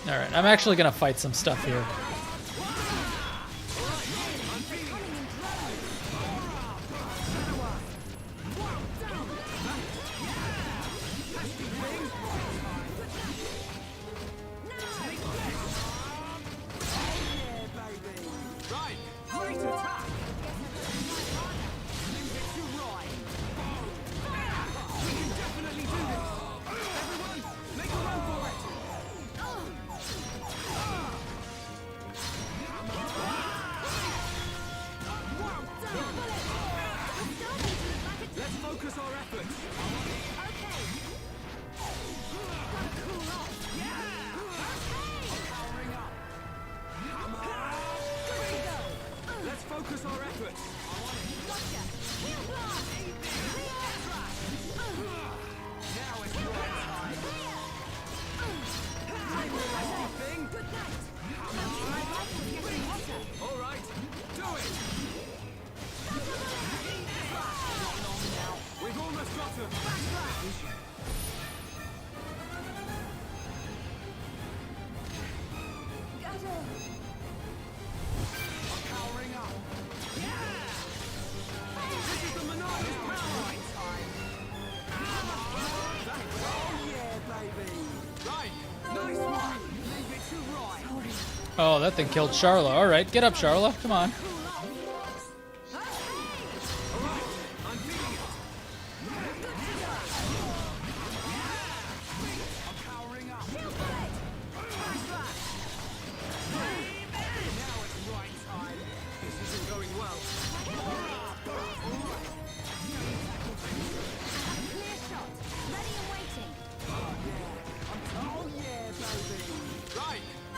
Speaker 1: All right, I'm actually going to fight some stuff here. Oh, that thing killed Charla. All right, get up, Charla. Come on.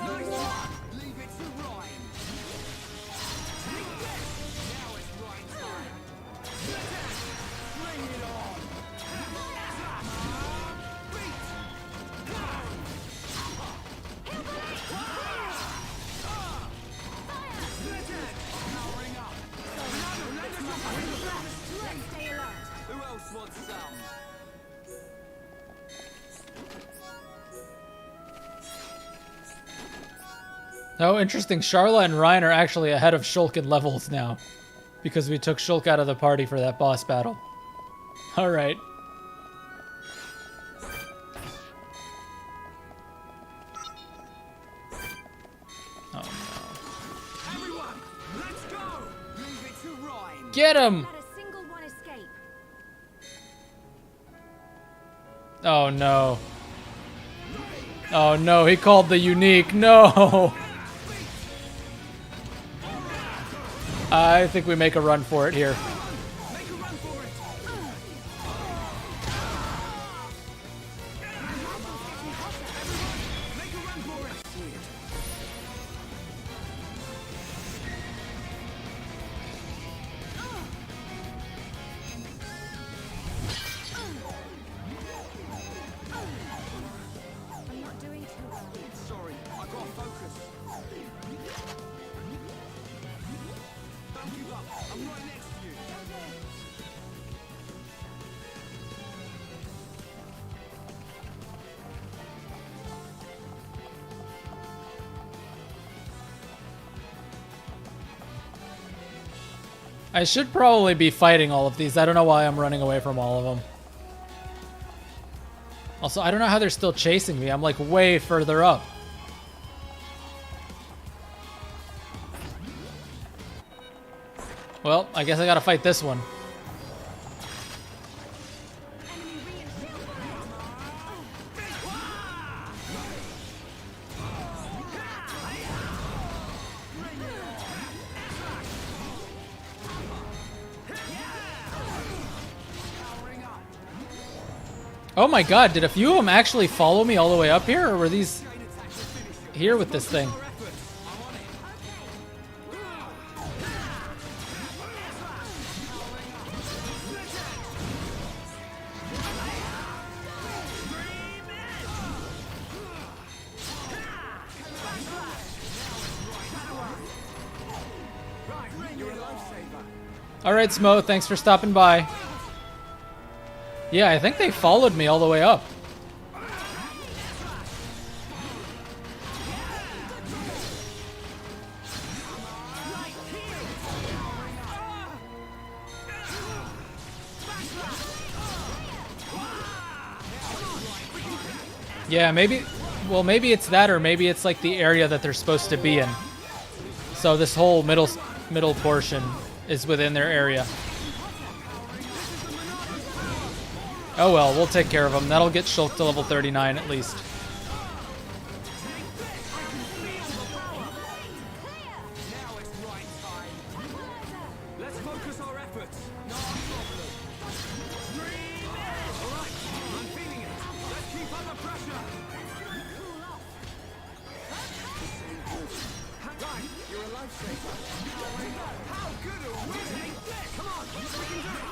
Speaker 16: Leave it to Ryan. Take this. Now it's Ryan's time. Attack. Bring it on. Beat. Powering up.
Speaker 7: Stay alert.
Speaker 16: Who else wants some?
Speaker 1: Oh, interesting. Charla and Ryan are actually ahead of Shulk in levels now. Because we took Shulk out of the party for that boss battle. Alright. Oh no.
Speaker 16: Everyone, let's go. Leave it to Ryan.
Speaker 1: Get him!
Speaker 6: Let a single one escape.
Speaker 1: Oh no. Oh no, he called the unique. No! I think we make a run for it here.
Speaker 6: I'm not doing too well.
Speaker 16: Sorry, I got focus. Don't give up. I'm right next to you.
Speaker 1: I should probably be fighting all of these. I don't know why I'm running away from all of them. Also, I don't know how they're still chasing me. I'm like way further up. Well, I guess I gotta fight this one. Oh my god, did a few of them actually follow me all the way up here? Or were these here with this thing? Alright, Smo, thanks for stopping by. Yeah, I think they followed me all the way up. Yeah, maybe, well, maybe it's that, or maybe it's like the area that they're supposed to be in. So this whole middle portion is within their area. Oh well, we'll take care of them. That'll get Shulk to level 39 at least.
Speaker 16: Let's focus our efforts. No problem. Alright, I'm feeling it. Let's keep up the pressure. Right, you're a lifesaver. How good are we? Come on, we can do it.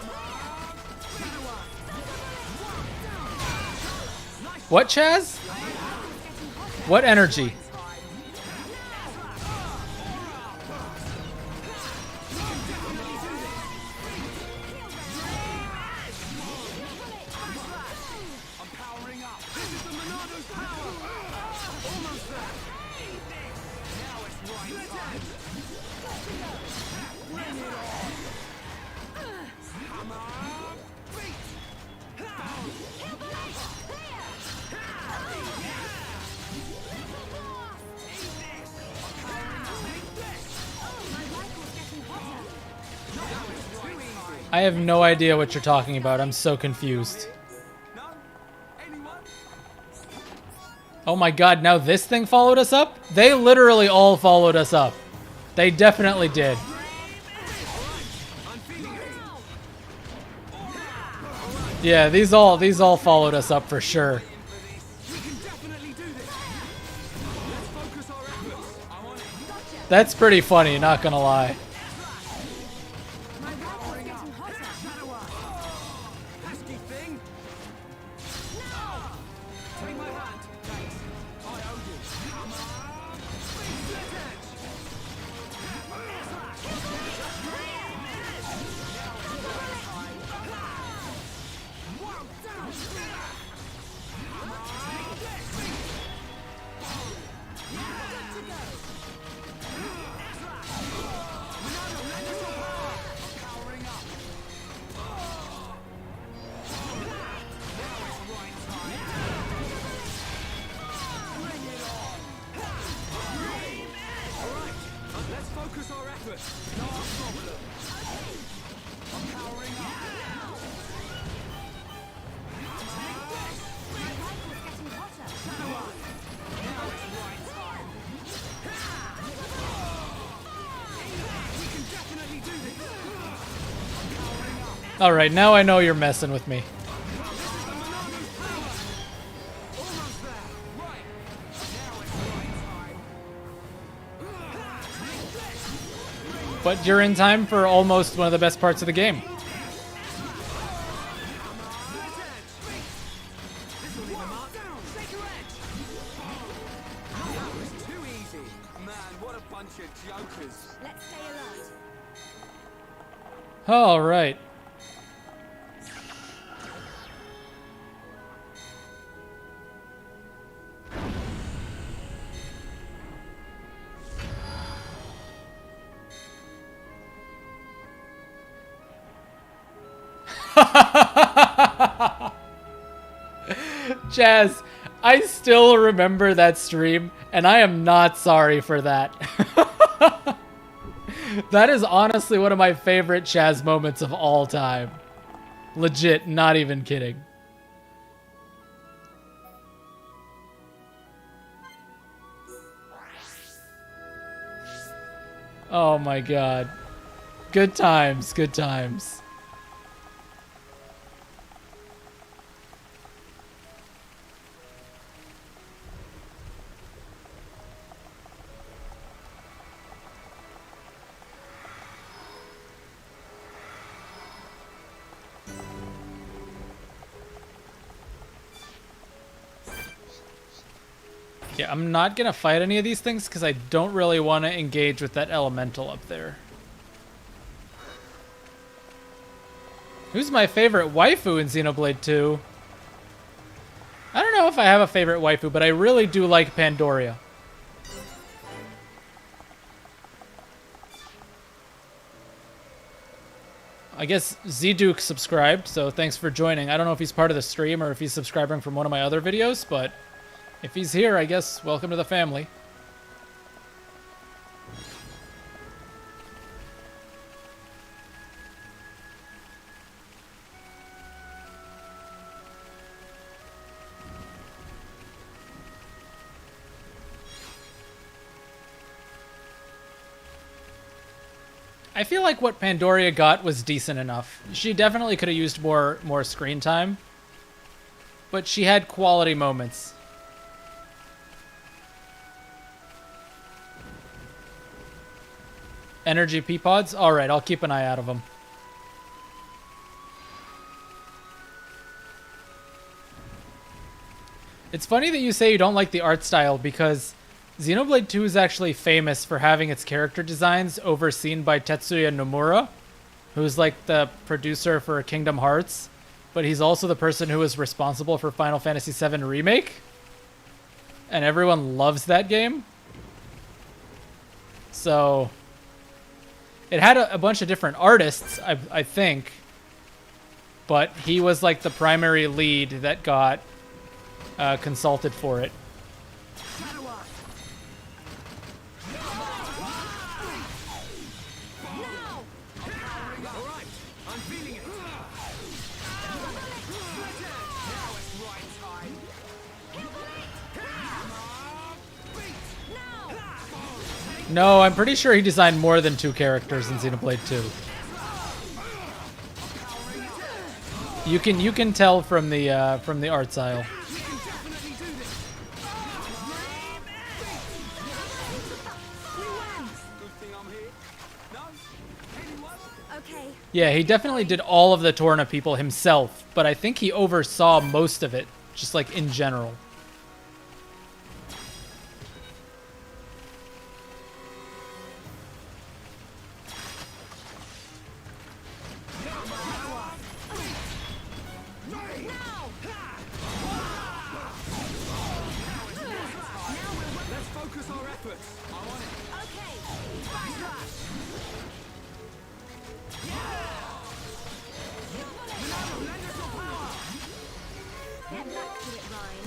Speaker 1: What, Chaz? What energy?
Speaker 16: I'm powering up. This is the Monado's power. Almost there. Now it's right time. Bring it on. Hammer. Beat.
Speaker 1: I have no idea what you're talking about. I'm so confused. Oh my god, now this thing followed us up? They literally all followed us up. They definitely did. Yeah, these all followed us up for sure.
Speaker 16: We can definitely do this. Let's focus our
Speaker 1: That's pretty funny, not gonna lie. Alright, now I know you're messing with me. But you're in time for almost one of the best parts of the game. All right. Jazz, I still remember that stream, and I am not sorry for that. That is honestly one of my favorite Chaz moments of all time. Legit, not even kidding. Oh my god. Good times, good times. Yeah, I'm not gonna fight any of these things because I don't really want to engage with that elemental up there. Who's my favorite waifu in Xenoblade 2? I don't know if I have a favorite waifu, but I really do like Pandoria. I guess Z-Duke subscribed, so thanks for joining. I don't know if he's part of the stream or if he's subscribing from one of my other videos, but if he's here, I guess welcome to the family. I feel like what Pandoria got was decent enough. She definitely could have used more screen time, but she had quality moments. Energy Peapods? Alright, I'll keep an eye out of them. It's funny that you say you don't like the art style because Xenoblade 2 is actually famous for having its character designs overseen by Tetsuya Nomura, who's like the producer for Kingdom Hearts, but he's also the person who is responsible for Final Fantasy VII Remake. And everyone loves that game. So it had a bunch of different artists, I think, but he was like the primary lead that got consulted for it. No, I'm pretty sure he designed more than 2 characters in Xenoblade 2. You can tell from the art style. Yeah, he definitely did all of the Torna people himself, but I think he oversaw most of it, just like in general.
Speaker 16: Let's focus our efforts. I'm on it. Okay. Backlash. Lend us your power.
Speaker 6: Get back to it, Ryan.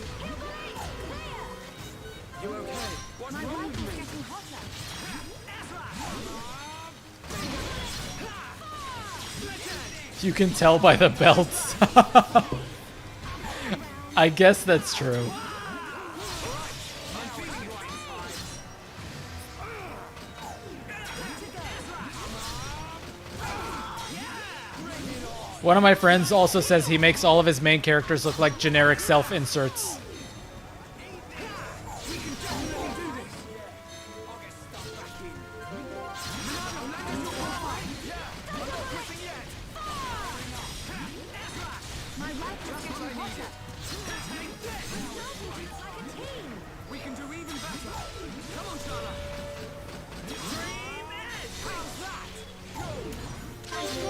Speaker 16: You okay? What's
Speaker 6: My
Speaker 16: wrong
Speaker 6: life
Speaker 16: with
Speaker 6: is
Speaker 16: me?
Speaker 6: getting hotter.
Speaker 1: You can tell by the belts. I guess that's true. One of my friends also says he makes all of his main characters look like generic self-inserts.
Speaker 6: My life is getting hotter.
Speaker 16: We can do even better. Come on, Shala. Dream Edge. How's that?
Speaker 6: Fantastic.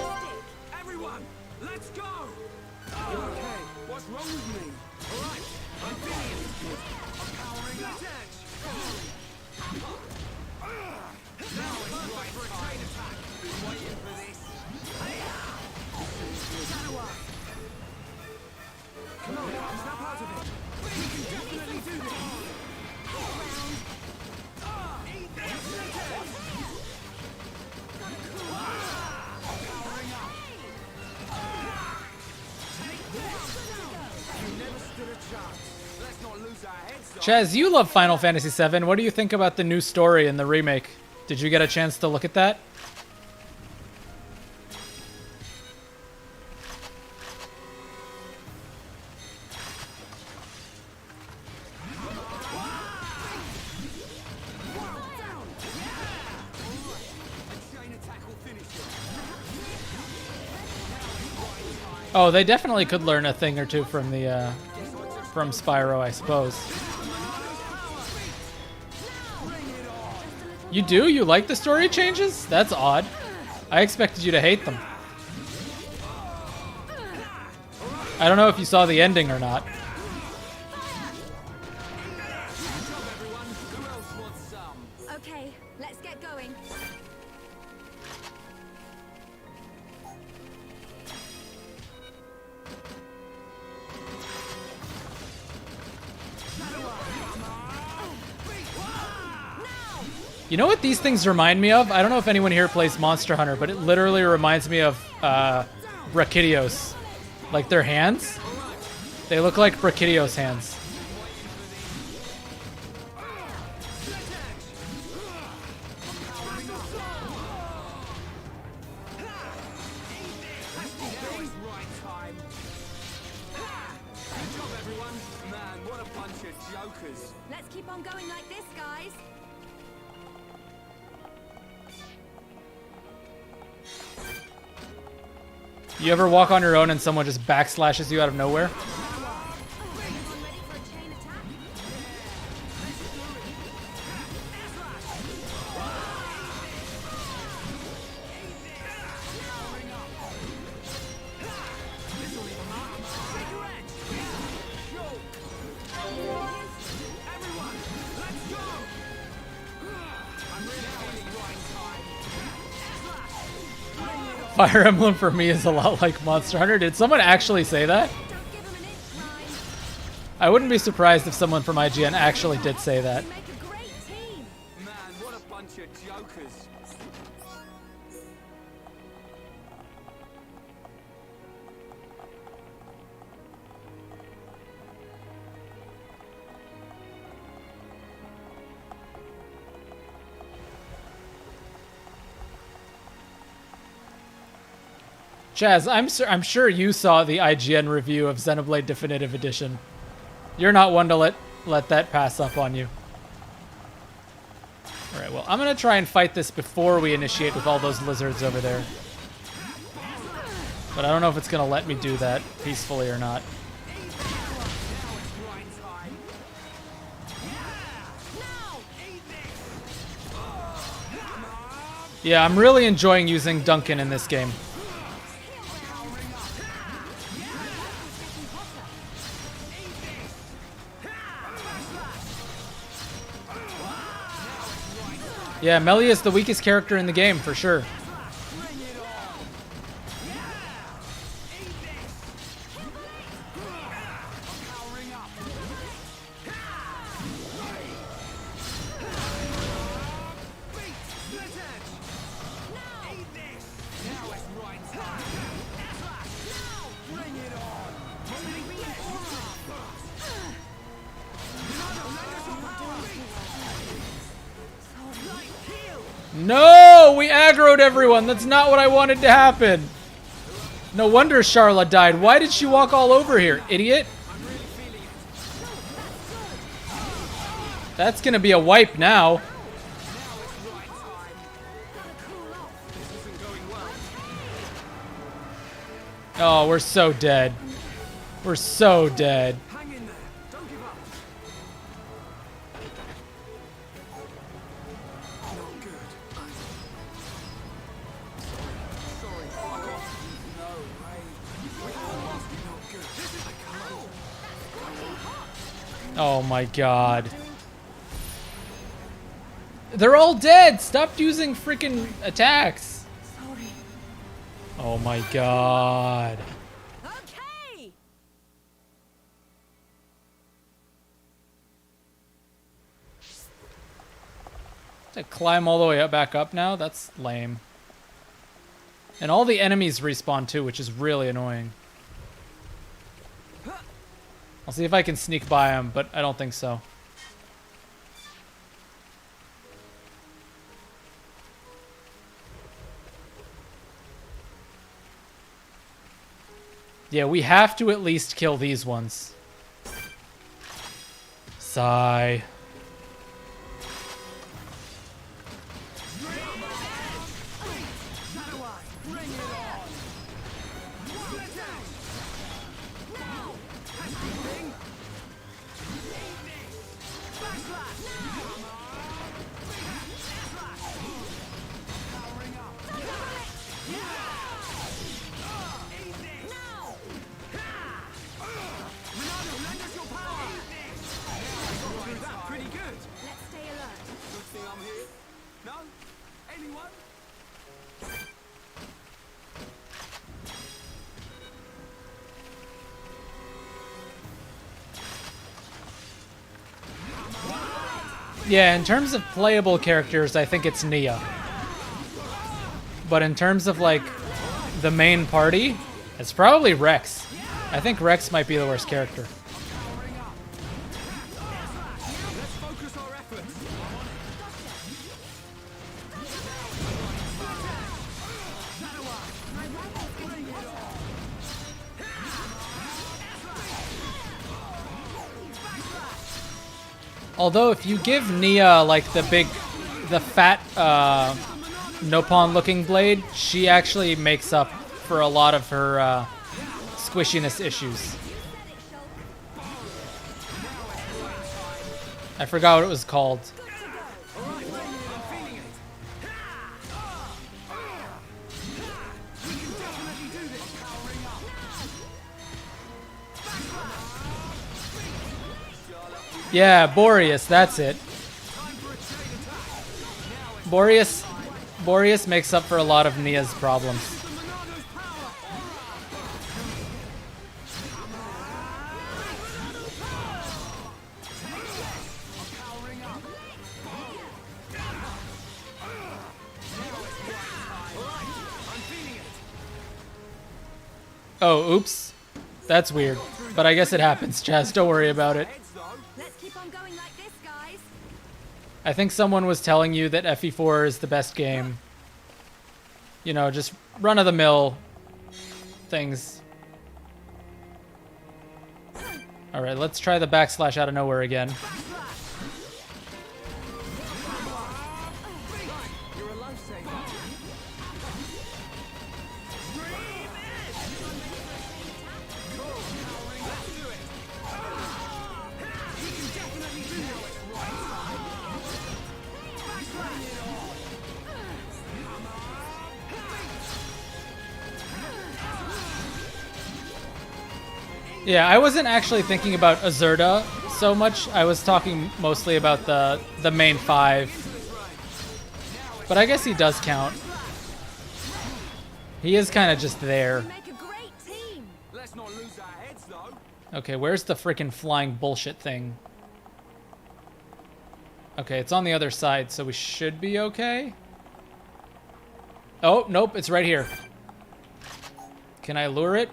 Speaker 16: Everyone, let's go. You okay? What's wrong with me? All right, I'm feeling it. I'm powering up. Edge. Now it's right for a train attack. Been waiting for this. Come on, snap out of it. We can definitely do this. Powering up. You never stood a chance. Let's not lose our heads.
Speaker 1: Chaz, you love Final Fantasy VII. What do you think about the new story in the remake? Did you get a chance to look at that? Oh, they definitely could learn a thing or two from the from Spyro, I suppose. You do? You like the story changes? That's odd. I expected you to hate them. I don't know if you saw the ending or not.
Speaker 6: Okay, let's get going.
Speaker 1: You know what these things remind me of? I don't know if anyone here plays Monster Hunter, but it literally reminds me of Brachydios. Like their hands. They look like Brachydios hands.
Speaker 6: Let's keep on going like this, guys.
Speaker 1: You ever walk on your own and someone just backslashes you out of nowhere? Fire Emblem for me is a lot like Monster Hunter. Did someone actually say that? I wouldn't be surprised if someone from IGN actually did say that.
Speaker 16: Man, what a bunch of jokers.
Speaker 1: Chaz, I'm sure you saw the IGN review of Xenoblade Definitive Edition. You're not one to let that pass up on you. All right, well, I'm gonna try and fight this before we initiate with all those lizards over there. But I don't know if it's going to let me do that peacefully or not. Yeah, I'm really enjoying using Duncan in this game. Yeah, Melia is the weakest character in the game, for sure. No! We aggroed everyone! That's not what I wanted to happen! No wonder Charla died. Why did she walk all over here, idiot? That's gonna be a wipe now. Oh, we're so dead. We're so dead. Oh my god. They're all dead! Stop using freaking attacks! Oh my god.
Speaker 7: Okay.
Speaker 1: To climb all the way up, back up now? That's lame. And all the enemies respawn too, which is really annoying. I'll see if I can sneak by them, but I don't think so. Yeah, we have to at least kill these ones. Sigh. Yeah, in terms of playable characters, I think it's Nia. But in terms of, like, the main party, it's probably Rex. I think Rex might be the worst character. Although, if you give Nia, like, the fat, Nopon-looking blade, she actually makes up for a lot of her, squishiness issues. I forgot what it was called. Yeah, Boreas, that's it. Boreas makes up for a lot of Nia's problems. Oh, oops. That's weird. But I guess it happens, Chaz. Don't worry about it. I think someone was telling you that FE4 is the best game. You know, just run-of-the-mill things. Alright, let's try the backslash out of nowhere again. Yeah, I wasn't actually thinking about Azurda so much. I was talking mostly about the main 5. But I guess he does count. He is kind of just there. Okay, where's the freaking flying bullshit thing? Okay, it's on the other side, so we should be okay. Oh, nope, it's right here. Can I lure it?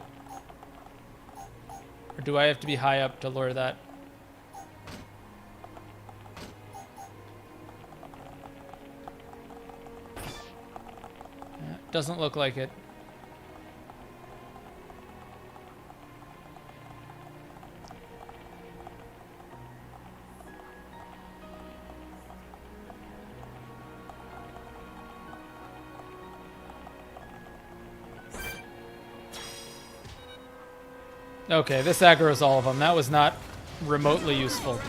Speaker 1: Or do I have to be high up to lure that? Doesn't look like it. Okay, this aggro's all of them. That was not remotely useful.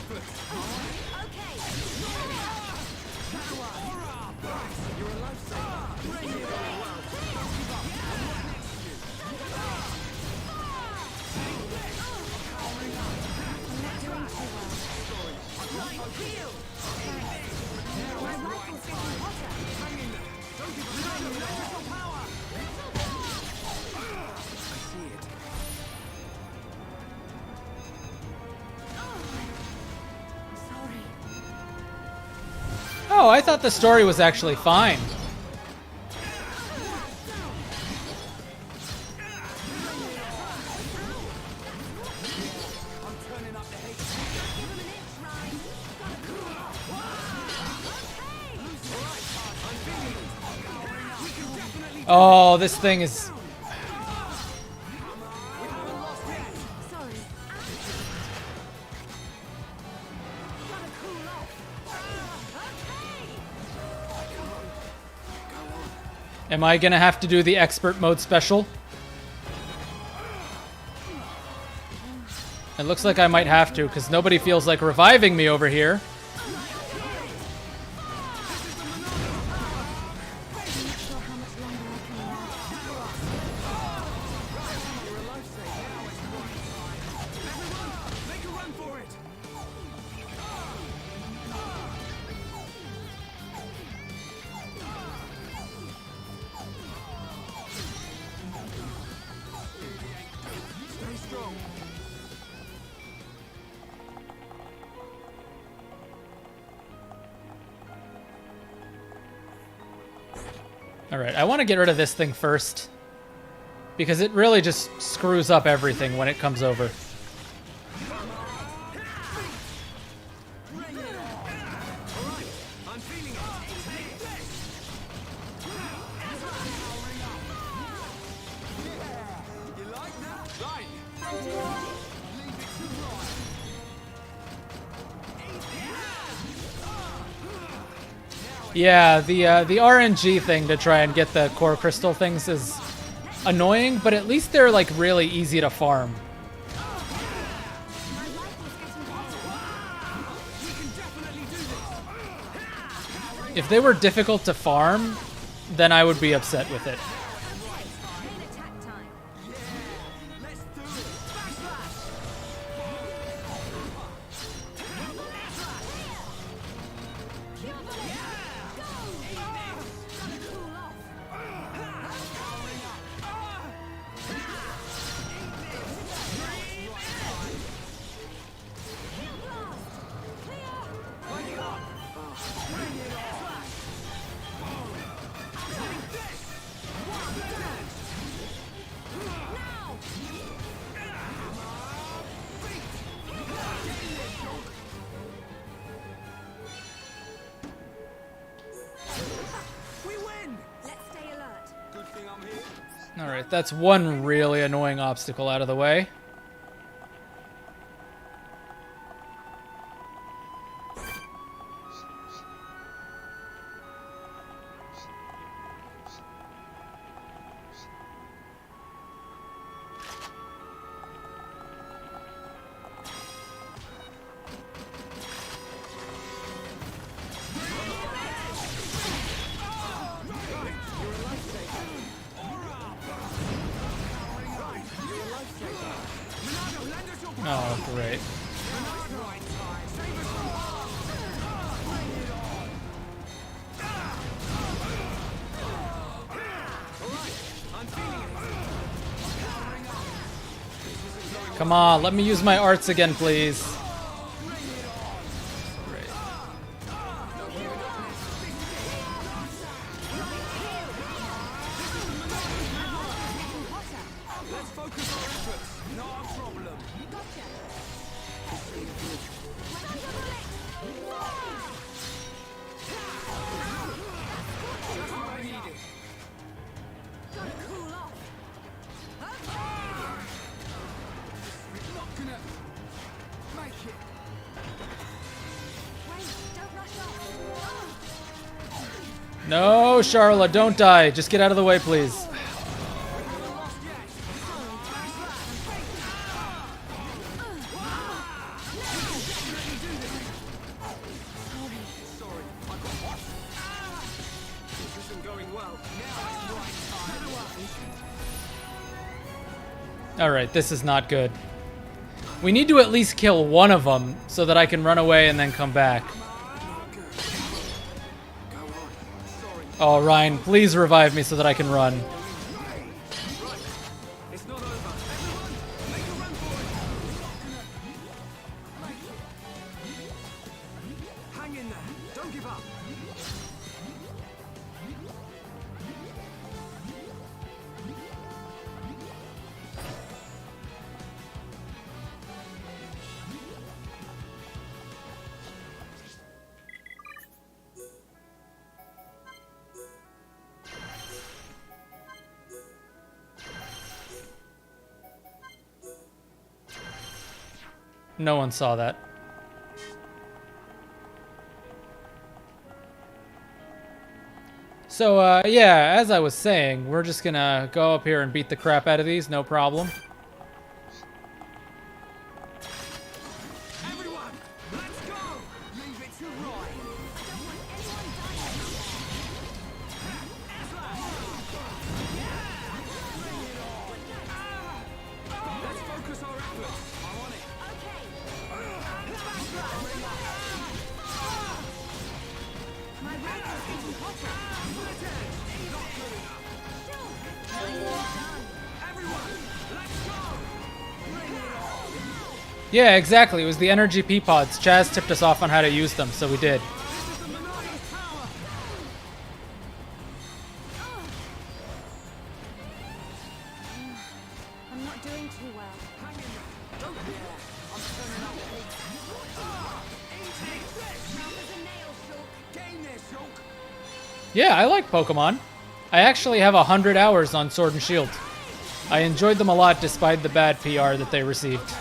Speaker 1: Oh, I thought the story was actually fine. Oh, this thing is... Am I gonna have to do the expert mode special? It looks like I might have to, because nobody feels like reviving me over here. Alright, I want to get rid of this thing first. Because it really just screws up everything when it comes over. Yeah, the RNG thing to try and get the core crystal things is annoying, but at least they're like really easy to farm. If they were difficult to farm, then I would be upset with it. Alright, that's one really annoying obstacle out of the way. Come on, let me use my arts again, please.
Speaker 16: Let's focus our efforts. Not a problem. Just what I needed. Gotta cool off. Not gonna make it.
Speaker 6: Wait, don't rush off.
Speaker 1: No, Charla, don't die. Just get out of the way, please. Alright, this is not good. We need to at least kill one of them so that I can run away and then come back. Oh, Ryan, please revive me so that I can run.
Speaker 16: Hang in there. Don't give up.
Speaker 1: No one saw that. So, yeah, as I was saying, we're just gonna go up here and beat the crap out of these, no problem.
Speaker 16: Everyone, let's go. Leave it to Roy. Let's focus our efforts. I'm on it.
Speaker 6: My right is getting hotter.
Speaker 1: Yeah, exactly. It was the energy pea pods. Chaz tipped us off on how to use them, so we did.
Speaker 6: I'm not doing too well.
Speaker 1: Yeah, I like Pokemon. I actually have 100 hours on Sword and Shield. I enjoyed them a lot despite the bad PR that they received.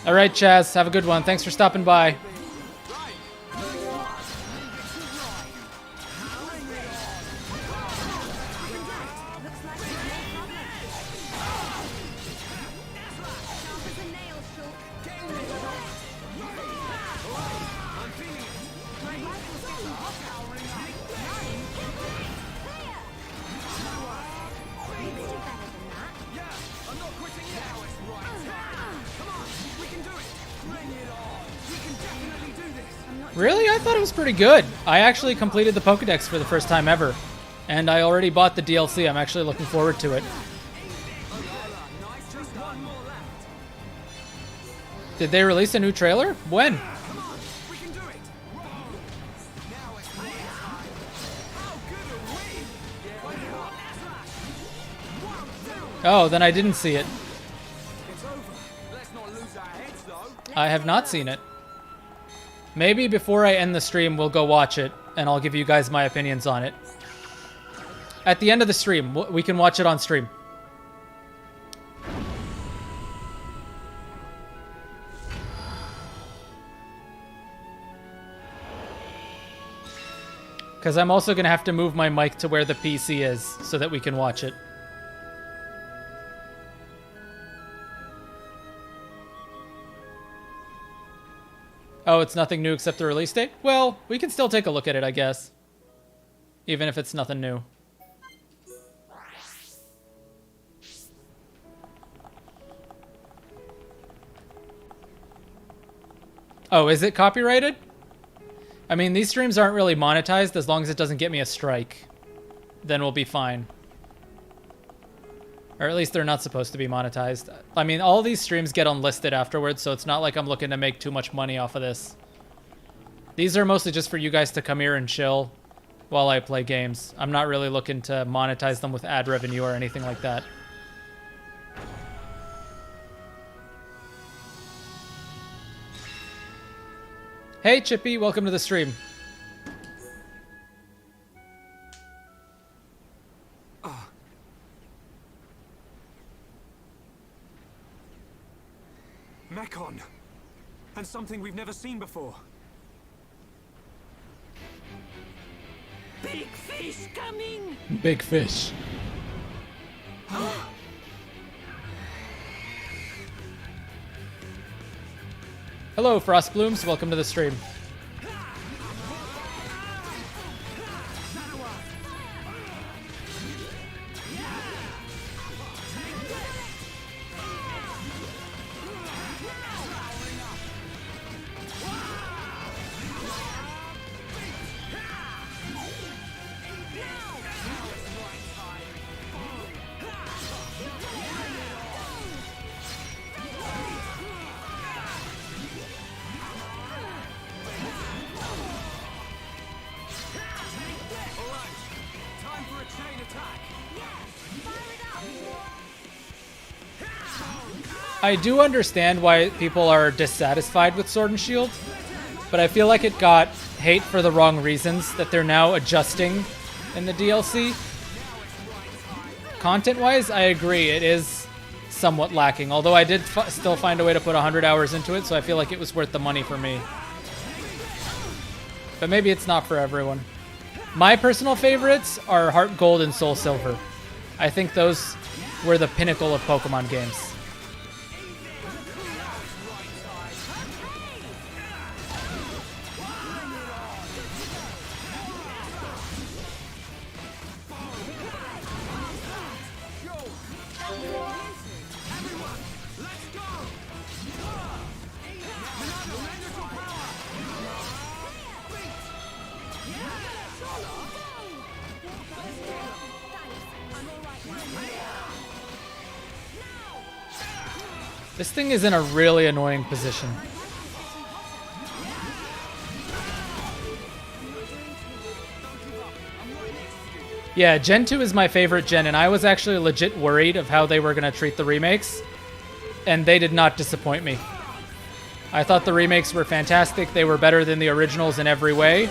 Speaker 1: Alright, Chaz, have a good one. Thanks for stopping by. Really? I thought it was pretty good. I actually completed the Pokedex for the first time ever. And I already bought the DLC. I'm actually looking forward to it. Did they release a new trailer? When? Oh, then I didn't see it. I have not seen it. Maybe before I end the stream, we'll go watch it, and I'll give you guys my opinions on it. At the end of the stream, we can watch it on stream. Because I'm also going to have to move my mic to where the PC is so that we can watch it. Oh, it's nothing new except the release date? Well, we can still take a look at it, I guess. Even if it's nothing new. Oh, is it copyrighted? I mean, these streams aren't really monetized as long as it doesn't get me a strike. then we'll be fine. Or at least they're not supposed to be monetized. I mean, all these streams get unlisted afterwards, so it's not like I'm looking to make too much money off of this. These are mostly just for you guys to come here and chill while I play games. I'm not really looking to monetize them with ad revenue or anything like that. Hey Chippy, welcome to the stream.
Speaker 11: Mekon! And something we've never seen before.
Speaker 7: Big fish coming!
Speaker 1: Big fish. Hello, Frostblooms. Welcome to the stream. I do understand why people are dissatisfied with Sword and Shield, but I feel like it got hate for the wrong reasons that they're now adjusting in the DLC. Content-wise, I agree, it is somewhat lacking, although I did still find a way to put 100 hours into it, so I feel like it was worth the money for me. But maybe it's not for everyone. My personal favorites are Heart Gold and Soul Silver. I think those were the pinnacle of Pokemon games. This thing is in a really annoying position. Yeah, Gen 2 is my favorite gen, and I was actually legit worried of how they were going to treat the remakes, and they did not disappoint me. I thought the remakes were fantastic. They were better than the originals in every way,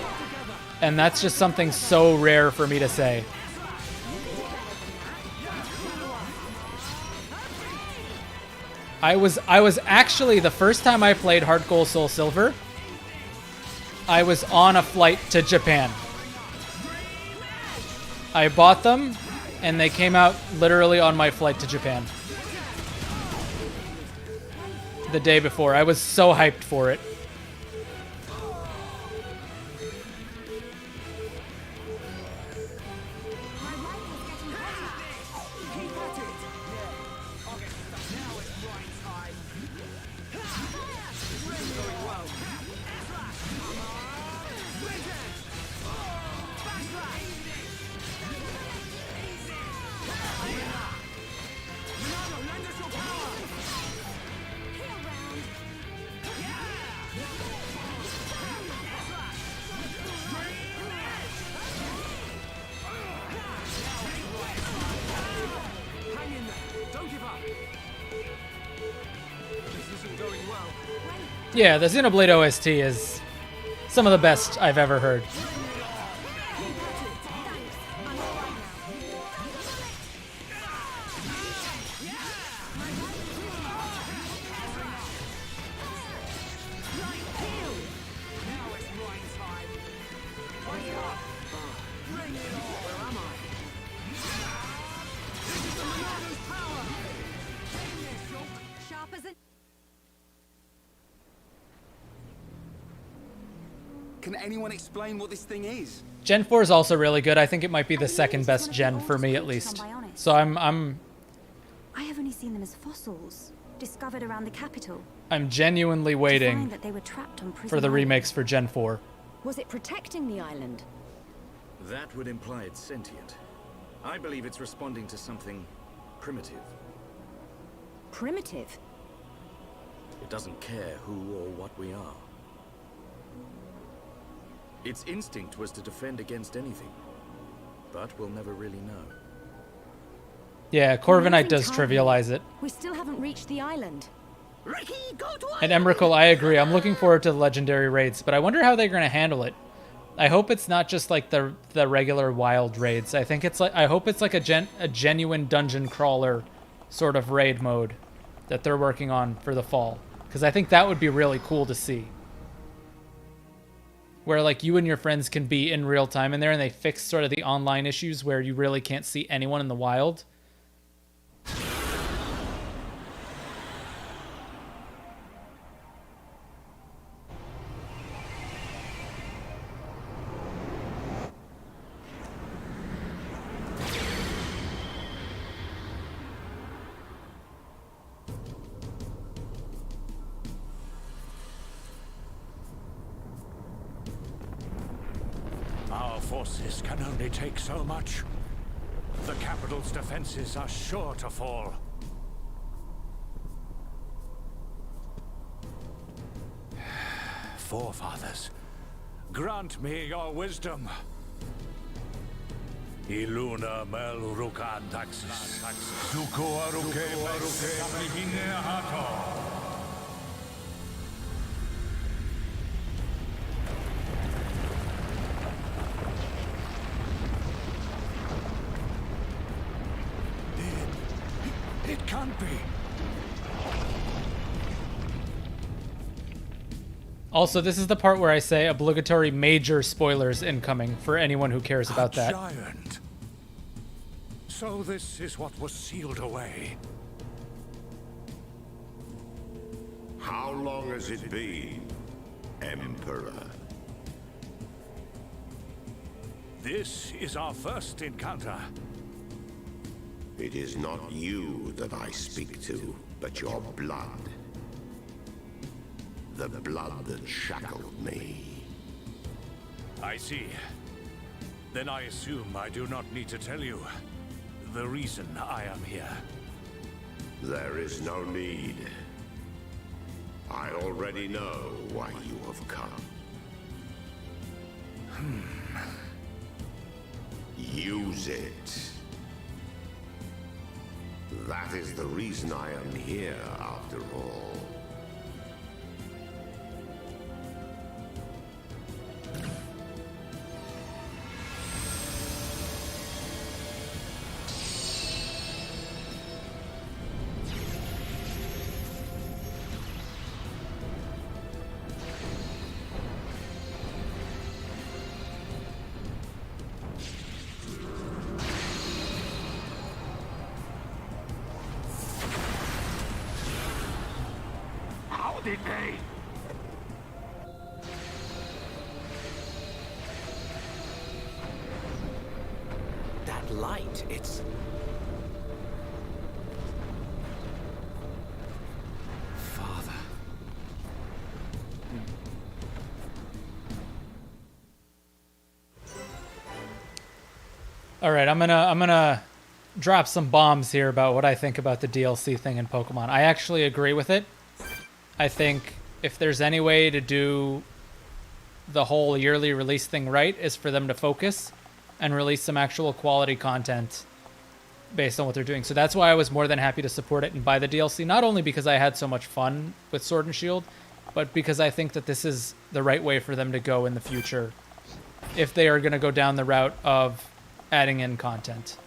Speaker 1: and that's just something so rare for me to say. I was actually, the first time I played Heart Gold Soul Silver, I was on a flight to Japan. I bought them, and they came out literally on my flight to Japan. The day before. I was so hyped for it. Yeah, the Xenoblade OST is some of the best I've ever heard.
Speaker 12: Can anyone explain what this thing is?
Speaker 1: Gen 4 is also really good. I think it might be the second best gen for me, at least. So
Speaker 17: I have only seen them as fossils, discovered around the capital.
Speaker 1: I'm genuinely waiting
Speaker 17: That they were trapped on
Speaker 1: for the remakes for Gen 4.
Speaker 7: Was it protecting the island?
Speaker 5: That would imply it's sentient. I believe it's responding to something primitive.
Speaker 7: Primitive?
Speaker 5: It doesn't care who or what we are. Its instinct was to defend against anything, but we'll never really know.
Speaker 1: Yeah, Corviknight does trivialize it.
Speaker 7: We still haven't reached the island.
Speaker 9: Ricky, go to
Speaker 1: And Emrakul, I agree. I'm looking forward to the legendary raids, but I wonder how they're going to handle it. I hope it's not just like the regular wild raids. I hope it's like a genuine dungeon crawler sort of raid mode that they're working on for the fall, because I think that would be really cool to see. Where like you and your friends can be in real time in there, and they fix sort of the online issues where you really can't see anyone in the wild.
Speaker 4: Our forces can only take so much. The capital's defenses are sure to fall. Forefathers, grant me your wisdom. Iluna mel rukan taxis. Suko aruke mehine hato. It can't be.
Speaker 1: Also, this is the part where I say obligatory major spoilers incoming for anyone who cares about that.
Speaker 4: Giant. So this is what was sealed away.
Speaker 15: How long has it been, Emperor?
Speaker 4: This is our first encounter.
Speaker 15: It is not you that I speak to, but your blood. The blood that shackled me.
Speaker 4: I see. Then I assume I do not need to tell you the reason I am here.
Speaker 15: There is no need. I already know why you have come. Use it. That is the reason I am here, after all.
Speaker 21: How did they?
Speaker 22: That light, it's... Father.
Speaker 1: All right, I'm gonna drop some bombs here about what I think about the DLC thing in Pokemon. I actually agree with it. I think if there's any way to do the whole yearly release thing right, is for them to focus and release some actual quality content based on what they're doing. So that's why I was more than happy to support it and buy the DLC, not only because I had so much fun with Sword and Shield, but because I think that this is the right way for them to go in the future if they are going to go down the route of adding in content.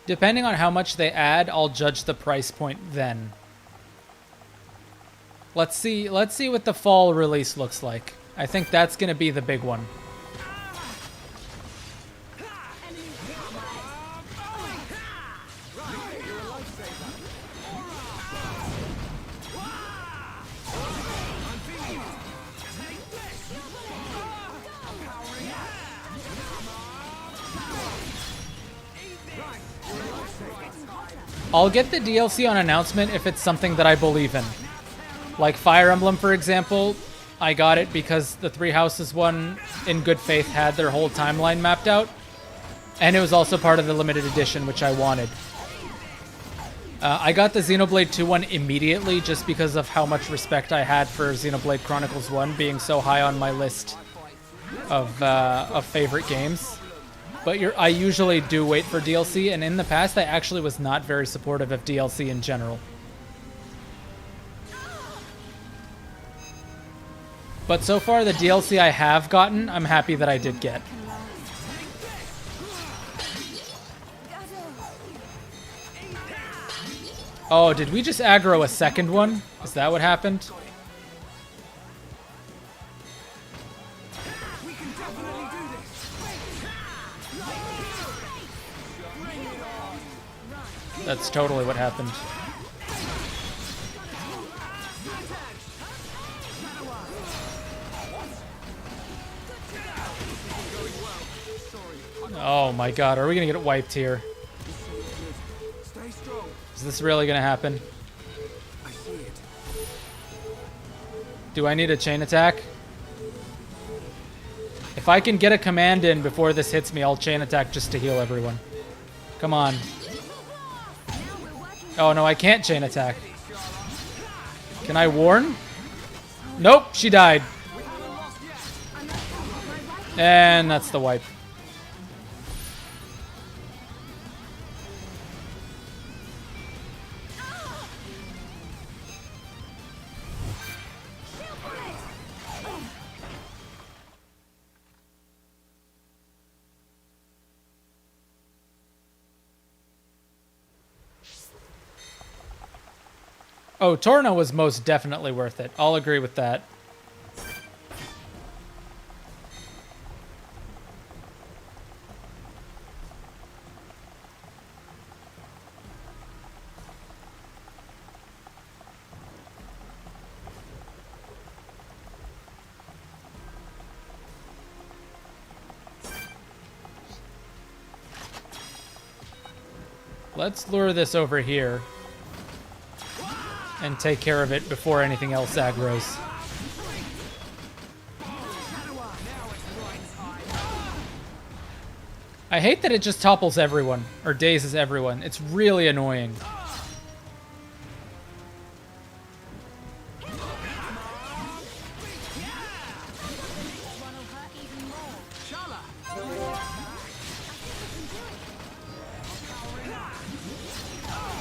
Speaker 1: Depending on how much they add, I'll judge the price point then. Let's see what the fall release looks like. I think that's going to be the big one. I'll get the DLC on announcement if it's something that I believe in. Like Fire Emblem, for example, I got it because the Three Houses one, in good faith, had their whole timeline mapped out. And it was also part of the limited edition, which I wanted. I got the Xenoblade 2 one immediately just because of how much respect I had for Xenoblade Chronicles 1 being so high on my list of favorite games. But I usually do wait for DLC, and in the past I actually was not very supportive of DLC in general. But so far the DLC I have gotten, I'm happy that I did get. Oh, did we just aggro a second one? Is that what happened? That's totally what happened. Oh my god, are we gonna get wiped here? Is this really gonna happen? Do I need a chain attack? If I can get a command in before this hits me, I'll chain attack just to heal everyone. Come on. Oh no, I can't chain attack. Can I warn? Nope, she died. And that's the wipe. Oh, Torna was most definitely worth it. I'll agree with that. Let's lure this over here and take care of it before anything else aggroes. I hate that it just topples everyone, or dazes everyone. It's really annoying.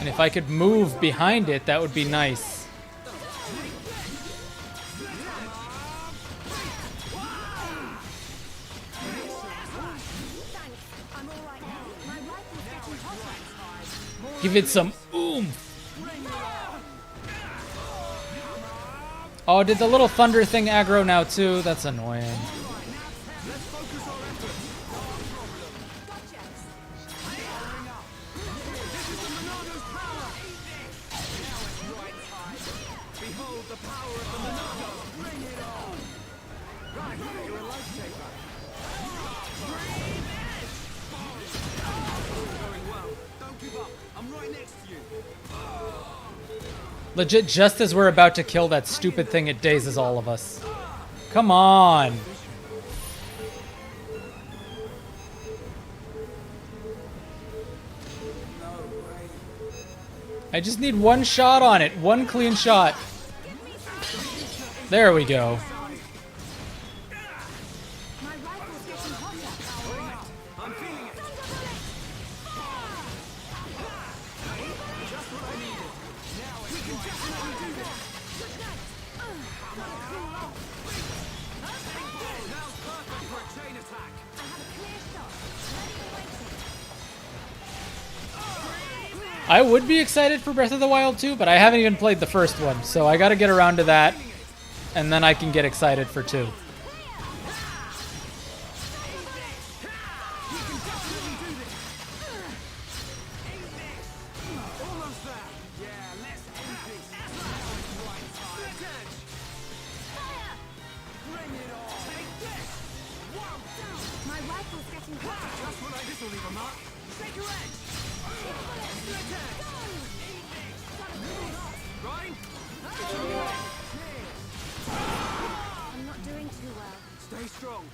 Speaker 1: And if I could move behind it, that would be nice. Give it some oomph. Oh, did the little thunder thing aggro now too? That's annoying. Legit, just as we're about to kill that stupid thing, it dazes all of us. Come on! I just need one shot on it. One clean shot. There we go. I would be excited for Breath of the Wild 2, but I haven't even played the first one, so I gotta get around to that, and then I can get excited for 2.
Speaker 16: Shake your edge! Extra attack! Ryan?
Speaker 6: I'm not doing too well.
Speaker 16: Stay strong.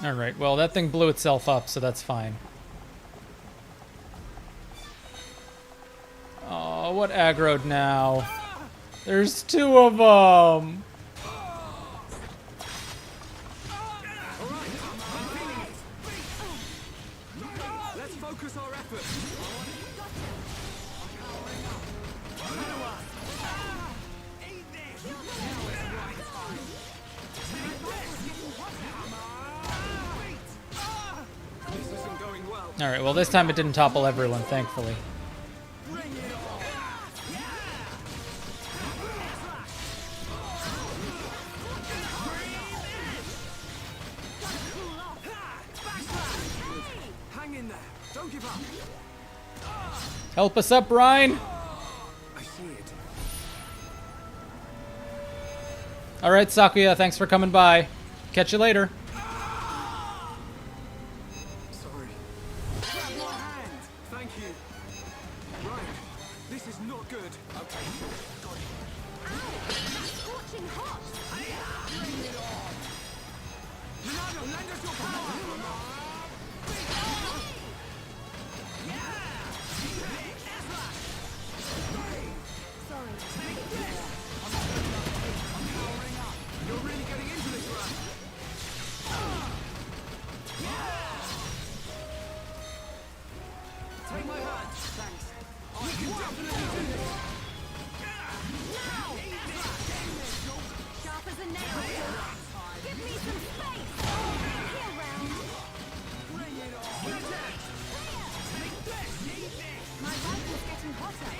Speaker 1: Alright, well, that thing blew itself up, so that's fine. Oh, what aggroed now? There's two of them!
Speaker 16: Let's focus our efforts.
Speaker 5: This isn't going well.
Speaker 1: Alright, well, this time it didn't topple everyone, thankfully.
Speaker 5: Hang in there. Don't give up.
Speaker 1: Help us up, Ryan!
Speaker 5: I see it.
Speaker 1: Alright, Sakuya, thanks for coming by. Catch you later.
Speaker 5: Sorry. Grab my hand. Thank you. Right. This is not good. Okay. Got it.
Speaker 6: Scorching hot!
Speaker 16: Bring it on! Leonardo, lend us your power!
Speaker 6: Sorry.
Speaker 16: You're really getting into this, right? Take my hand. Thanks. We can definitely do this.
Speaker 6: Sharp as a nail. Give me some space. Here, round.
Speaker 16: Bring it on. Take this.
Speaker 6: My rifle's getting hotter.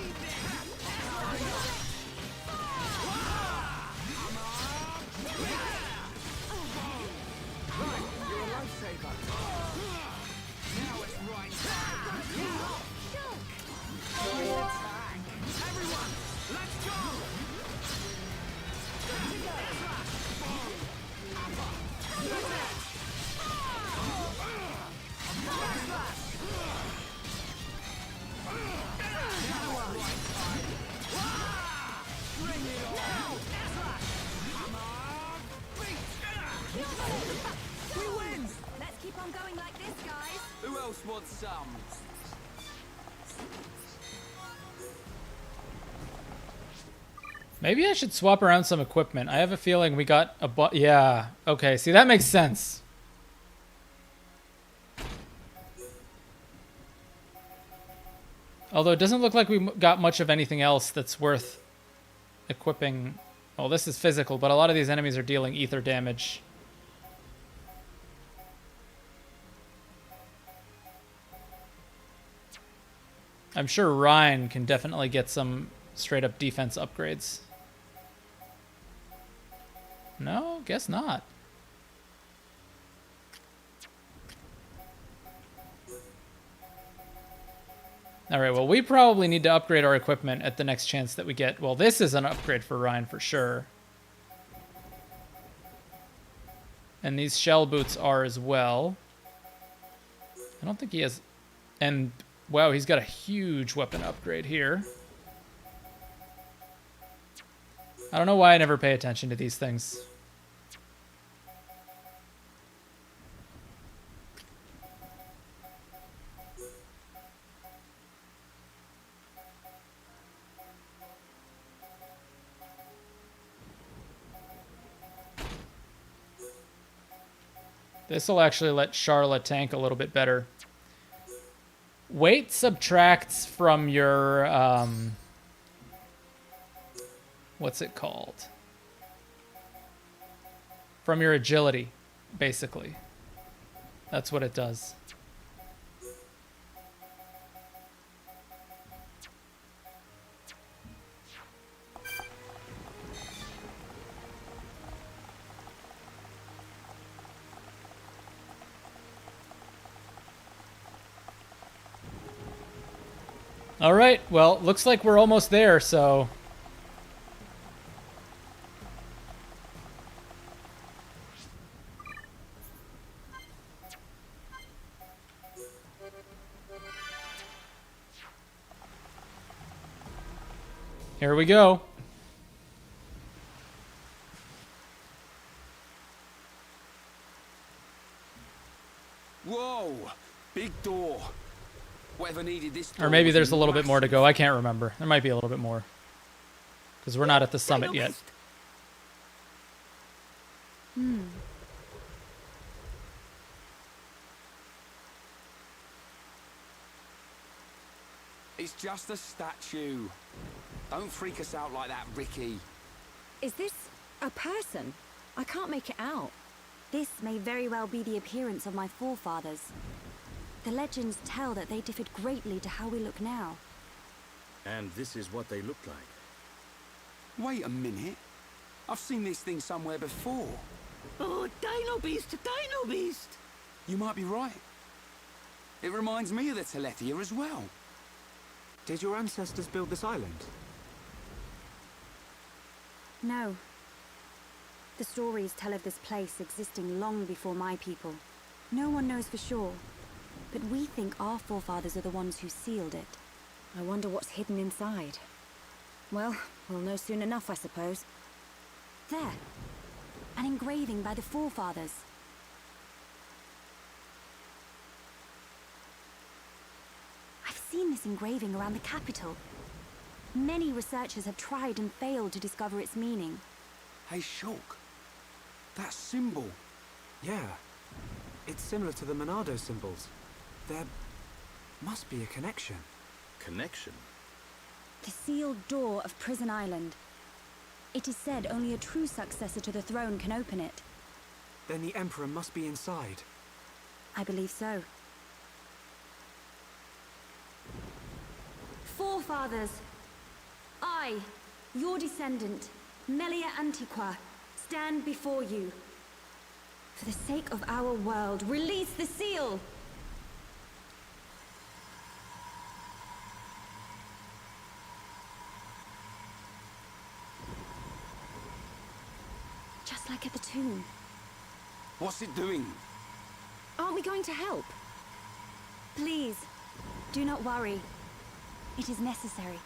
Speaker 16: Right, you're a lifesaver. Now it's right time. Everyone, let's go!
Speaker 6: We win! Let's keep on going like this, guys.
Speaker 16: Who else wants some?
Speaker 1: Maybe I should swap around some equipment. I have a feeling we got a yeah. Okay, see, that makes sense. Although it doesn't look like we got much of anything else that's worth equipping. Oh, this is physical, but a lot of these enemies are dealing ether damage. I'm sure Ryan can definitely get some straight up defense upgrades. No, guess not. Alright, well, we probably need to upgrade our equipment at the next chance that we get. Well, this is an upgrade for Ryan for sure. And these shell boots are as well. I don't think he has... And, wow, he's got a huge weapon upgrade here. I don't know why I never pay attention to these things. This will actually let Charlotte tank a little bit better. Weight subtracts from your, what's it called? From your agility, basically. That's what it does. All right, well, looks like we're almost there, so... Here we go.
Speaker 12: Whoa! Big door. Whatever needed this door
Speaker 1: Or maybe
Speaker 12: was
Speaker 1: there's a little bit more to
Speaker 12: massive.
Speaker 1: go. I can't remember. There might be a little bit more. Because we're not at the summit yet.
Speaker 12: It's just a statue. Don't freak us out like that, Ricky.
Speaker 7: Is this a person? I can't make it out.
Speaker 17: This may very well be the appearance of my forefathers. The legends tell that they differed greatly to how we look now.
Speaker 5: And this is what they looked like.
Speaker 12: Wait a minute. I've seen this thing somewhere before.
Speaker 9: Oh, Dino Beast, Dino Beast!
Speaker 12: You might be right. It reminds me of the Telethia as well.
Speaker 11: Did your ancestors build this island?
Speaker 17: No. The stories tell of this place existing long before my people. No one knows for sure, but we think our forefathers are the ones who sealed it.
Speaker 7: I wonder what's hidden inside. Well, we'll know soon enough, I suppose.
Speaker 17: There. An engraving by the forefathers. I've seen this engraving around the capital. Many researchers have tried and failed to discover its meaning.
Speaker 12: Hey, Shulk. That symbol.
Speaker 11: Yeah. It's similar to the Monado symbols. There must be a connection.
Speaker 5: Connection?
Speaker 17: The sealed door of Prison Island. It is said only a true successor to the throne can open it.
Speaker 11: Then the Emperor must be inside.
Speaker 17: I believe so. Forefathers, I, your descendant, Melia Antiqua, stand before you. For the sake of our world, release the seal! Just like at the tomb.
Speaker 12: What's it doing?
Speaker 7: Aren't we going to help?
Speaker 17: Please, do not worry. It is necessary.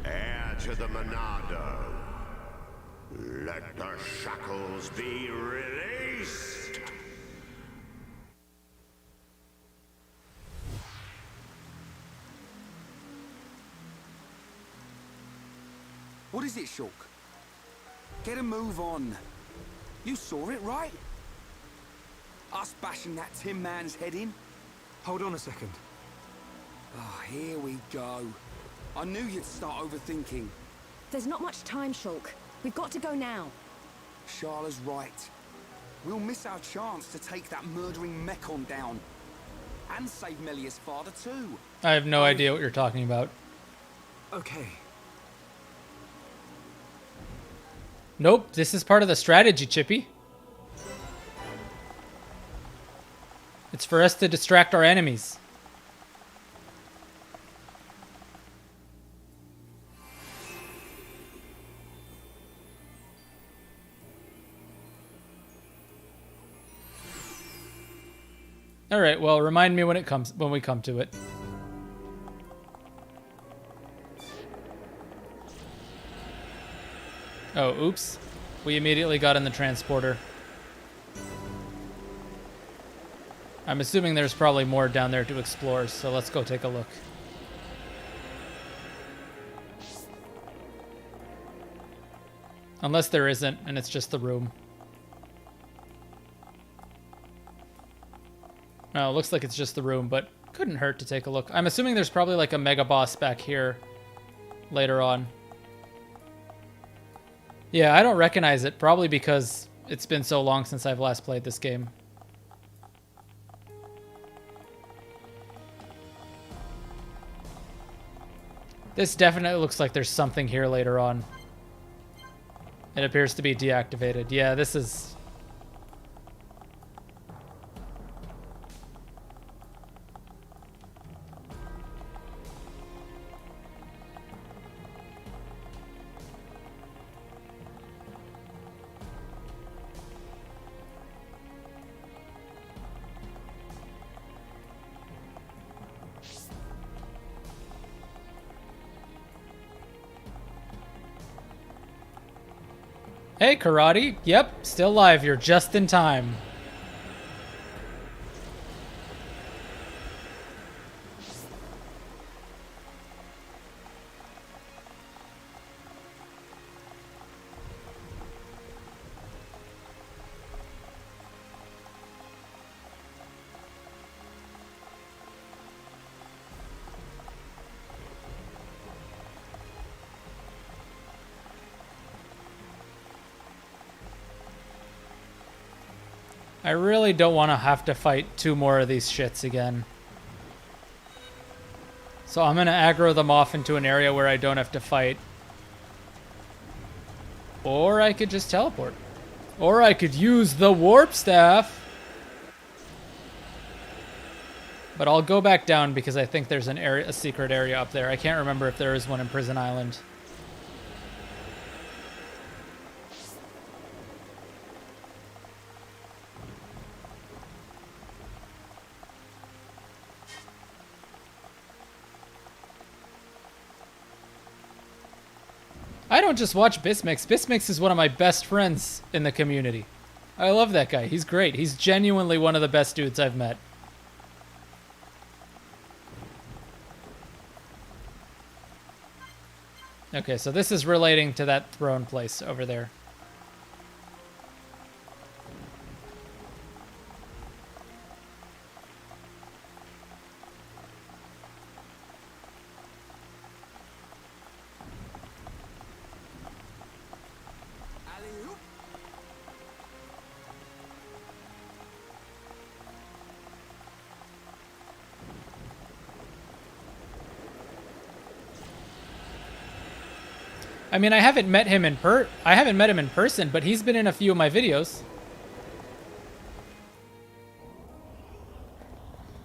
Speaker 15: Heir to the Monado. Let the shackles be released!
Speaker 12: What is it, Shulk? Get a move on. You saw it, right? Us bashing that Tin Man's head in?
Speaker 11: Hold on a second.
Speaker 12: Oh, here we go. I knew you'd start overthinking.
Speaker 7: There's not much time, Shulk. We've got to go now.
Speaker 12: Sharla's right. We'll miss our chance to take that murdering Mechon down. And save Melia's father, too.
Speaker 1: I have no idea what you're talking about.
Speaker 11: Okay.
Speaker 1: Nope, this is part of the strategy, Chippy. It's for us to distract our enemies. All right, well, remind me when we come to it. Oh, oops. We immediately got in the transporter. I'm assuming there's probably more down there to explore, so let's go take a look. Unless there isn't, and it's just the room. Oh, it looks like it's just the room, but couldn't hurt to take a look. I'm assuming there's probably like a mega boss back here later on. Yeah, I don't recognize it, probably because it's been so long since I've last played this game. This definitely looks like there's something here later on. It appears to be deactivated. Yeah, this is... Hey, Karate. Yep, still alive. You're just in time. I really don't want to have to fight 2 more of these shits again. So I'm going to aggro them off into an area where I don't have to fight. Or I could just teleport. Or I could use the warp staff. But I'll go back down because I think there's a secret area up there. I can't remember if there is one in Prison Island. I don't just watch Bismix. Bismix is one of my best friends in the community. I love that guy. He's great. He's genuinely one of the best dudes I've met. Okay, so this is relating to that throne place over there. I mean, I haven't met him in person, but he's been in a few of my videos.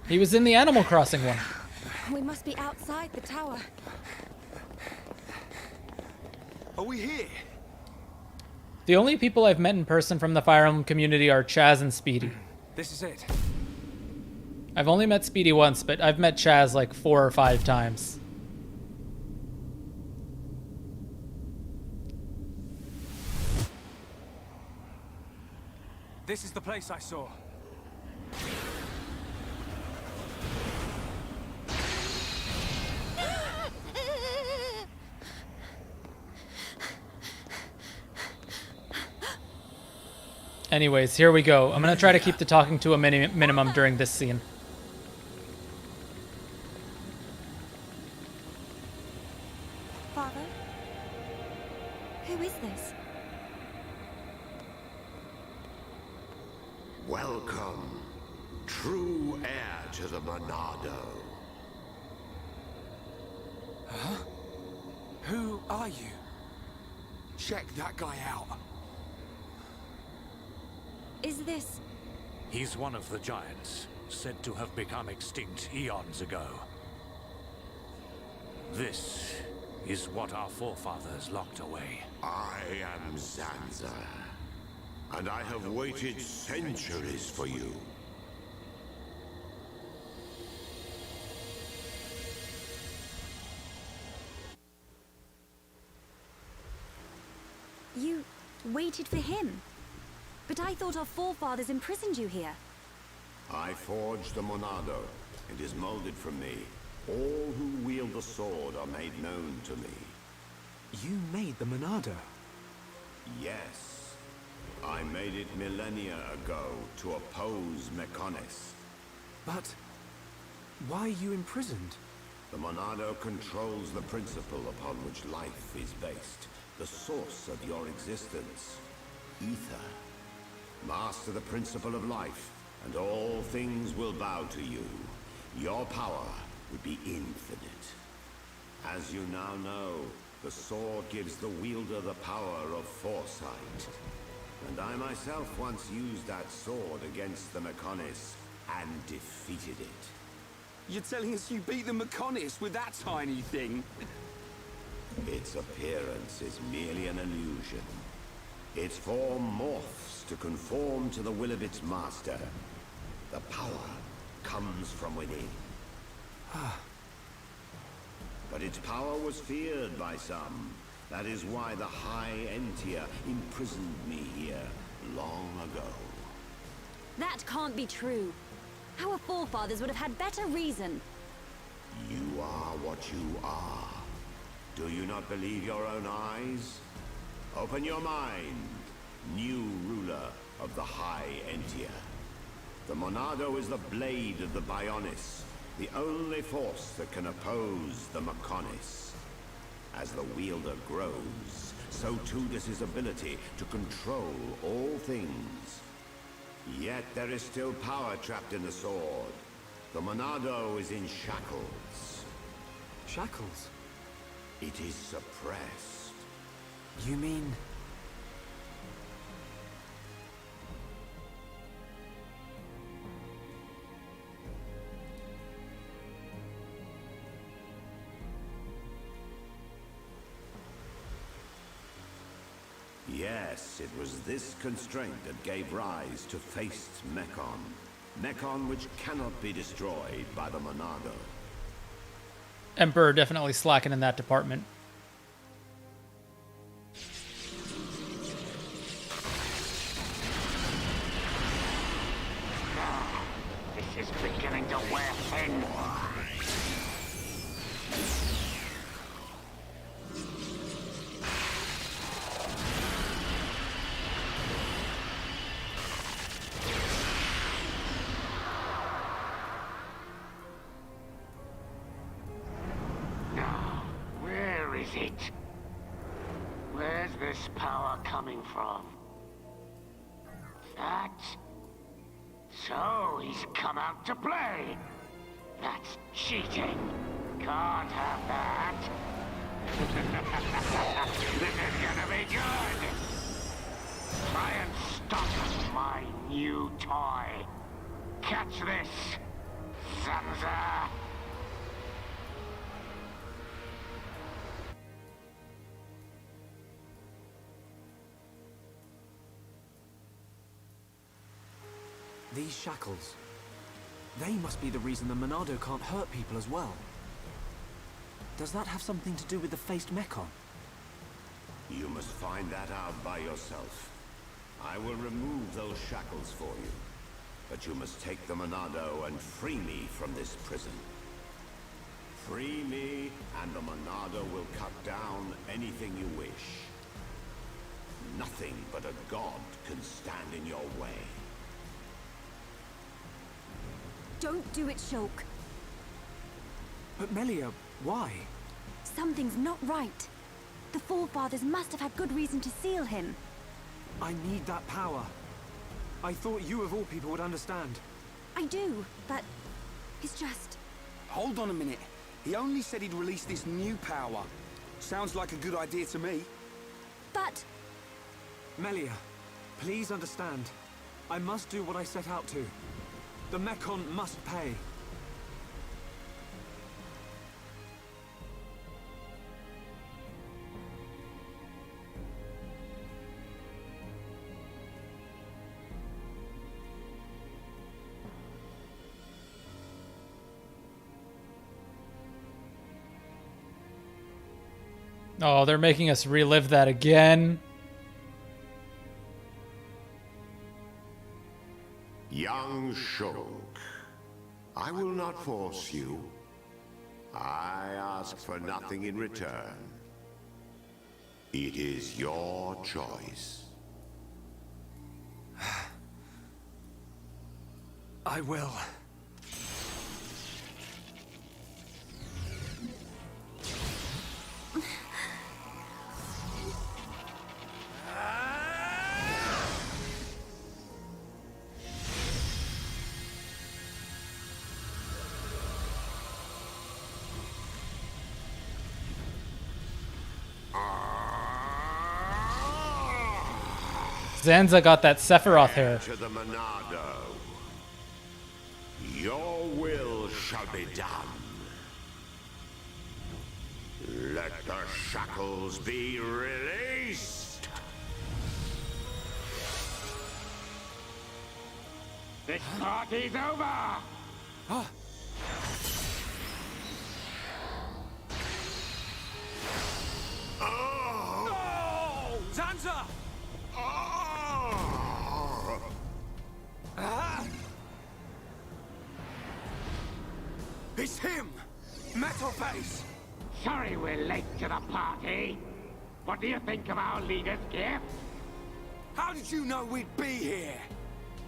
Speaker 1: He was in the Animal Crossing one.
Speaker 6: We must be outside the tower.
Speaker 12: Are we here?
Speaker 1: The only people I've met in person from the Fire Emblem community are Chaz and Speedy.
Speaker 11: This is it.
Speaker 1: I've only met Speedy once, but I've met Chaz like 4 or 5 times.
Speaker 11: This is the place I saw.
Speaker 1: Anyways, here we go. I'm gonna try to keep the talking to a minimum during this scene.
Speaker 17: Father? Who is this?
Speaker 15: Welcome, true heir to the Monado.
Speaker 12: Huh? Who are you? Check that guy out.
Speaker 17: Is this...
Speaker 14: He's one of the giants, said to have become extinct eons ago. This is what our forefathers locked away.
Speaker 15: I am Zanza, and I have waited centuries for you.
Speaker 17: You waited for him? But I thought our forefathers imprisoned you here.
Speaker 15: I forged the Monado. It is molded from me. All who wield the sword are made known to me.
Speaker 11: You made the Monado?
Speaker 15: Yes. I made it millennia ago to oppose Mechonis.
Speaker 11: But why are you imprisoned?
Speaker 15: The Monado controls the principle upon which life is based. The source of your existence. Ether. Master the principle of life, and all things will bow to you. Your power would be infinite. As you now know, the sword gives the wielder the power of foresight. And I myself once used that sword against the Mechonis and defeated it.
Speaker 12: You're telling us you beat the Mechonis with that tiny thing?
Speaker 15: Its appearance is merely an illusion. Its form morphs to conform to the will of its master. The power comes from within. But its power was feared by some, That is why the High Entia imprisoned me here long ago.
Speaker 17: That can't be true. Our forefathers would have had better reason.
Speaker 15: You are what you are. Do you not believe your own eyes? Open your mind, new ruler of the High Entia. The Monado is the blade of the Bionis, the only force that can oppose the Mechonis. As the wielder grows, so too does his ability to control all things. Yet there is still power trapped in the sword. The Monado is in shackles.
Speaker 11: Shackles?
Speaker 15: It is suppressed.
Speaker 11: You mean...
Speaker 15: Yes, it was this constraint that gave rise to Faced's Mechon. Mechon which cannot be destroyed by the Monado.
Speaker 1: Emperor definitely slacking in that department.
Speaker 21: This is beginning to wear thin. It? Where's this power coming from? That? So he's come out to play. That's cheating. Can't have that. This is gonna be good. Try and stop my new toy. Catch this, Zanza.
Speaker 11: These shackles, they must be the reason the Monado can't hurt people as well. Does that have something to do with the Faced Mechon?
Speaker 15: You must find that out by yourself. I will remove those shackles for you. But you must take the Monado and free me from this prison. Free me, and the Monado will cut down anything you wish. Nothing but a god can stand in your way.
Speaker 17: Don't do it, Shulk.
Speaker 11: But Melia, why?
Speaker 17: Something's not right. The forefathers must have had good reason to seal him.
Speaker 11: I need that power. I thought you of all people would understand.
Speaker 17: I do, but it's just...
Speaker 12: Hold on a minute. He only said he'd release this new power. Sounds like a good idea to me.
Speaker 17: But...
Speaker 11: Melia, please understand. I must do what I set out to. The Mechon must pay.
Speaker 1: Oh, they're making us relive that again.
Speaker 15: Young Shulk, I will not force you. I ask for nothing in return. It is your choice.
Speaker 11: I will.
Speaker 1: Zanza got that Sephiroth hair.
Speaker 15: To the Monado. Your will shall be done. Let the shackles be released.
Speaker 21: This party's over!
Speaker 15: Oh!
Speaker 5: Zanza! It's him! Metal Face!
Speaker 21: Sorry we're late to the party. What do you think of our leader's gift?
Speaker 5: How did you know we'd be here?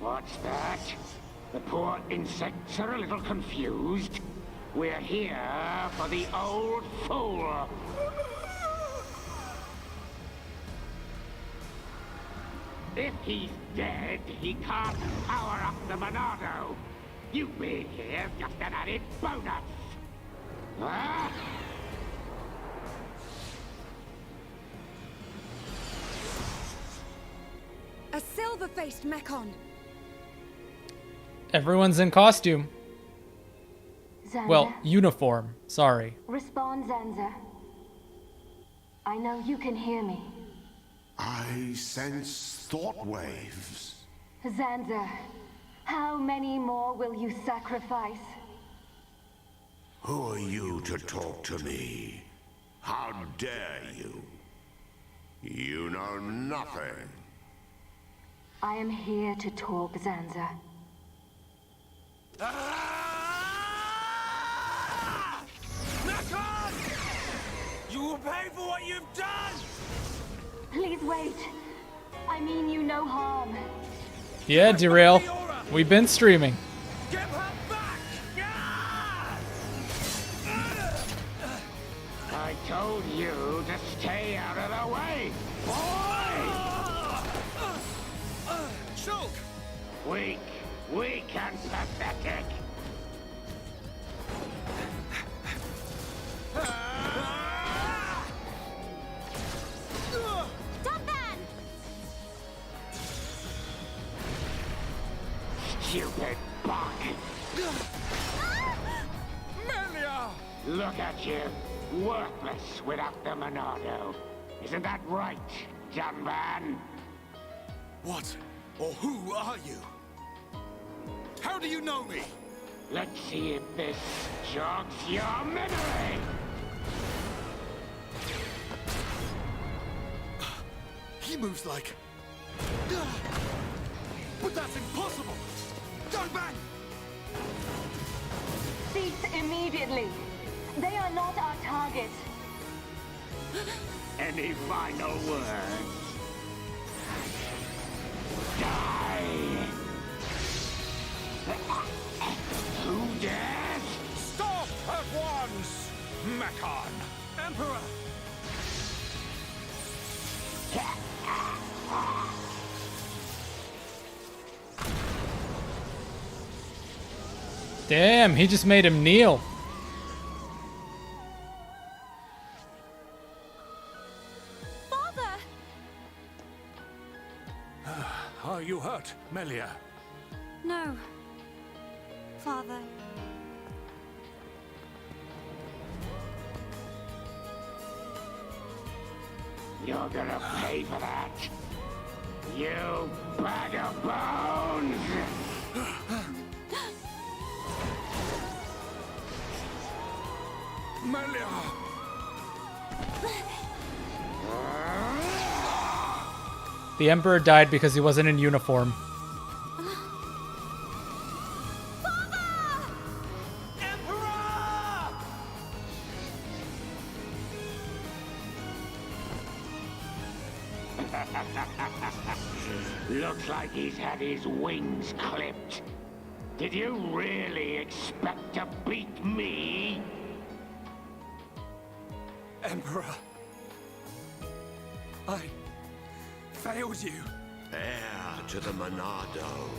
Speaker 21: What's that? The poor insects are a little confused. We're here for the old fool. If he's dead, he can't power up the Monado. You being here's just an added bonus. Huh?
Speaker 7: A silver-faced Mechon.
Speaker 1: Everyone's in costume.
Speaker 13: Zanza.
Speaker 1: Well, uniform. Sorry.
Speaker 13: Respond, Zanza. I know you can hear me.
Speaker 15: I sense thought waves.
Speaker 13: Zanza, how many more will you sacrifice?
Speaker 15: Who are you to talk to me? How dare you? You know nothing.
Speaker 13: I am here to talk, Zanza.
Speaker 5: Mechon! You will pay for what you've done!
Speaker 13: Please wait. I mean you no harm.
Speaker 1: Yeah, Derail. We've been streaming.
Speaker 5: Give her back!
Speaker 21: I told you to stay out of the way, boy!
Speaker 5: Shulk!
Speaker 21: Weak and pathetic.
Speaker 6: Dumban!
Speaker 21: Stupid bug.
Speaker 5: Melia!
Speaker 21: Look at you, worthless without the Monado. Isn't that right, Dunban?
Speaker 5: What or who are you? How do you know me?
Speaker 21: Let's see if this jogs your memory.
Speaker 5: He moves like... But that's impossible! Dunban!
Speaker 13: Cease immediately. They are not our target.
Speaker 21: Any final words? Die! Who dares?
Speaker 2: Stop at once, Mechon!
Speaker 5: Emperor!
Speaker 1: Damn, he just made him kneel.
Speaker 6: Father!
Speaker 2: Are you hurt, Melia?
Speaker 17: No. Father.
Speaker 21: You're gonna pay for that. You bag of bones!
Speaker 5: Melia!
Speaker 1: The Emperor died because he wasn't in uniform.
Speaker 21: Looks like he's had his wings clipped. Did you really expect to beat me?
Speaker 5: Emperor. I failed you.
Speaker 15: Heir to the Monado.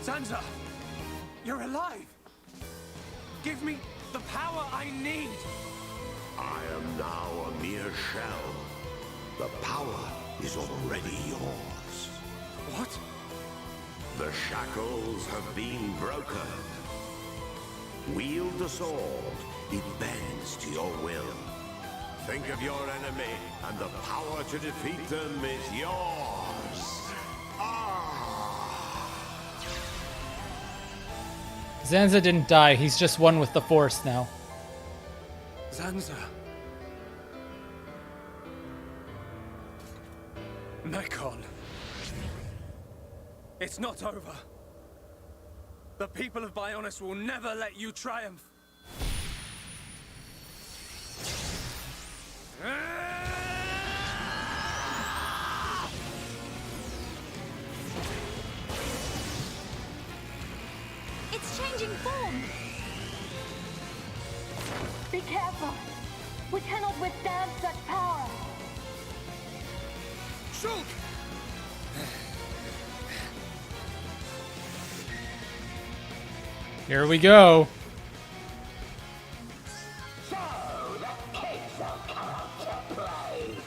Speaker 5: Zanza! You're alive! Give me the power I need!
Speaker 15: I am now a mere shell. The power is already yours.
Speaker 5: What?
Speaker 15: The shackles have been broken. Wield the sword. It bends to your will. Think of your enemy, and the power to defeat them is yours.
Speaker 1: Zanza didn't die, he's just one with the Force now.
Speaker 5: Zanza.
Speaker 11: Mekon. It's not over. The people of Bionis will never let you triumph.
Speaker 6: It's changing form.
Speaker 13: Be careful. We cannot withstand such power.
Speaker 11: Shulk!
Speaker 1: Here we go.
Speaker 21: So, the kids have come out to play.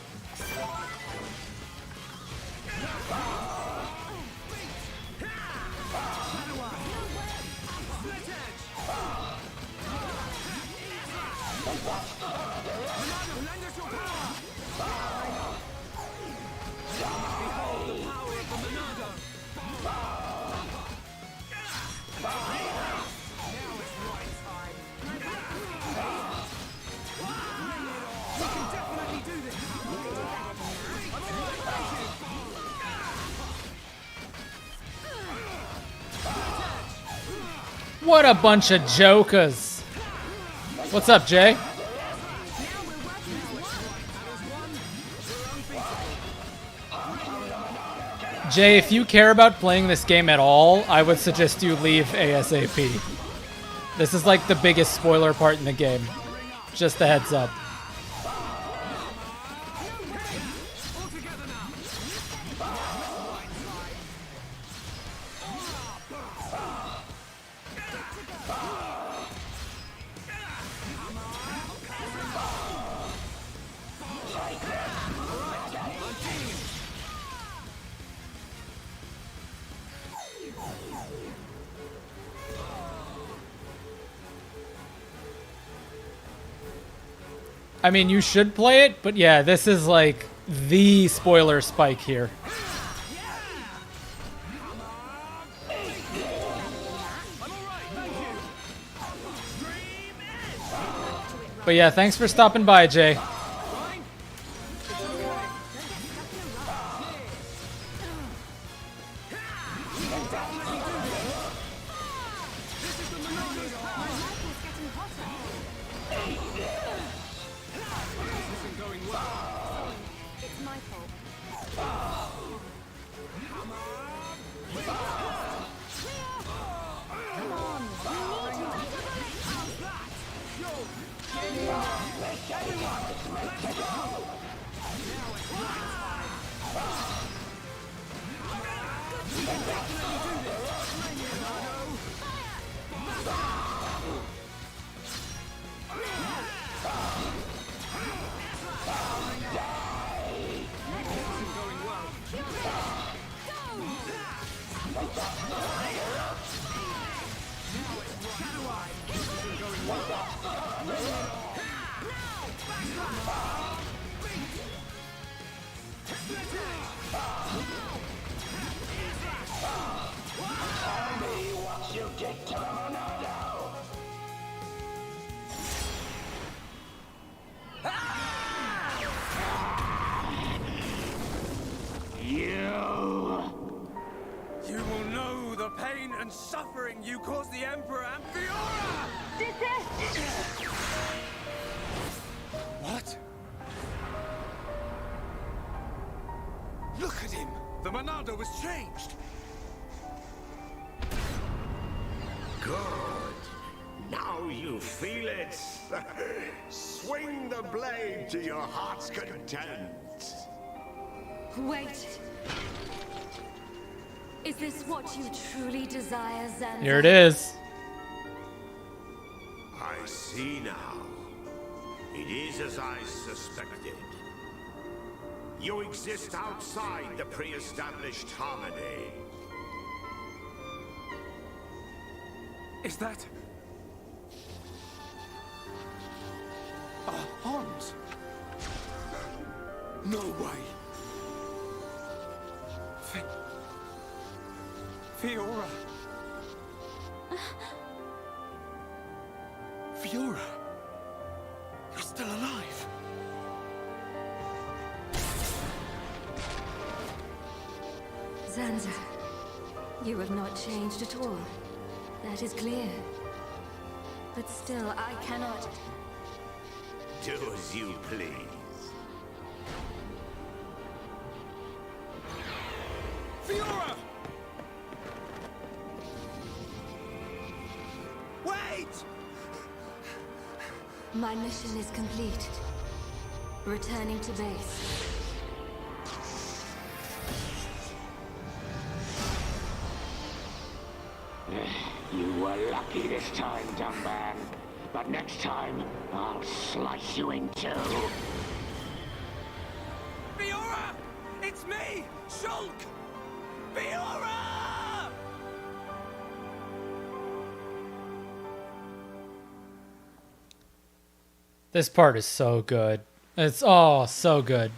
Speaker 16: Behold the power of the Monado. Now it's right time. We can definitely do this. We can do better than that. I'm all right, thank you.
Speaker 1: What a bunch of jokers. What's up, Jay? Jay, if you care about playing this game at all, I would suggest you leave ASAP. This is like the biggest spoiler part in the game. Just a heads up. I mean, you should play it, but yeah, this is like the spoiler spike here. But yeah, thanks for stopping by, Jay.
Speaker 11: You will know the pain and suffering you caused the Emperor and Fiora!
Speaker 13: Desist!
Speaker 11: What? Look at him! The Monado was changed!
Speaker 15: Good. Now you feel it. Swing the blade to your heart's content.
Speaker 20: Wait. Is this what you truly desire, Xander?
Speaker 1: Here it is.
Speaker 15: I see now. It is as I suspected. You exist outside the pre-established harmony.
Speaker 11: Is that... Hans? No way! Fiora! Fiora! You're still alive!
Speaker 13: Zanza, you have not changed at all. That is clear. But still, I cannot...
Speaker 15: Do as you please.
Speaker 16: Fiora! Wait!
Speaker 13: My mission is complete. Returning to base.
Speaker 21: You were lucky this time, dumb man. But next time, I'll slice you in two.
Speaker 16: Fiora! It's me! Shulk! Fiora!
Speaker 1: This part is so good. It's oh so good.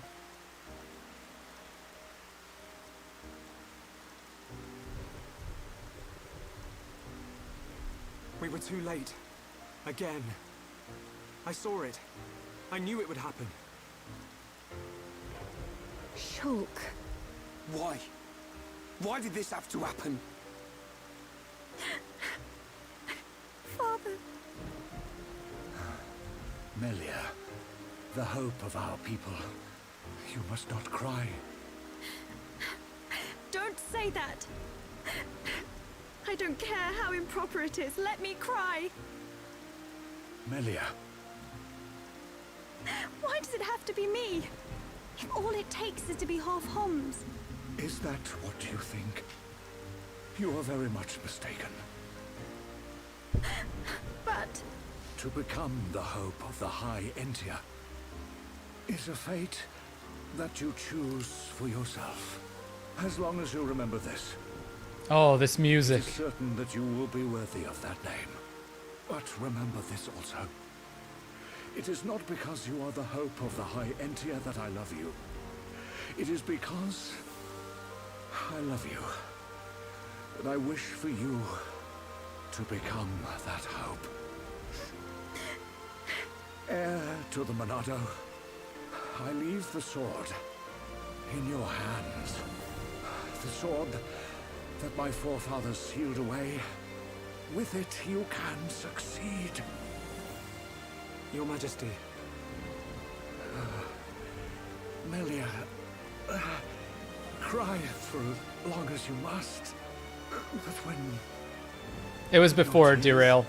Speaker 11: We were too late. Again. I saw it. I knew it would happen.
Speaker 17: Shulk.
Speaker 12: Why? Why did this have to happen?
Speaker 17: Father.
Speaker 4: Melia, the hope of our people. You must not cry.
Speaker 17: Don't say that. I don't care how improper it is. Let me cry.
Speaker 4: Melia.
Speaker 17: Why does it have to be me? If all it takes is to be half Homs.
Speaker 4: Is that what you think? You are very much mistaken.
Speaker 17: But...
Speaker 4: To become the hope of the High Entia is a fate that you choose for yourself. As long as you remember this.
Speaker 1: Oh, this music.
Speaker 4: It is certain that you will be worthy of that name. But remember this also. It is not because you are the hope of the High Entia that I love you. It is because I love you. And I wish for you to become that hope. Heir to the Monado, I leave the sword in your hands. The sword that my forefathers sealed away. With it, you can succeed.
Speaker 11: Your Majesty.
Speaker 4: Melia, cry for as long as you must. But when...
Speaker 1: It was before Derail.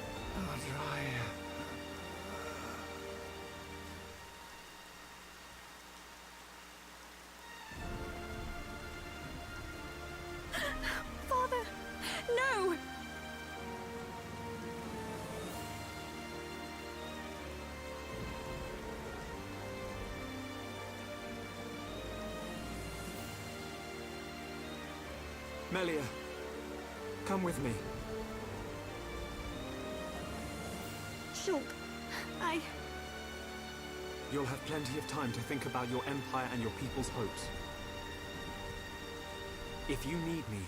Speaker 17: Father, no!
Speaker 11: Melia, come with me.
Speaker 17: Shulk,
Speaker 11: You'll have plenty of time to think about your empire and your people's hopes. If you need me,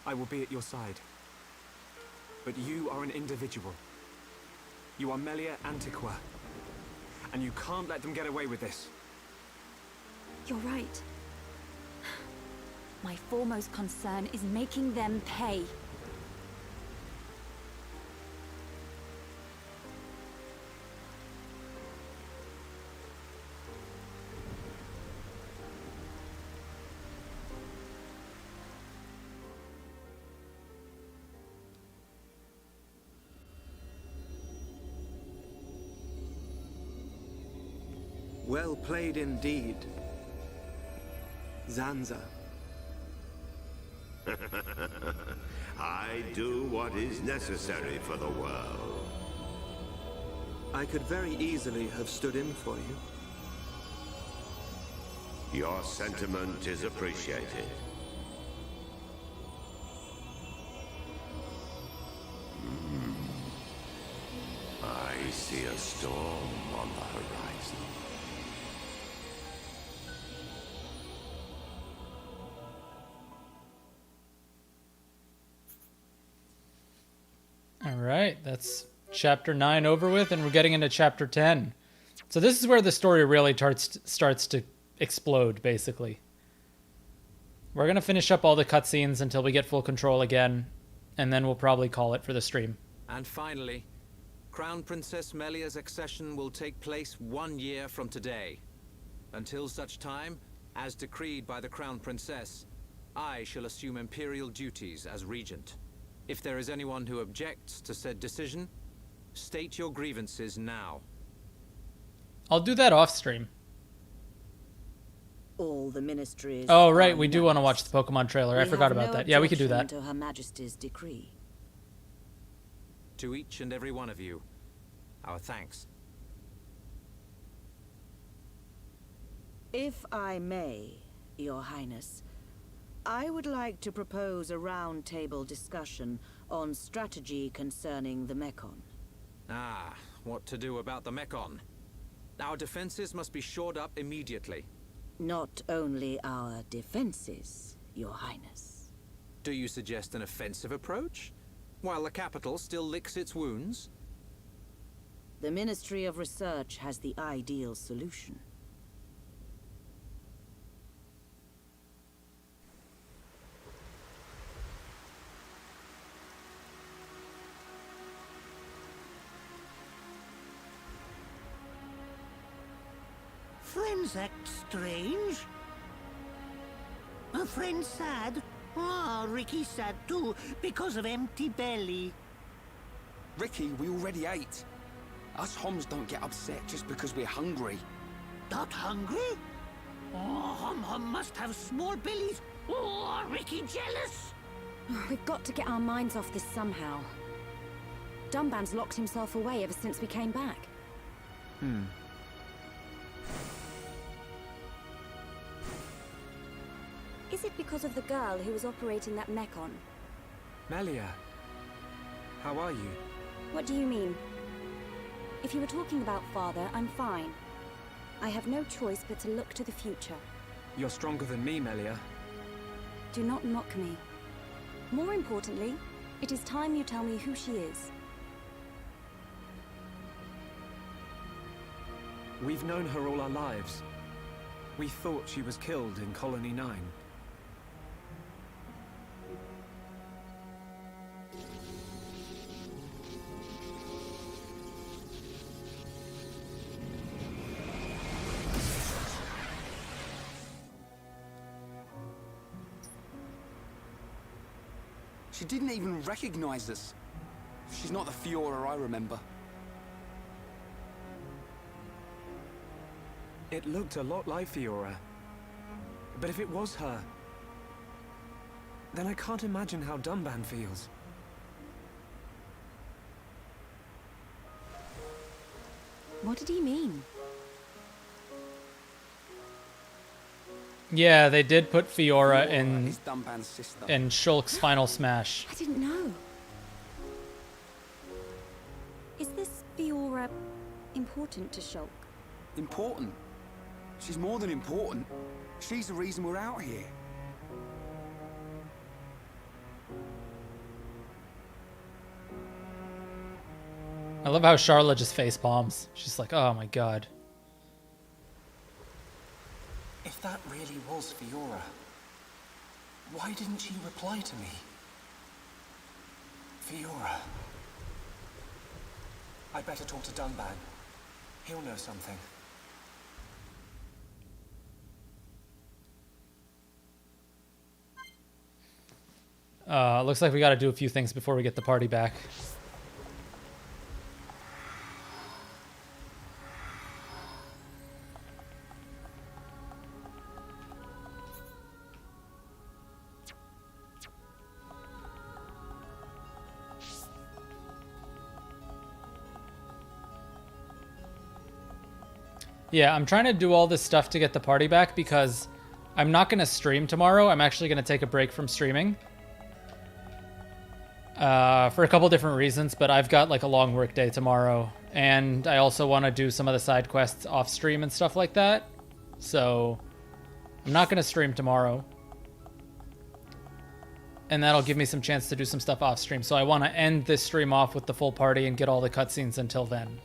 Speaker 11: I will be at your side. But you are an individual. You are Melia Antiqua. And you can't let them get away with this.
Speaker 17: You're right. My foremost concern is making them pay.
Speaker 10: Well played indeed, Zanza.
Speaker 15: I do what is necessary for the world.
Speaker 10: I could very easily have stood in for you.
Speaker 15: Your sentiment is appreciated. I see a storm on the horizon.
Speaker 1: All right, that's chapter 9 over with, and we're getting into chapter 10. So this is where the story really starts to explode, basically. We're going to finish up all the cutscenes until we get full control again, and then we'll probably call it for the stream.
Speaker 3: And finally, Crown Princess Melia's accession will take place 1 year from today. Until such time, as decreed by the Crown Princess, I shall assume imperial duties as regent. If there is anyone who objects to said decision, state your grievances now.
Speaker 1: I'll do that off stream.
Speaker 7: All the ministries.
Speaker 1: Oh, right, we do want to watch the Pokemon trailer. I forgot about that. Yeah, we could do that.
Speaker 7: To Her Majesty's decree.
Speaker 3: To each and every one of you, our thanks.
Speaker 7: If I may, Your Highness, I would like to propose a round-table discussion on strategy concerning the Mekon.
Speaker 3: Ah, what to do about the Mekon? Our defenses must be shored up immediately.
Speaker 7: Not only our defenses, Your Highness.
Speaker 3: Do you suggest an offensive approach, while the capital still licks its wounds?
Speaker 7: The Ministry of Research has the ideal solution.
Speaker 9: Friends act strange. A friend sad? Ah, Ricky's sad too, because of empty belly.
Speaker 12: Ricky, we already ate. Us Homs don't get upset just because we're hungry.
Speaker 9: Not hungry? Oh, Hom must have small bellies. Oh, are Ricky jealous?
Speaker 17: We've got to get our minds off this somehow. Dunban's locked himself away ever since we came back. Is it because of the girl who was operating that Mekon?
Speaker 11: Melia, how are you?
Speaker 17: What do you mean? If you were talking about father, I'm fine. I have no choice but to look to the future.
Speaker 11: You're stronger than me, Melia.
Speaker 17: Do not mock me. More importantly, it is time you tell me who she is.
Speaker 11: We've known her all our lives. We thought she was killed in Colony 9.
Speaker 12: She didn't even recognize us. She's not the Fiora I remember.
Speaker 11: It looked a lot like Fiora. But if it was her, then I can't imagine how Dunban feels.
Speaker 17: What did he mean?
Speaker 1: Yeah, they did put Fiora
Speaker 12: is Dunban's sister.
Speaker 1: in Shulk's final smash.
Speaker 17: I didn't know. Is this Fiora important to Shulk?
Speaker 12: Important? She's more than important. She's the reason we're out here.
Speaker 1: I love how Charlotte just face bombs. She's like, oh my god.
Speaker 14: If that really was Fiora, why didn't she reply to me? Fiora. I'd better talk to Dunban. He'll know something.
Speaker 1: Looks like we gotta do a few things before we get the party back. Yeah, I'm trying to do all this stuff to get the party back because I'm not going to stream tomorrow. I'm actually going to take a break from streaming. For a couple different reasons, but I've got like a long work day tomorrow. And I also want to do some of the side quests off stream and stuff like that. So I'm not going to stream tomorrow. And that'll give me some chance to do some stuff off stream. So I want to end this stream off with the full party and get all the cutscenes until then.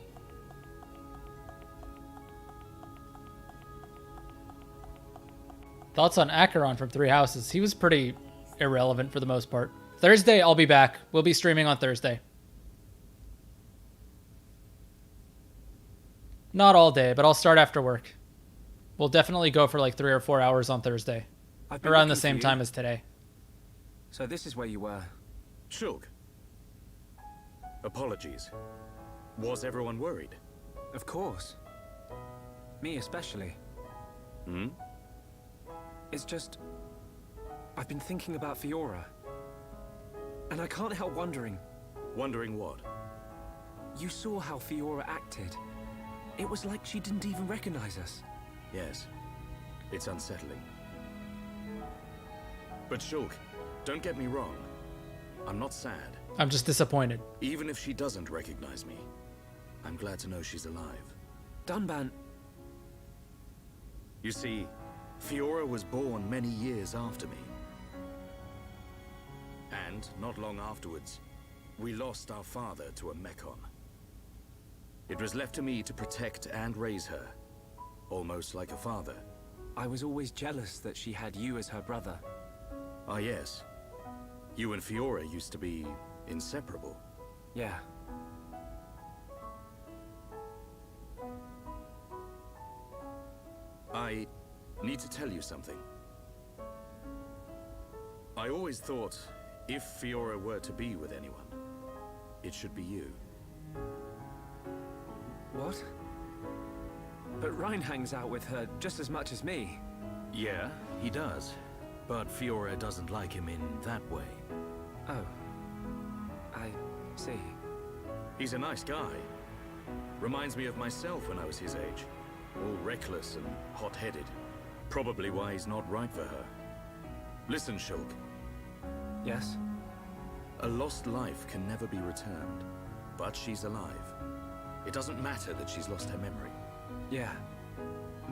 Speaker 1: Thoughts on Acheron from Three Houses? He was pretty irrelevant for the most part. Thursday, I'll be back. We'll be streaming on Thursday. Not all day, but I'll start after work. We'll definitely go for like 3 or 4 hours on Thursday.
Speaker 11: I've been
Speaker 1: Around the
Speaker 11: looking for
Speaker 1: same
Speaker 11: you.
Speaker 1: time as today.
Speaker 11: So this is where you were.
Speaker 5: Shulk. Apologies. Was everyone worried?
Speaker 11: Of course. Me especially.
Speaker 5: Hmm?
Speaker 11: It's just... I've been thinking about Fiora. And I can't help wondering.
Speaker 5: Wondering what?
Speaker 11: You saw how Fiora acted. It was like she didn't even recognize us.
Speaker 5: Yes. It's unsettling. But Shulk, don't get me wrong. I'm not sad.
Speaker 1: I'm just disappointed.
Speaker 5: Even if she doesn't recognize me, I'm glad to know she's alive.
Speaker 11: Dunban...
Speaker 5: You see, Fiora was born many years after me. And, not long afterwards, we lost our father to a Mechon. It was left to me to protect and raise her, almost like a father.
Speaker 11: I was always jealous that she had you as her brother.
Speaker 5: Ah, yes. You and Fiora used to be inseparable.
Speaker 11: Yeah.
Speaker 5: I need to tell you something. I always thought, if Fiora were to be with anyone, it should be you.
Speaker 11: What? But Ryan hangs out with her just as much as me.
Speaker 5: Yeah, he does. But Fiora doesn't like him in that way.
Speaker 11: Oh. I see.
Speaker 5: He's a nice guy. Reminds me of myself when I was his age. All reckless and hot-headed. Probably why he's not right for her. Listen, Shulk.
Speaker 11: Yes?
Speaker 5: A lost life can never be returned. But she's alive. It doesn't matter that she's lost her memory.
Speaker 11: Yeah.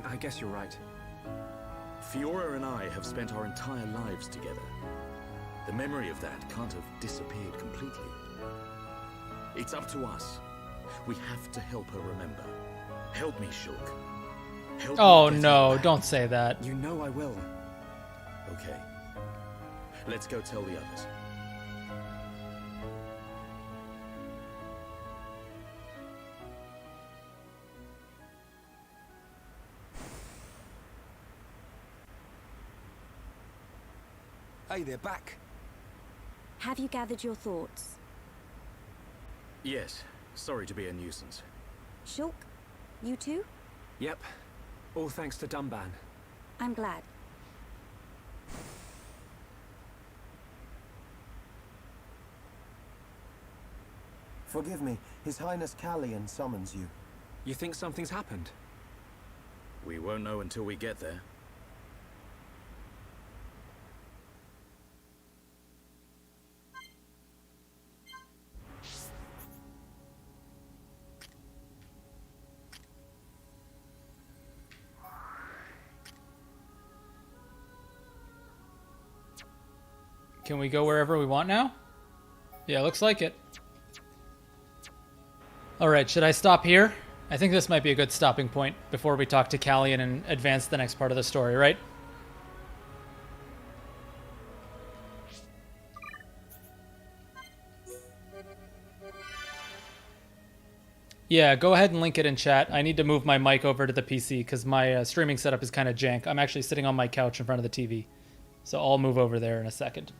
Speaker 11: I guess you're right.
Speaker 5: Fiora and I have spent our entire lives together. The memory of that can't have disappeared completely. It's up to us. We have to help her remember. Help me, Shulk. Help
Speaker 1: Oh
Speaker 5: me
Speaker 1: no, don't say that.
Speaker 11: You know I will.
Speaker 5: Okay. Let's go tell the others.
Speaker 12: Hey, they're back.
Speaker 17: Have you gathered your thoughts?
Speaker 5: Yes. Sorry to be a nuisance.
Speaker 17: Shulk, you too?
Speaker 11: Yep. All thanks to Dunban.
Speaker 17: I'm glad.
Speaker 18: Forgive me. His Highness Callian summons you.
Speaker 11: You think something's happened?
Speaker 5: We won't know until we get there.
Speaker 1: Can we go wherever we want now? Yeah, looks like it. Alright, should I stop here? I think this might be a good stopping point before we talk to Callian and advance the next part of the story, right? Yeah, go ahead and link it in chat. I need to move my mic over to the PC because my streaming setup is kind of jank. I'm actually sitting on my couch in front of the TV. So I'll move over there in a second.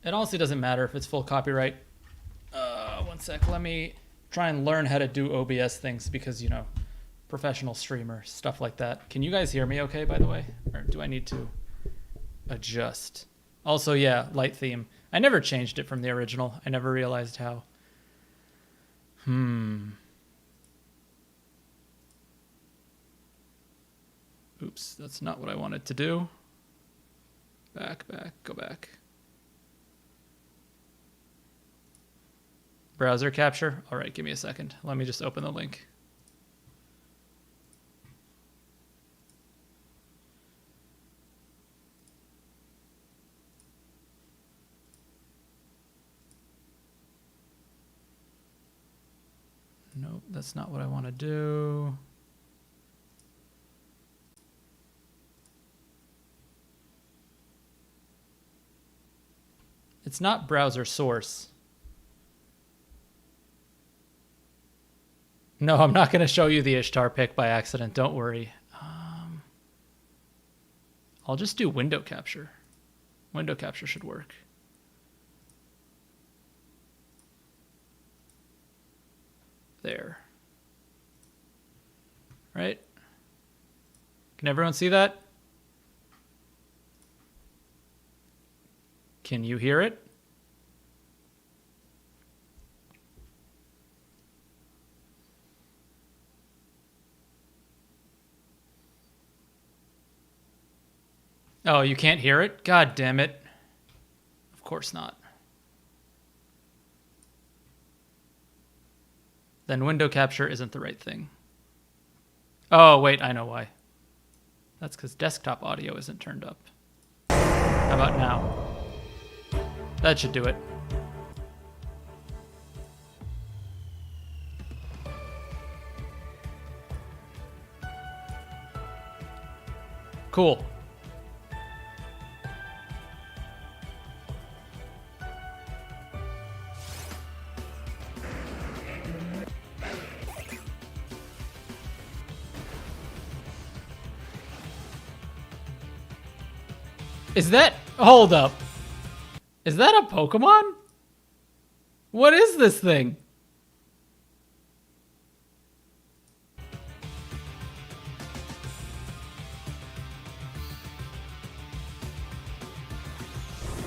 Speaker 1: It honestly doesn't matter if it's full copyright. One sec, let me try and learn how to do OBS things because, you know, professional streamer, stuff like that. Can you guys hear me okay, by the way? Or do I need to adjust? Also, yeah, light theme. I never changed it from the original. I never realized how. Oops, that's not what I wanted to do. Back, go back. Browser capture? All right, give me a second. Let me just open the link. Nope, that's not what I want to do. It's not browser source. No, I'm not going to show you the Ishtar pic by accident. Don't worry. I'll just do window capture. Window capture should work. There. Right? Can everyone see that? Can you hear it? Oh, you can't hear it? God damn it. Of course not. Then window capture isn't the right thing. Oh, wait, I know why. That's because desktop audio isn't turned up. How about now? That should do it. Cool. Is that... Hold up. Is that a Pokemon? What is this thing?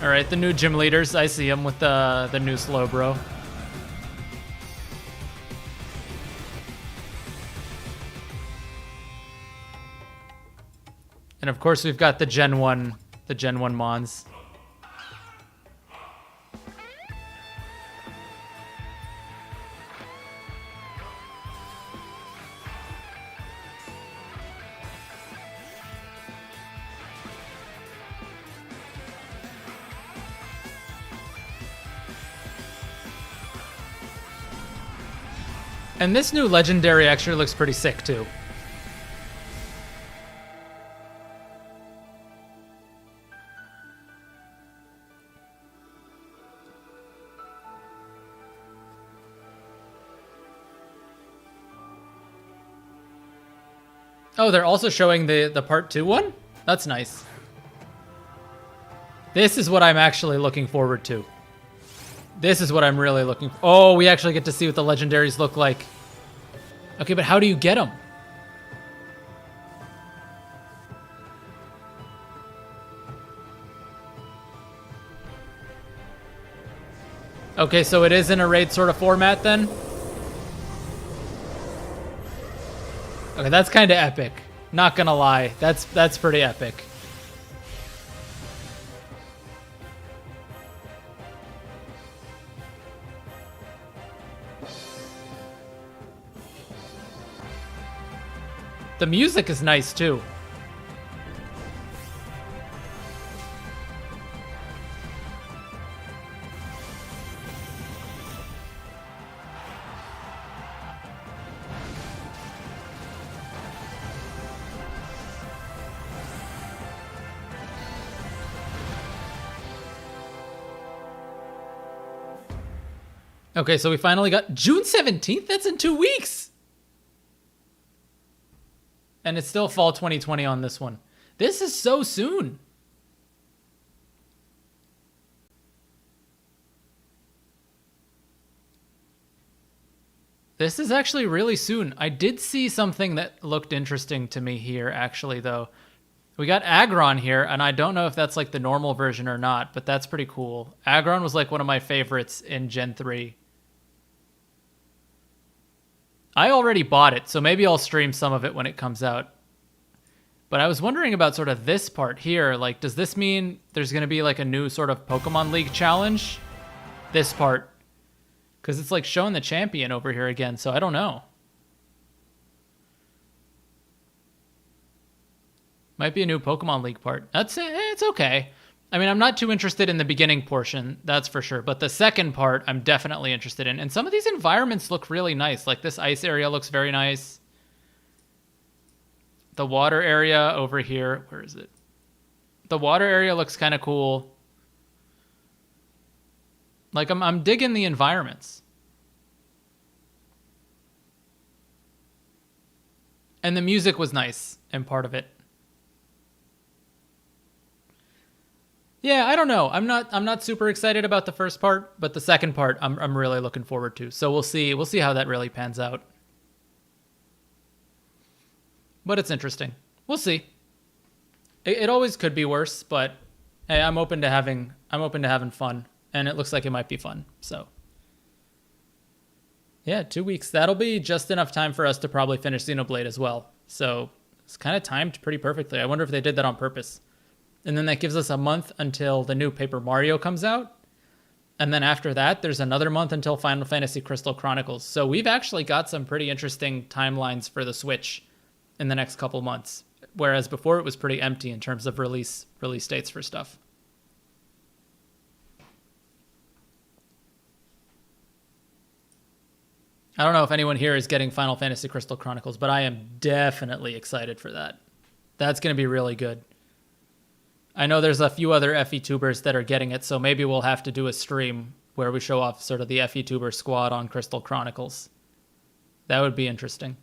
Speaker 1: Alright, the new gym leaders. I see them with the new Slowbro. And of course we've got the Gen 1 Mons. And this new legendary actually looks pretty sick too. Oh, they're also showing the part 2 one? That's nice. This is what I'm actually looking forward to. This is what I'm really looking for. Oh, we actually get to see what the legendaries look like. Okay, but how do you get them? Okay, so it is in a raid sort of format then? Okay, that's kind of epic. Not gonna lie, that's pretty epic. The music is nice too. Okay, so we finally got June 17th? That's in 2 weeks! And it's still fall 2020 on this one. This is so soon. This is actually really soon. I did see something that looked interesting to me here, actually, though. We got Aggron here, and I don't know if that's like the normal version or not, but that's pretty cool. Aggron was like one of my favorites in Gen 3. I already bought it, so maybe I'll stream some of it when it comes out. But I was wondering about sort of this part here. Like, does this mean there's going to be like a new sort of Pokemon League challenge? This part. Because it's like showing the champion over here again, so I don't know. Might be a new Pokemon League part. That's it. It's okay. I mean, I'm not too interested in the beginning portion, that's for sure. But the second part, I'm definitely interested in. And some of these environments look really nice. Like this ice area looks very nice. The water area over here, where is it? The water area looks kind of cool. Like, I'm digging the environments. And the music was nice and part of it. Yeah, I don't know. I'm not super excited about the first part, but the second part I'm really looking forward to. So we'll see how that really pans out. But it's interesting. We'll see. It always could be worse, but hey, I'm open to having fun. And it looks like it might be fun, so. Yeah, 2 weeks. That'll be just enough time for us to probably finish Xenoblade as well. So it's kind of timed pretty perfectly. I wonder if they did that on purpose. And then that gives us a month until the new Paper Mario comes out. And then after that, there's another month until Final Fantasy Crystal Chronicles. So we've actually got some pretty interesting timelines for the Switch in the next couple months. Whereas before it was pretty empty in terms of release dates for stuff. I don't know if anyone here is getting Final Fantasy Crystal Chronicles, but I am definitely excited for that. That's going to be really good. I know there's a few other FE tubers that are getting it, so maybe we'll have to do a stream where we show off sort of the FE tuber squad on Crystal Chronicles. That would be interesting.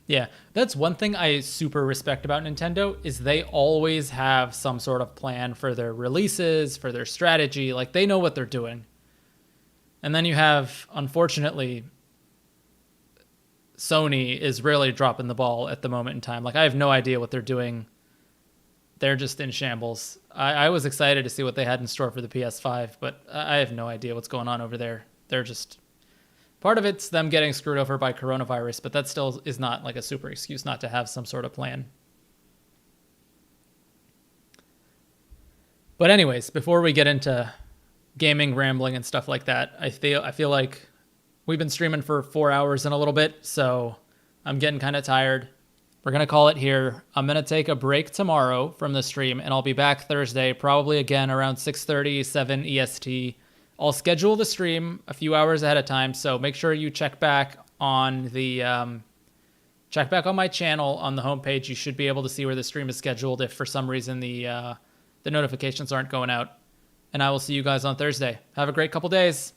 Speaker 1: Yeah, that's one thing I super respect about Nintendo is they always have some sort of plan for their releases, for their strategy. Like, they know what they're doing. And then you have, unfortunately, Sony is really dropping the ball at the moment in time. Like, I have no idea what they're doing. They're just in shambles. I was excited to see what they had in store for the PS5, but I have no idea what's going on over there. They're just... Part of it's them getting screwed over by coronavirus, but that still is not like a super excuse not to have some sort of plan. But anyways, before we get into gaming, rambling, and stuff like that, I feel like we've been streaming for 4 hours and a little bit, so I'm getting kind of tired. We're going to call it here. I'm going to take a break tomorrow from the stream, and I'll be back Thursday, probably again around 6:30, 7 EST. I'll schedule the stream a few hours ahead of time, so make sure you check back on the my channel on the homepage. You should be able to see where the stream is scheduled if for some reason the notifications aren't going out. And I will see you guys on Thursday. Have a great couple days.